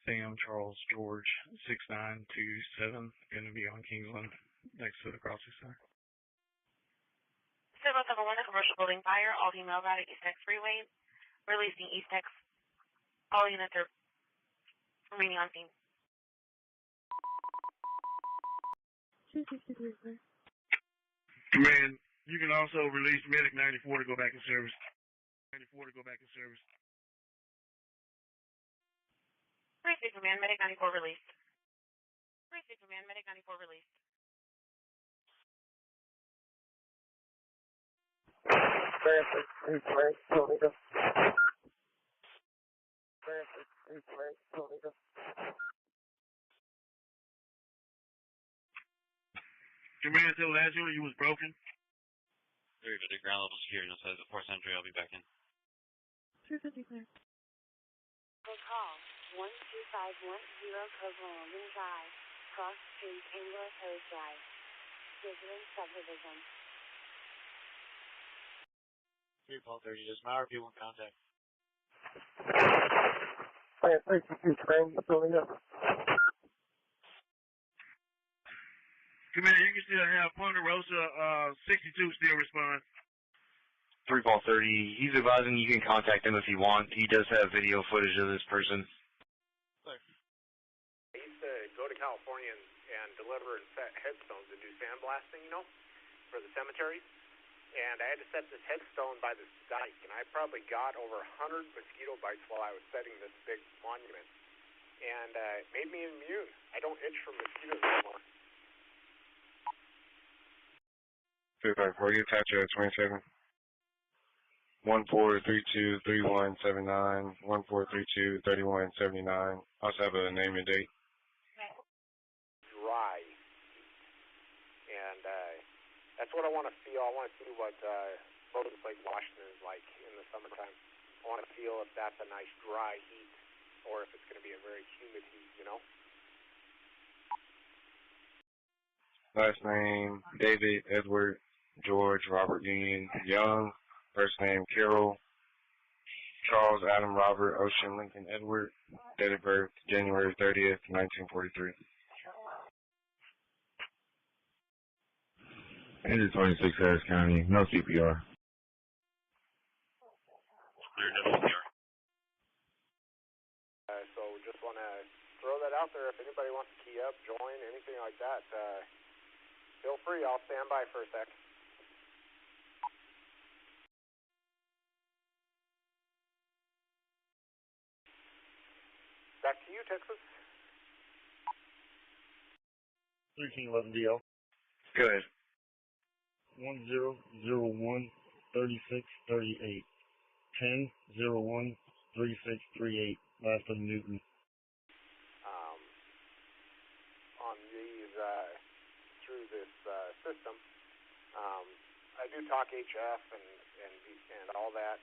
Sam, Charles, George, 6927, going to be on Kingsland, next to the crossing center. 771, a commercial building fire, all female route at East Tex Freeway. Releasing East Tex. All units are remaining on scene. 263, sir. Command, you can also release Medic 94 to go back in service. 94 to go back in service. 3-6 Command, Medic 94 released. 3-6 Command, Medic 94 released. Command to last unit, you was broken. 350 ground level security, no size of 4 Century, I'll be back in. 350 clear. Call 12510 Covalent Drive, Cross Street, English Hills Drive, Resident Subdivision. 3 Paul 30, just my RP one contact. Plant 32 train, filling up. Command, you can still have Ponderosa 62 still respond. 3 Paul 30, he's advising you can contact him if you want. He does have video footage of this person. I used to go to California and deliver and set headstones and do sandblasting, you know, for the cemeteries. And I had to set this headstone by this dike, and I probably got over 100 mosquito bites while I was setting this big monument. And it made me immune. I don't itch from mosquitoes anymore. 354, you attach 27. 1432-3179, 1432-3179. Also have a name and date. Dry. And that's what I want to feel. I want to see what Lotus Lake, Washington is like in the summertime. I want to feel if that's a nice dry heat or if it's going to be a very humid heat, you know? Last name, David, Edward, George, Robert Union, Young. First name, Carol, Charles, Adam, Robert, Ocean, Lincoln, Edward. Date of birth, January 30th, 1943. Engine 26 Harris County, no CPR. Clear, no CPR. So just want to throw that out there. If anybody wants to key up, join, anything like that, feel free. I'll stand by for a sec. Back to you, Texas. 3 King 11 DL. Go ahead. 1001 3638. 1001 3638. Last of Newton. On these, through this system, I do talk HF and all that,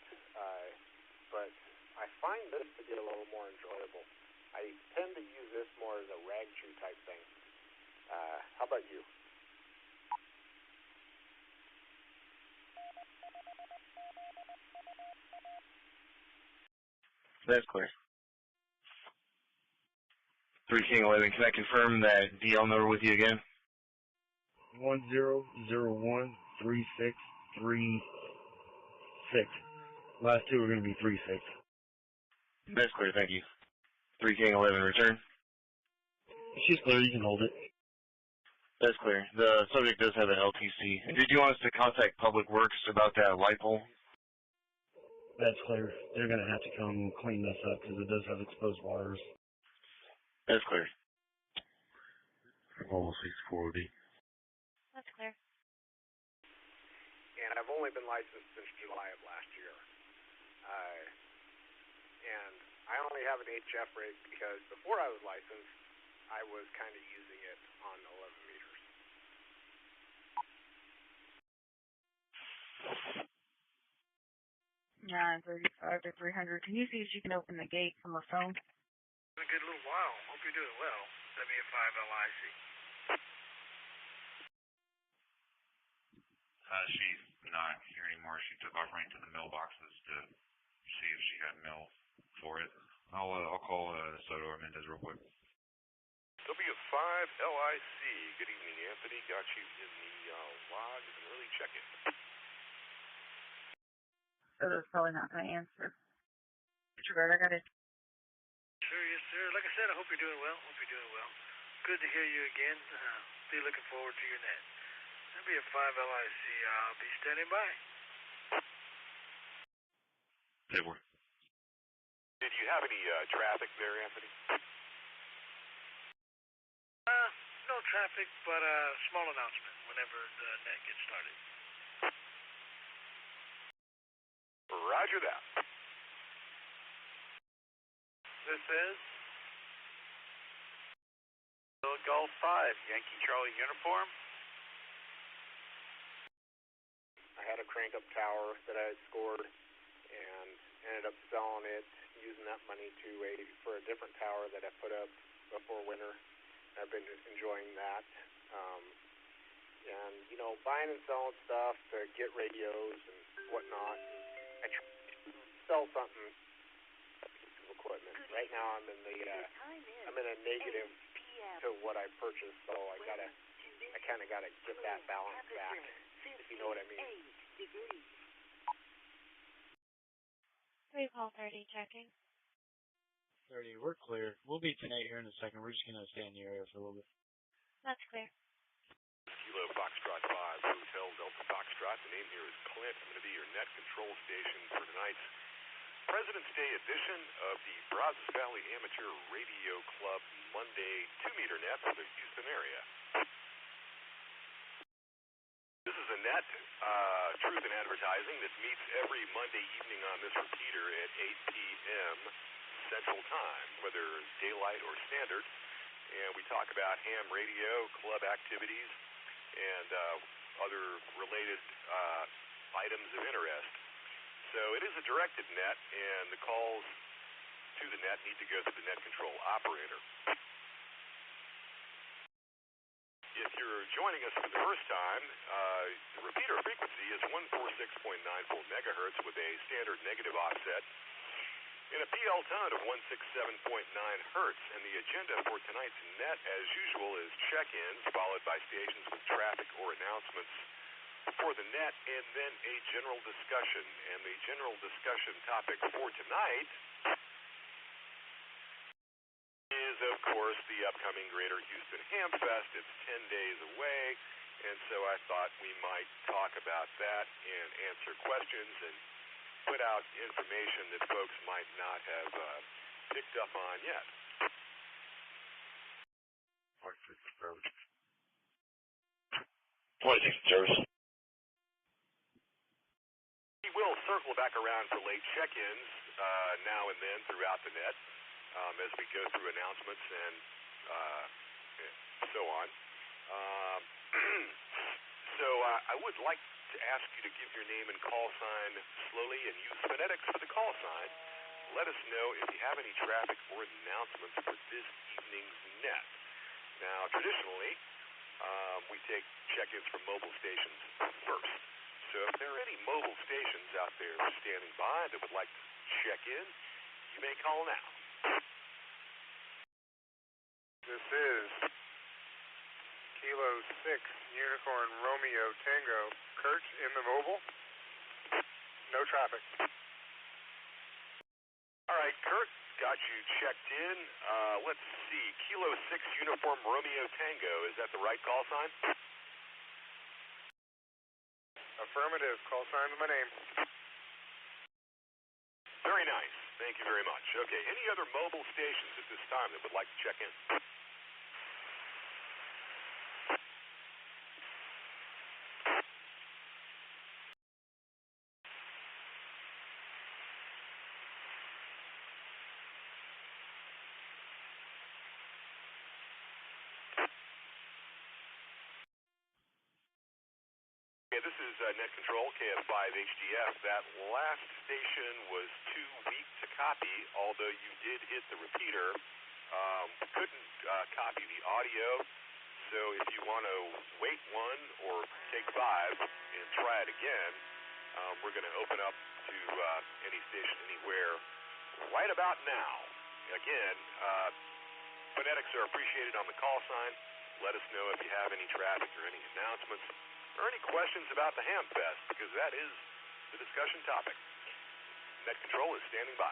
but I find this to be a little more enjoyable. I tend to use this more as a rag chew type thing. How about you? That's clear. 3 King 11, can I confirm that DL number with you again? 1001 3636. Last two are going to be 36. That's clear, thank you. 3 King 11, return. She's clear, you can hold it. That's clear. The subject does have an LTC. Did you want us to contact Public Works about that light pole? That's clear. They're going to have to come clean this up because it does have exposed wires. That's clear. Almost 640. That's clear. And I've only been licensed since July of last year. And I only have an HF rig because before I was licensed, I was kind of using it on 11 meters. Nine 35 to 300. Can you see if you can open the gate from her phone? Been a good little while. Hope you're doing well. W5LIC. She's not here anymore. She took off right to the mailboxes to see if she had mail for it. I'll call Soto or Mendez real quick. W5LIC. Good evening, Anthony. Got you in the log. Isn't really checking. Soto's probably not going to answer. Richard, I got it. Sure, yes, sir. Like I said, I hope you're doing well. Good to hear you again. Be looking forward to your net. W5LIC. I'll be standing by. Edward. Did you have any traffic there, Anthony? No traffic, but a small announcement whenever the net gets started. Roger that. This is Golf 5, Yankee Charlie uniform. I had a crank-up tower that I had scored and ended up selling it, using that money for a different tower that I put up before winter. I've been enjoying that. And, you know, buying and selling stuff to get radios and whatnot. I try to sell something, a piece of equipment. Right now I'm in a negative to what I purchased, so I kind of gotta get that balance back, if you know what I mean. 3 call 30 checking. 30, we're clear. We'll be 10-8 here in a second. We're just going to stay in the area for a little bit. That's clear. Kilo Foxtrot 5, Hotel Delta Foxtrot. The name here is Clint. I'm going to be your net control station for tonight's President's Day edition of the Brazos Valley Amateur Radio Club Monday 2-meter net for the Houston area. This is a net, Truth in Advertising, that meets every Monday evening on this repeater at 8 p.m. Central Time, whether daylight or standard. And we talk about ham radio, club activities, and other related items of interest. So it is a directed net, and the calls to the net need to go through the net control operator. If you're joining us for the first time, the repeater frequency is 146.94 megahertz with a standard negative offset in a PL tone of 167.9 hertz. And the agenda for tonight's net, as usual, is check-ins followed by stations with traffic or announcements for the net, and then a general discussion. And the general discussion topic for tonight is, of course, the upcoming Greater Houston Ham Fest. It's 10 days away, and so I thought we might talk about that and answer questions and put out information that folks might not have picked up on yet. 26 service. We will circle back around for late check-ins now and then throughout the net as we go through announcements and so on. So I would like to ask you to give your name and call sign slowly and use phonetics for the call sign. Let us know if you have any traffic or announcements for this evening's net. Now, traditionally, we take check-ins from mobile stations first. So if there are any mobile stations out there standing by that would like to check in, you may call now. This is Kilo 6, Unicorn Romeo Tango. Kurt in the mobile. No traffic. All right, Kurt, got you checked in. Let's see, Kilo 6 Uniform Romeo Tango. Is that the right call sign? Affirmative. Call sign is my name. Very nice. Thank you very much. Okay, any other mobile stations at this time that would like to check in? This is Net Control, KF5 HDF. That last station was too weak to copy, although you did hit the repeater. Couldn't copy the audio, so if you want to wait one or take 5 and try it again, we're going to open up to any station anywhere right about now. Again, phonetics are appreciated on the call sign. Let us know if you have any traffic or any announcements or any questions about the Ham Fest, because that is the discussion topic. Net Control is standing by.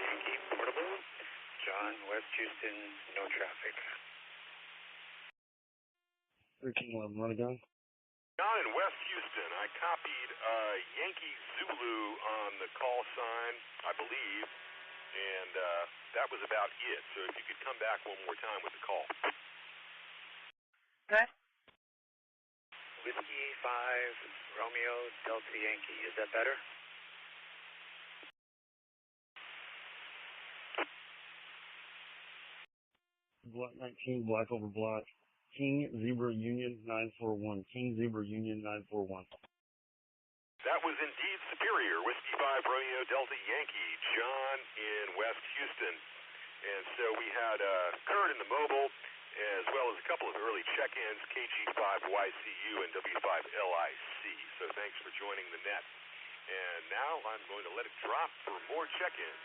Yankee Portable. John, West Houston, no traffic. 1311, run it down. John in West Houston, I copied Yankee Zulu on the call sign, I believe, and that was about it. So if you could come back one more time with the call. Good. Whiskey 5, Romeo, Delta Yankee. Is that better? Black 19, Black over Black. King Zebra Union 941. King Zebra Union 941. That was indeed Superior. Whiskey 5, Romeo, Delta Yankee. John in West Houston. And so we had Kurt in the mobile, as well as a couple of early check-ins, KG5YCU and W5LIC. So thanks for joining the net. And now I'm going to let it drop for more check-ins.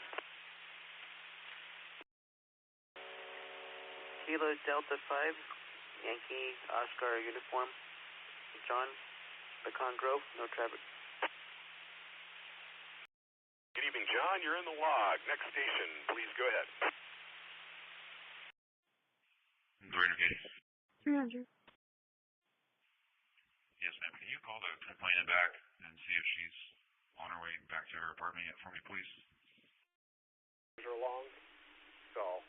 Kilo Delta 5, Yankee Oscar uniform. John, Pecan Grove, no traffic. Good evening, John. You're in the log. Next station, please go ahead. 300. Yes, ma'am. Can you call the complainant back and see if she's on her way back to her apartment yet for me, please? Are long, so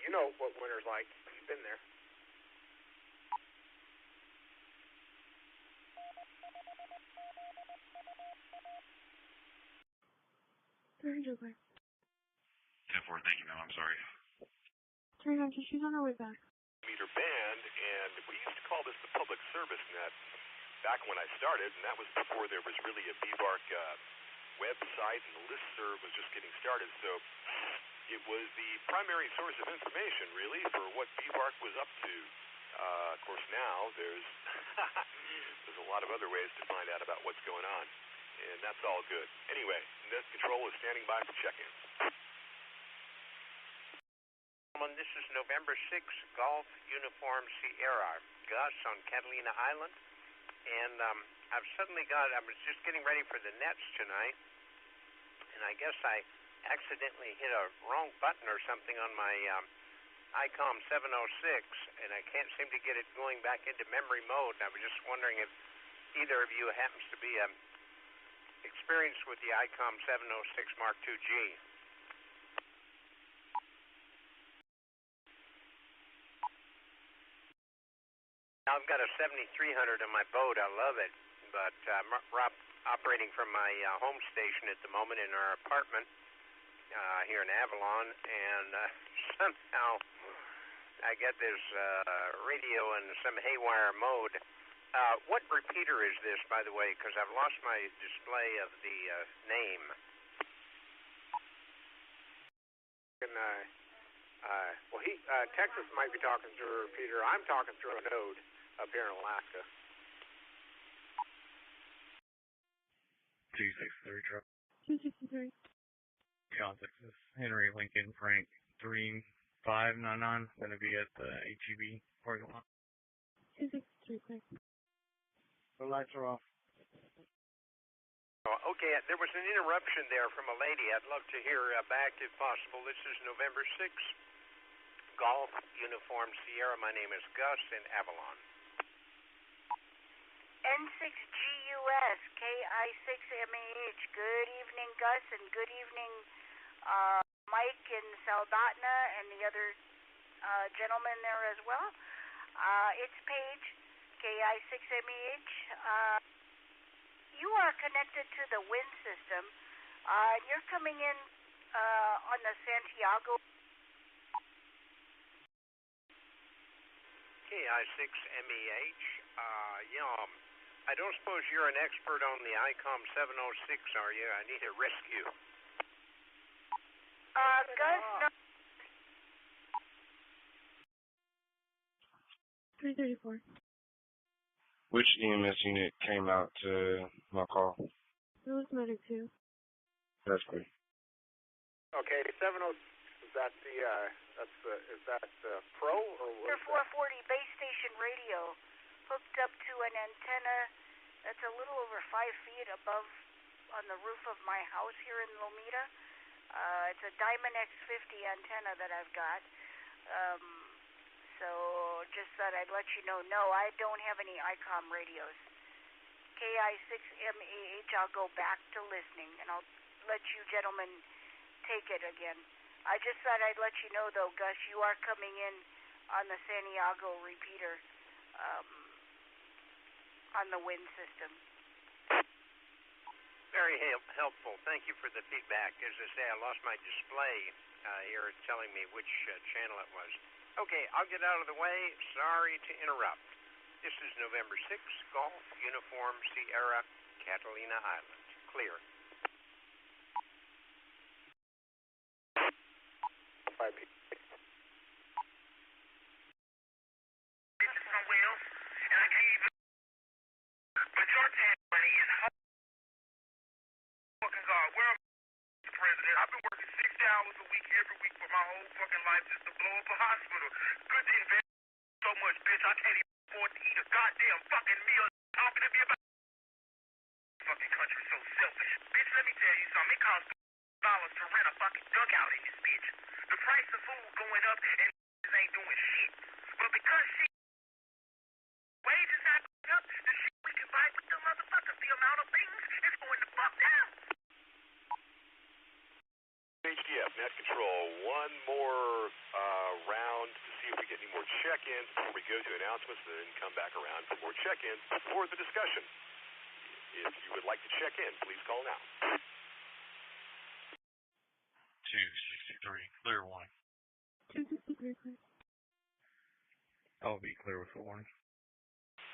you know what winter's like. You've been there. $300. 10-4, thank you, ma'am. I'm sorry. 300. She's on her way back. Meter band, and we used to call this the public service net back when I started, and that was before there was really a BVARC website, and the listserv was just getting started. So it was the primary source of information, really, for what BVARC was up to. Of course, now there's there's a lot of other ways to find out about what's going on, and that's all good. Anyway, net control is standing by for check-ins. This is November 6th, Golf Uniform Sierra, Gus on Catalina Island, and I was just getting ready for the nets tonight, and I guess I accidentally hit a wrong button or something on my ICOM 706, and I can't seem to get it going back into memory mode. I was just wondering if either of you happens to be experienced with the ICOM 706 Mark II-G. I've got a 7300 on my boat. I love it, but I'm operating from my home station at the moment in our apartment here in Avalon, and somehow I get this radio in some haywire mode. What repeater is this, by the way? Because I've lost my display of the name. Texas might be talking through a repeater. I'm talking through a node up here in Alaska. 263 truck. 263. John, Texas. Henry Lincoln Frank 3599. Going to be at the HEB parking lot. 263, quick. The lights are off. Okay, there was an interruption there from a lady. I'd love to hear back if possible. This is November 6th, Golf Uniform Sierra. My name is Gus in Avalon. N6GUS, KI6MEH. Good evening, Gus, and good evening, Mike in Saldotna and the other gentleman there as well. It's Paige, KI6MEH. You are connected to the wind system. You're coming in on the Santiago. KI6MEH. I don't suppose you're an expert on the ICOM 706, are you? I need a rescue. Gus, no. 334. Which EMS unit came out to my call? It was Medic 2. That's clear. Okay, 70. Is that the Pro or what? 440 base station radio hooked up to an antenna that's a little over 5 feet above on the roof of my house here in Lomita. It's a Diamond X50 antenna that I've got. So just thought I'd let you know, no, I don't have any ICOM radios. KI6MEH, I'll go back to listening, and I'll let you gentlemen take it again. I just thought I'd let you know, though, Gus, you are coming in on the Santiago repeater on the wind system. Very helpful. Thank you for the feedback. As I say, I lost my display here telling me which channel it was. Okay, I'll get out of the way. Sorry to interrupt. This is November 6, Golf Uniform Sierra, Catalina Island. Clear. 5 p.m. Somewhere else, and I can't even. But your tax money is fucking God. Where am I, Mr. President? I've been working 60 hours a week every week for my whole fucking life just to blow up a hospital. Good to invest so much, bitch. I can't even afford to eat a goddamn fucking meal. Talking to me about fucking country so selfish. Bitch, let me tell you something. It costs $dollars to rent a fucking dugout in this bitch. The price of food going up and ain't doing shit. But because shit wages not going up, the shit we can buy with the motherfuckers, the amount of things is going to fuck down. HDF, Net Control, one more round to see if we get any more check-ins before we go to announcements, and then come back around for more check-ins before the discussion. If you would like to check in, please call now. 263, clear warning. 263, clear. I'll be clear with the warning.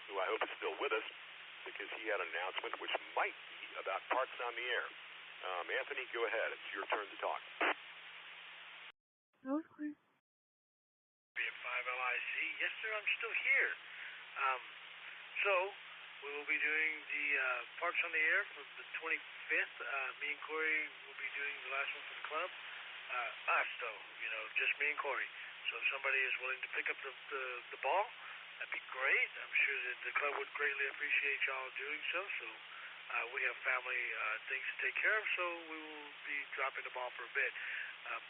Who I hope is still with us, because he had an announcement which might be about parks on the air. Anthony, go ahead. It's your turn to talk. That was clear. Being 5LIC, yes sir, I'm still here. So, we will be doing the Parks on the Air for the 25th. Me and Corey will be doing the last one for the club. Us though, just me and Corey. So if somebody is willing to pick up the ball, that'd be great. I'm sure that the club would greatly appreciate y'all doing so. So we have family things to take care of, so we will be dropping the ball for a bit.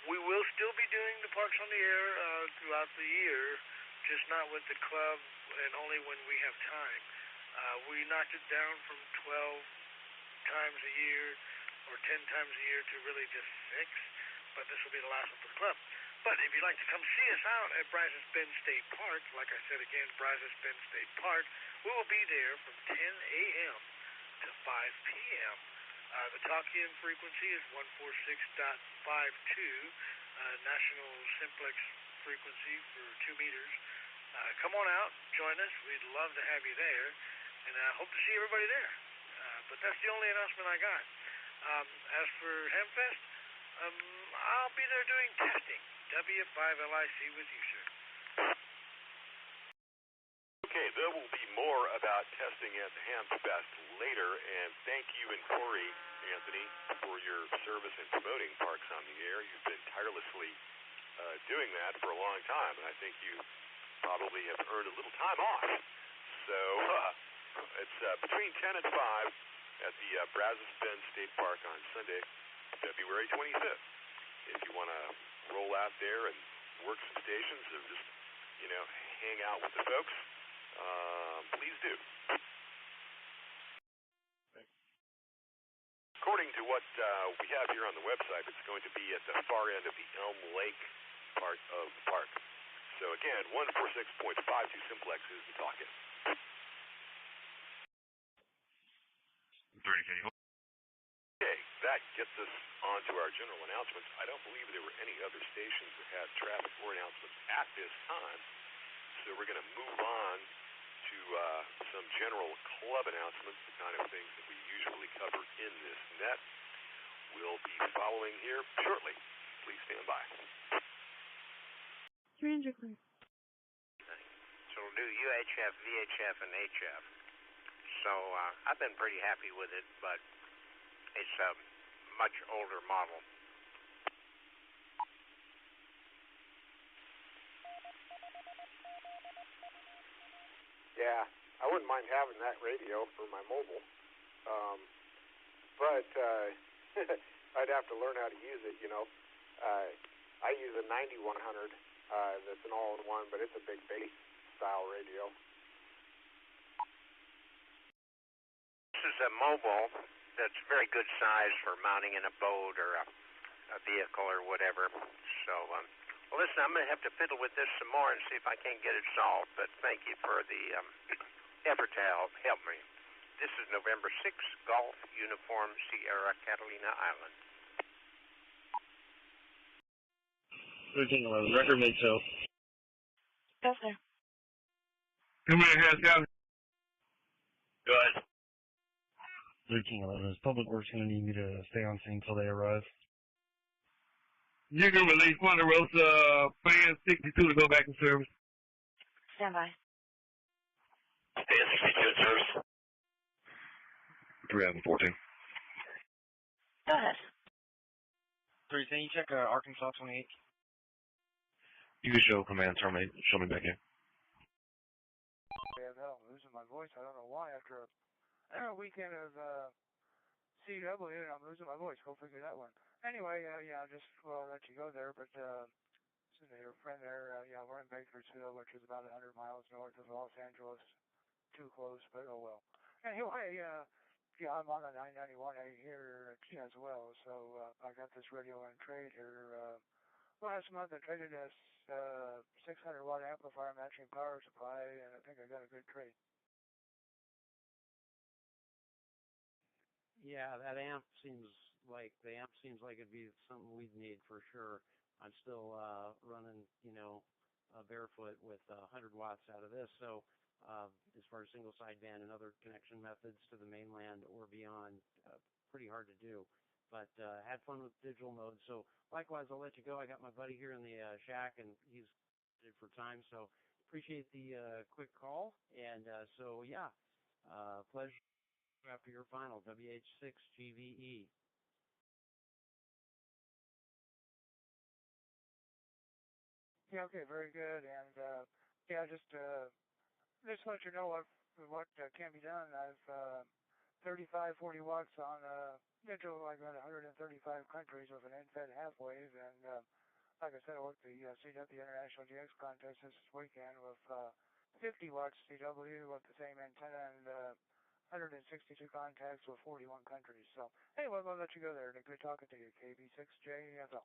We will still be doing the Parks on the Air throughout the year, just not with the club and only when we have time. We knocked it down from 12 times a year or 10 times a year to really just 6, but this will be the last one for the club. But if you'd like to come see us out at Brazos Bend State Park, like I said again, Brazos Bend State Park, we will be there from 10 a.m. to 5 p.m. The talk-in frequency is 146.52, national simplex frequency for 2 meters. Come on out, join us. We'd love to have you there, and I hope to see everybody there. But that's the only announcement I got. As for Hempfest, I'll be there doing testing. W5LIC with you, sir. Okay, there will be more about testing at the Hempfest later, and thank you and Corey, Anthony, for your service in promoting Parks on the Air. You've been tirelessly doing that for a long time, and I think you probably have earned a little time off. So it's between 10 and 5 at the Brazos Bend State Park on Sunday, February 25th. If you want to roll out there and work some stations or just, hang out with the folks, please do. According to what we have here on the website, it's going to be at the far end of the Elm Lake part of the park. So again, 146.52 simplex is the talk-in. 30, can you hold? Okay, that gets us on to our general announcements. I don't believe there were any other stations that had traffic or announcements at this time, so we're going to move on to some general club announcements, the kind of things that we usually cover in this net. We'll be following here shortly. Please stand by. 300 clear. So we'll do UHF, VHF, and HF. So I've been pretty happy with it, but it's a much older model. Yeah, I wouldn't mind having that radio for my mobile, but I'd have to learn how to use it, I use a 9100 that's an all-in-one, but it's a big bass style radio. This is a mobile, that's very good size for mounting in a boat or a vehicle or whatever. So, well, listen, I'm going to have to fiddle with this some more and see if I can't get it solved, but thank you for the effort to help me. This is November 6th, Golf Uniform Sierra, Catalina Island. 1311, record made so. Yes, sir. Come here, Harris County. Go ahead. 1311, is Public Works going to need me to stay on scene until they arrive? You can release Ponderosa Fan 62 to go back in service. Stand by. Fan 62 in service. 314. Go ahead. 3, can you check Arkansas 28? You can show command terminate. Show me back in. Yeah, hell, I'm losing my voice. I don't know why. After a weekend of CW, I'm losing my voice. Go figure that one. Anyway, yeah, I'll just let you go there. But your friend there, yeah, we're in Bakersfield, which is about 100 miles north of Los Angeles. Too close, but oh well. Anyway, yeah, I'm on the 991A here as well. So I got this radio on trade here. Last month I traded a 600-watt amplifier matching power supply, and I think I got a good trade. Yeah, that amp seems like it'd be something we'd need for sure. I'm still running, barefoot with 100 watts out of this. So as far as single sideband and other connection methods to the mainland or beyond, pretty hard to do. But had fun with digital mode. So likewise, I'll let you go. I got my buddy here in the shack, and he's good for time. So appreciate the quick call. And so, yeah, pleasure after your final, WH6GVE. Yeah, okay, very good. And yeah, just let you know what can be done. I've 35, 40 watts on digital, like about 135 countries with an end-fed half wave, and like I said, I worked the CW International GX contest this weekend with 50 watts CW with the same antenna and 162 contacts with 41 countries. So anyway, I'll let you go there. Good talking to you, KB6JFL.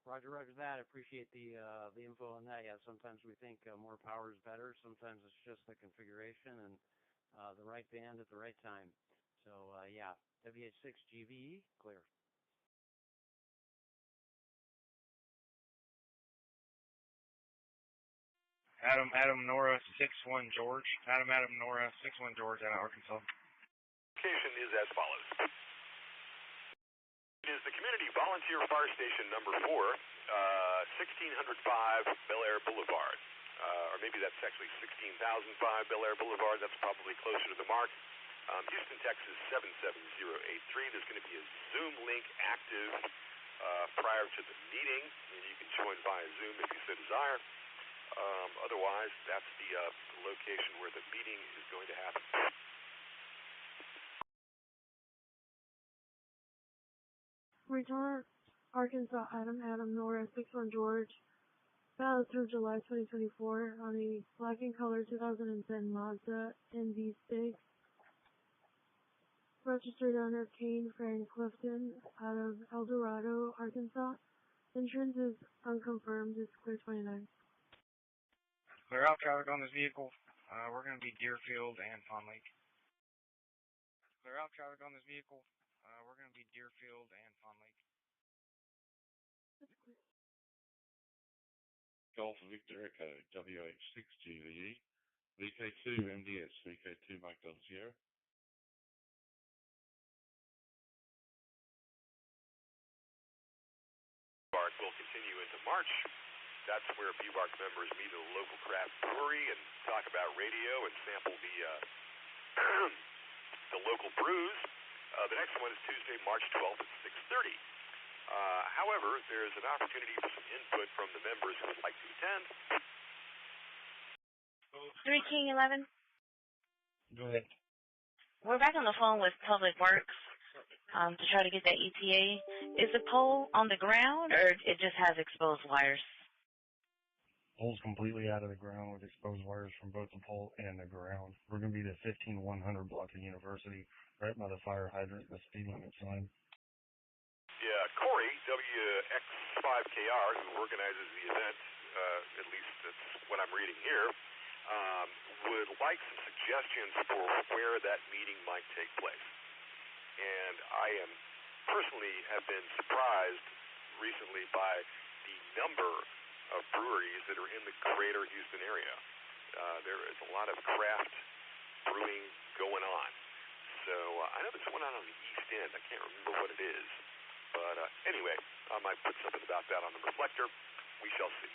Roger that. I appreciate the info on that. Yeah, sometimes we think more power is better. Sometimes it's just the configuration and the right band at the right time. So, yeah, WH6GVE, clear. Adam Nora 61 George. Adam Nora 61 George out of Arkansas. Location is as follows. It is the Community Volunteer Fire Station number 4, 1605 Bel Air Boulevard. Or maybe that's actually 16,005 Bel Air Boulevard. That's probably closer to the mark. Houston, Texas 77083. There's going to be a Zoom link active prior to the meeting, and you can join via Zoom if you so desire. Otherwise, that's the location where the meeting is going to happen. Return Arkansas Adam Nora 61 George. Valid through July 2024 on a black and color 2010 Mazda MV6. Registered owner Kane Frank Clifton out of El Dorado, Arkansas. Insurance is unconfirmed. It's clear 29. Clear out traffic on this vehicle. We're going to be Deerfield and Fawn Lake. Clear out traffic on this vehicle. We're going to be Deerfield and Fawn Lake. Golf Victor Echo, WH6GVE, VK2 MDS, VK2 Mike Delta Sierra. Bubark will continue into March. That's where Bubark members meet at a local craft brewery and talk about radio and sample the the local brews. The next one is Tuesday, March 12th at 6:30. However, there is an opportunity for some input from the members who would like to attend. 3 King 11. Go ahead. We're back on the phone with Public Works to try to get that ETA. Is the pole on the ground or it just has exposed wires? Pole's completely out of the ground with exposed wires from both the pole and the ground. We're going to be the 15100 block of University, right by the fire hydrant, the speed limit sign. Yeah, Corey, WX5KR, who organizes the event, at least that's what I'm reading here, would like some suggestions for where that meeting might take place. And I am personally have been surprised recently by the number of breweries that are in the greater Houston area. There is a lot of craft brewing going on. So I know there's one out on the East End. I can't remember what it is. But anyway, I might put something about that on the reflector. We shall see.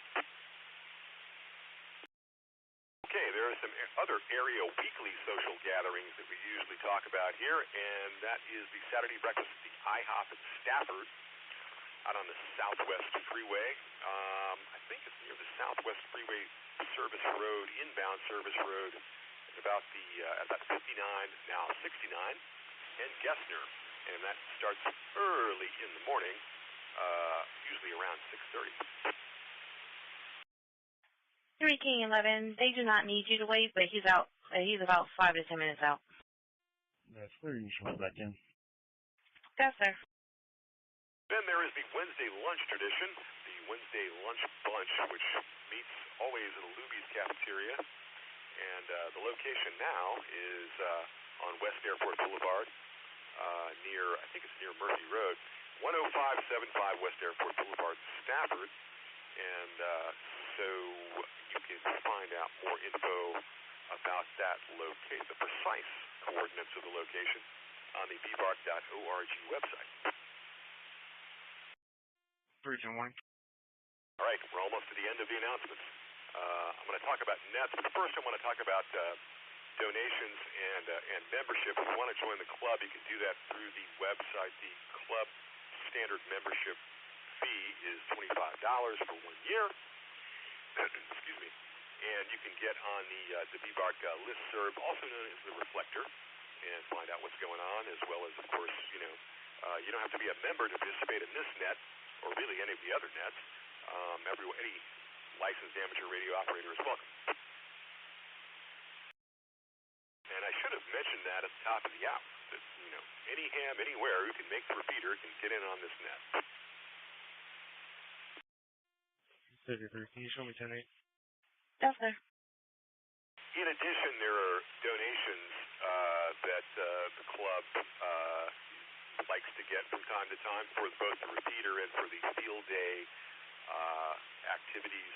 Okay, there are some other area weekly social gatherings that we usually talk about here, and that is the Saturday breakfast at the IHOP in Stafford, out on the Southwest Freeway. I think it's near the Southwest Freeway Service Road, inbound Service Road, about 59, now 69, and Gessner, and that starts early in the morning, usually around 6:30. 3 King 11, they do not need you to wait, but he's out. He's about 5 to 10 minutes out. That's clear. You should go back in. Yes, sir. Then there is the Wednesday lunch tradition, the Wednesday lunch bunch, which meets always at a Luby's cafeteria. And the location now is on West Airport Boulevard, I think it's near Murphy Road, 10575 West Airport Boulevard, Stafford. And so you can find out more info about that the precise coordinates of the location on the bbark.org website. 3 to 1. All right, we're almost to the end of the announcements. I'm going to talk about nets, but first I want to talk about donations and membership. If you want to join the club, you can do that through the website. The club standard membership fee is $25 for 1 year. Excuse me. And you can get on the BBARC listserv, also known as the Reflector, and find out what's going on, as well as, of course, you don't have to be a member to participate in this net, or really any of the other nets. Any licensed amateur radio operator is welcome. And I should have mentioned that at the top of the hour, that, any ham, anywhere who can make the repeater can get in on this net. 53, can you show me 10-8? Yes, sir. In addition, there are donations that the club likes to get from time to time for both the repeater and for the field day activities.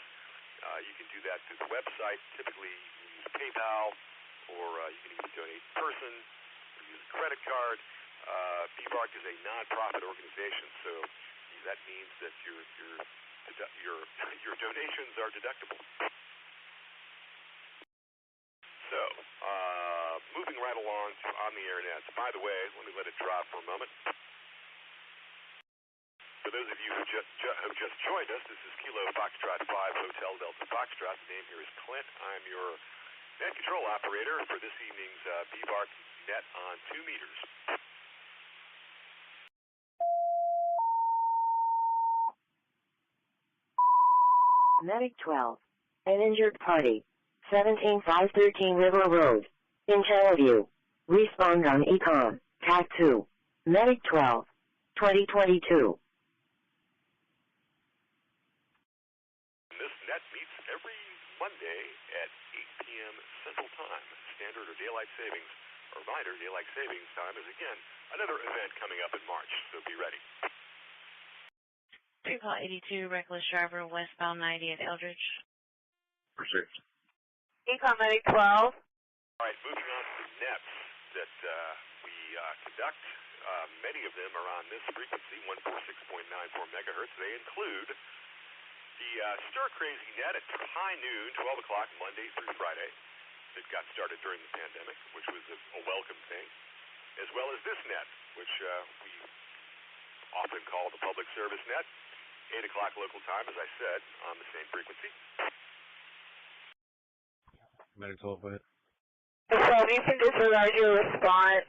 You can do that through the website. Typically, you use PayPal, or you can even donate in person, or use a credit card. BBARC is a non-profit organization, so that means that your donations are deductible. So, moving right along to on-the-air nets. By the way, let me let it drop for a moment. For those of you who just joined us, this is Kilo Foxtrot 5 Hotel Delta Foxtrot. The name here is Clint. I'm your net control operator for this evening's BBARC net on 2 meters. Medic 12. An injured party. 17513 River Road. In Channelview. Respond on Econ. TAC 2. Medic 12. 2022. This net meets every Monday at 8 p.m. Central Time, Standard or Daylight Savings. A reminder, Daylight Savings Time is, again, another event coming up in March, so be ready. 382, reckless driver, westbound 90 at Eldridge. Pursuit. Econ Medic 12. All right, moving on to the nets that we conduct. Many of them are on this frequency, 146.94 megahertz. They include the Stir Crazy net at high noon, 12 o'clock, Monday through Friday. It got started during the pandemic, which was a welcome thing, as well as this net, which we often call the public service net, 8 o'clock local time, as I said, on the same frequency. Medic 12, go ahead. So if you can disregard your response,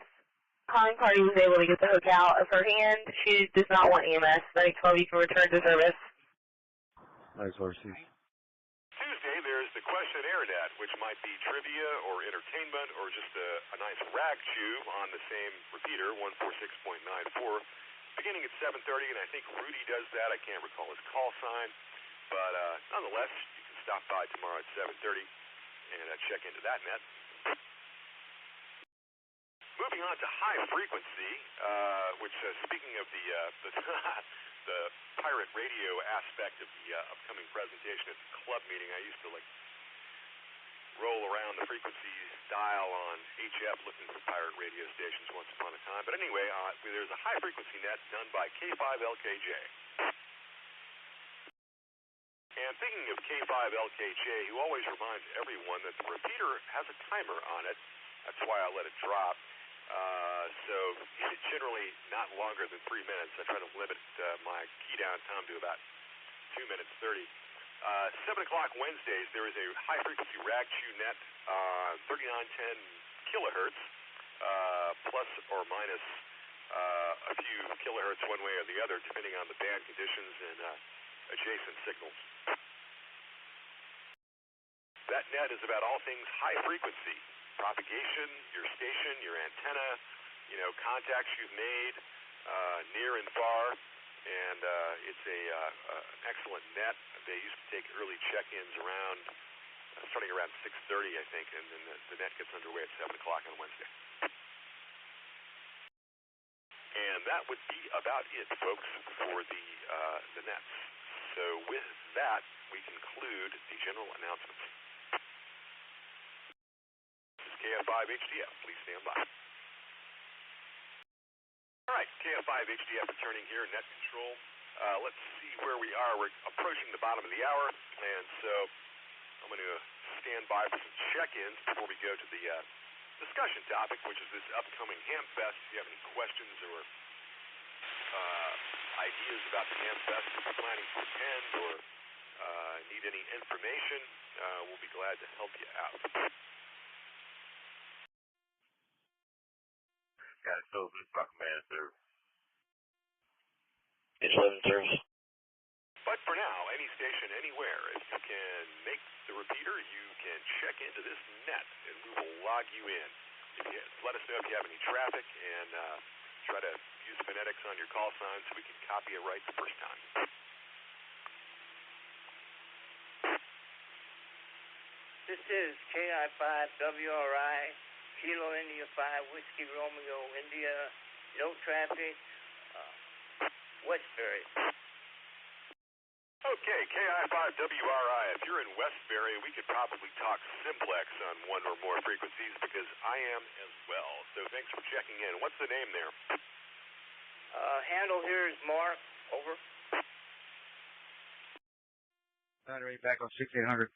calling party was able to get the hook out of her hand. She does not want EMS. Medic 12, you can return to service. Nice horses. 2 which might be trivia or entertainment or just a nice rag chew on the same repeater, 146.94, beginning at 7:30, and I think Rudy does that. I can't recall his call sign, but nonetheless, you can stop by tomorrow at 7:30 and check into that net. Moving on to high frequency, which speaking of the the pirate radio aspect of the upcoming presentation at the club meeting, I used to roll around the frequency dial on HF looking for pirate radio stations once upon a time. But anyway, there's a high frequency net done by K5LKJ. And thinking of K5LKJ, who always reminds everyone that the repeater has a timer on it. That's why I let it drop. So generally not longer than 3 minutes. I try to limit my key down time to about 2 minutes 30. 7 o'clock Wednesdays, there is a high-frequency rag chew net, 3910 kilohertz, plus or minus a few kilohertz one way or the other, depending on the band conditions and adjacent signals. That net is about all things high frequency. Propagation, your station, your antenna, contacts you've made, near and far, and it's an excellent net. They used to take early check-ins around, starting around 6:30, I think, and then the net gets underway at 7 o'clock on Wednesday. And that would be about it, folks, for the nets. So with that, we conclude the general announcements. KF5 HDF, please stand by. All right, KF5 HDF returning here, net control. Let's see where we are. We're approaching the bottom of the hour, and so I'm going to stand by for some check-ins before we go to the discussion topic, which is this upcoming Hamfest. If you have any questions or ideas about the Hamfest, if you're planning to attend or need any information, we'll be glad to help you out. Got it, so this is command service. It's 11 service. But for now, any station, anywhere, if you can make the repeater, you can check into this net, and we will log you in. Let us know if you have any traffic, and try to use phonetics on your call sign so we can copy it right the first time. This is KI5WRI, Kilo India 5, Whiskey Romeo India, no traffic, Westbury. Okay, KI5WRI, if you're in Westbury, we could probably talk simplex on one or more frequencies because I am as well. So thanks for checking in. What's the name there? Handle here is Mark, over. Battery back on 6800.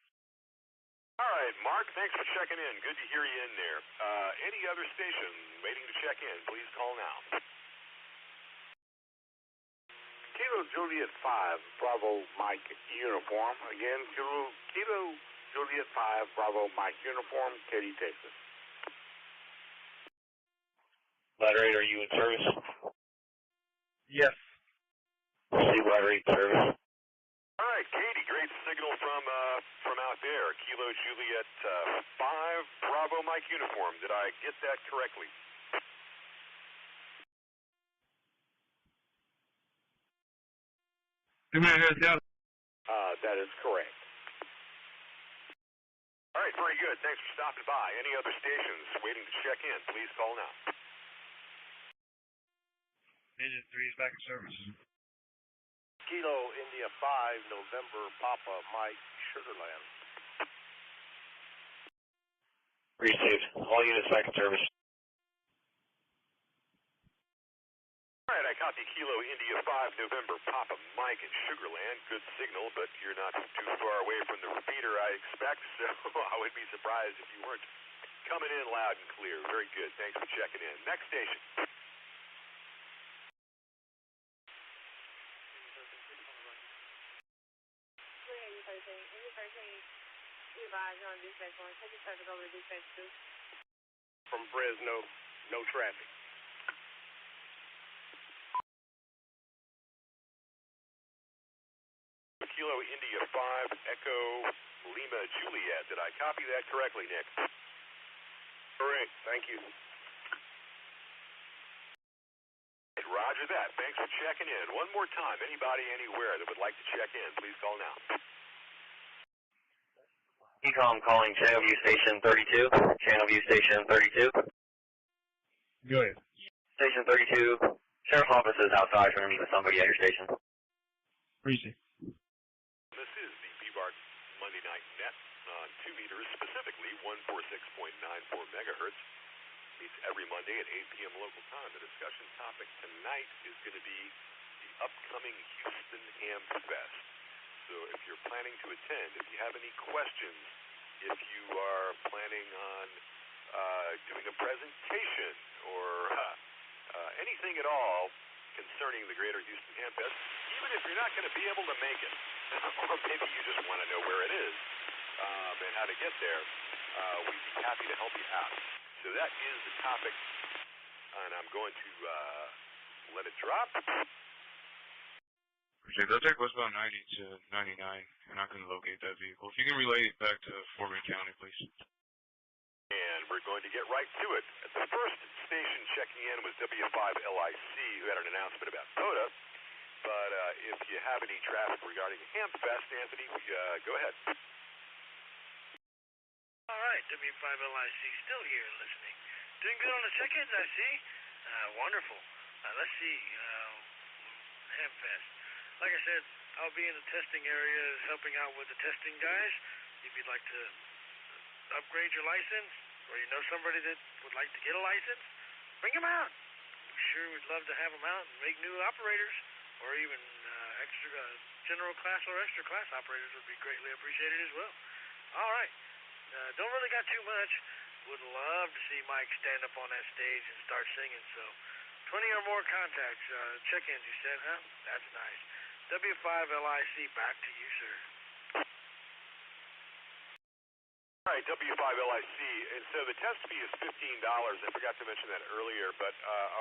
All right, Mark, thanks for checking in. Good to hear you in there. Any other station waiting to check in, please call now. Kilo Juliet 5, Bravo Mike Uniform. Again, Kilo Juliet 5, Bravo Mike Uniform, Katy, Texas. Battery, are you in service? Yes. See battery service. All right, Katie, great signal from out there. Kilo Juliet 5, Bravo Mike Uniform. Did I get that correctly? That is correct. All right, very good. Thanks for stopping by. Any other stations waiting to check in, please call now. Engine 3 is back in service. Kilo India 5, November Papa Mike, Sugarland. Received. All units back in service. All right, I copy Kilo India 5, November Papa Mike in Sugarland. Good signal, but you're not too far away from the repeater, I expect, so I would be surprised if you weren't coming in loud and clear. Very good. Thanks for checking in. Next station. From Fresno, no traffic. Kilo India 5 Echo Lima Juliet. Did I copy that correctly, Nick? Correct. Thank you. Roger that. Thanks for checking in. One more time, anybody anywhere that would like to check in, please call now. Ecom calling Channel View Station 32. Channel View Station 32. Go ahead. Station 32. Sheriff's office is outside trying to meet with somebody at your station. Appreciate it. This is the BBARC Monday Night Net on 2 meters, specifically 146.94 megahertz. Meets every Monday at 8 p.m. local time. The discussion topic tonight is going to be the upcoming Houston Ham Fest. So if you're planning to attend, if you have any questions, if you are planning on doing a presentation or anything at all concerning the Greater Houston Ham Fest, even if you're not going to be able to make it, or maybe you just want to know where it is and how to get there, we'd be happy to help you out. So that is the topic, and I'm going to let it drop. Appreciate that. Take westbound 90 to 99, and I can locate that vehicle. If you can relay it back to Foreman County, please. And we're going to get right to it. At the first station checking in was W5LIC, who had an announcement about POTA. But if you have any traffic regarding Hamfest, Anthony, go ahead. All right, W5LIC still here listening. Doing good on the check-ins, I see. Wonderful. Let's see. Hamfest. Like I said, I'll be in the testing area helping out with the testing guys. If you'd like to upgrade your license, or you know somebody that would like to get a license, bring them out. I'm sure we'd love to have them out and make new operators, or even extra general class or extra class operators would be greatly appreciated as well. All right. Don't really got too much. Would love to see Mike stand up on that stage and start singing. So 20 or more contacts, check-ins, you said, huh? That's nice. W5LIC, back to you, sir. All right, W5LIC. And so the test fee is $15. I forgot to mention that earlier, but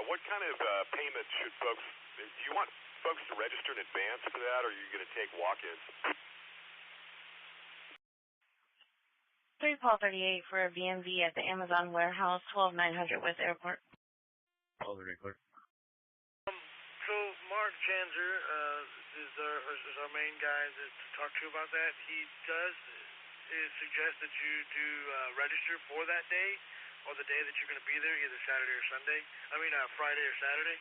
what kind of payment should folks, do you want folks to register in advance for that, or are you going to take walk-ins? 3 Paul 38 for a BMV at the Amazon warehouse, 12900 West Airport. Paul 38, clear. So Mark Janzer is our main guy to talk to about that. He does suggest that you do register for that day, or the day that you're going to be there, either Saturday or Sunday. Friday or Saturday.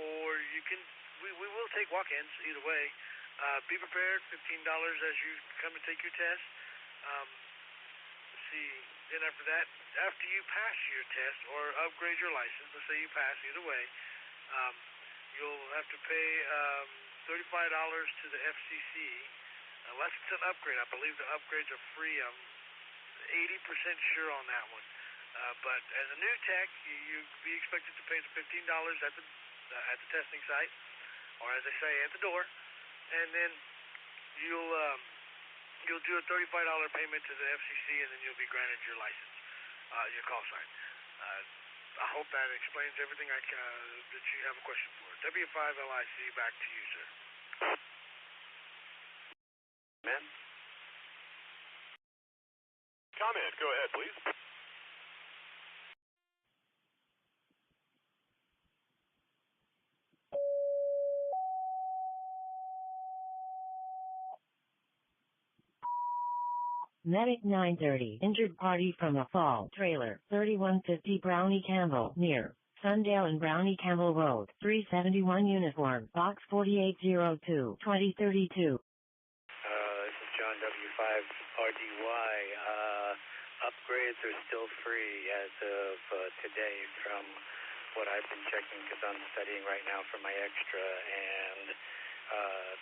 Or you can, we will take walk-ins either way. Be prepared, $15 as you come to take your test. Then after that, after you pass your test or upgrade your license, let's say you pass either way, you'll have to pay $35 to the FCC, unless it's an upgrade. I believe the upgrades are free. I'm 80% sure on that one. But as a new tech, you'd be expected to pay the $15 at the testing site, or as they say, at the door, and then you'll do a $35 payment to the FCC, and then you'll be granted your license, your call sign. I hope that explains everything that you have a question for. W5LIC, back to you, sir. Man? Comment, go ahead, please. Medic 930, injured party from a fall trailer, 3150 Brownie Campbell, near Sundale and Brownie Campbell Road, 371 uniform, box 4802, 2032. This is John W5RDY. Upgrades are still free as of today from what I've been checking, because I'm studying right now for my extra, and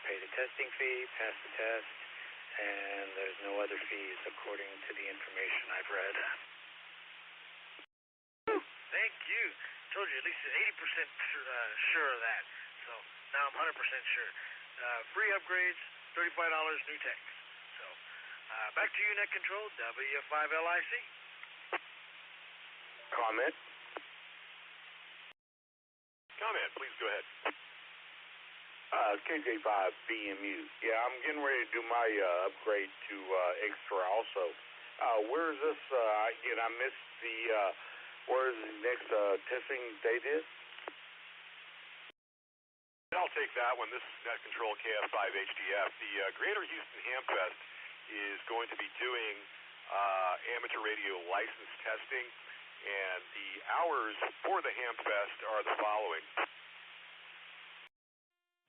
pay the testing fee, pass the test, and there's no other fees according to the information I've read. Thank you. Told you at least 80% sure of that. So now I'm 100% sure. Free upgrades, $35 new tech. So back to you, Net Control, W5LIC. Comment. Comment, please go ahead. KJ5BMU. Yeah, I'm getting ready to do my upgrade to Extra also. Where is this? I missed the, where is the next testing date is? I'll take that one. This is Net Control KF5HDF. The Greater Houston Hamfest is going to be doing amateur radio license testing, and the hours for the Hamfest are the following.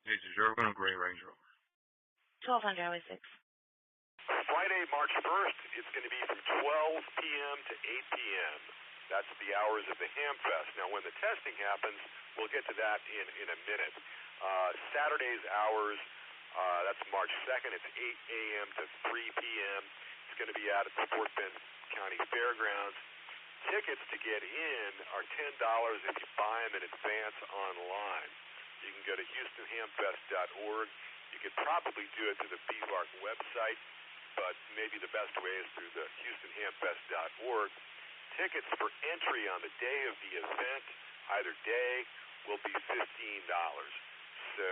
Hey, you're going to Gray Range Rover. 1200 Highway 6. Friday, March 1st, it's going to be from 12 p.m. to 8 p.m. That's the hours of the Hamfest. Now, when the testing happens, we'll get to that in a minute. Saturday's hours, that's March 2nd. It's 8 a.m. to 3 p.m. It's going to be out at the Fort Bend County Fairgrounds. Tickets to get in are $10 if you buy them in advance online. You can go to HoustonHamFest.org. You could probably do it through the BFARC website, but maybe the best way is through the HoustonHamFest.org. Tickets for entry on the day of the event, either day, will be $15. So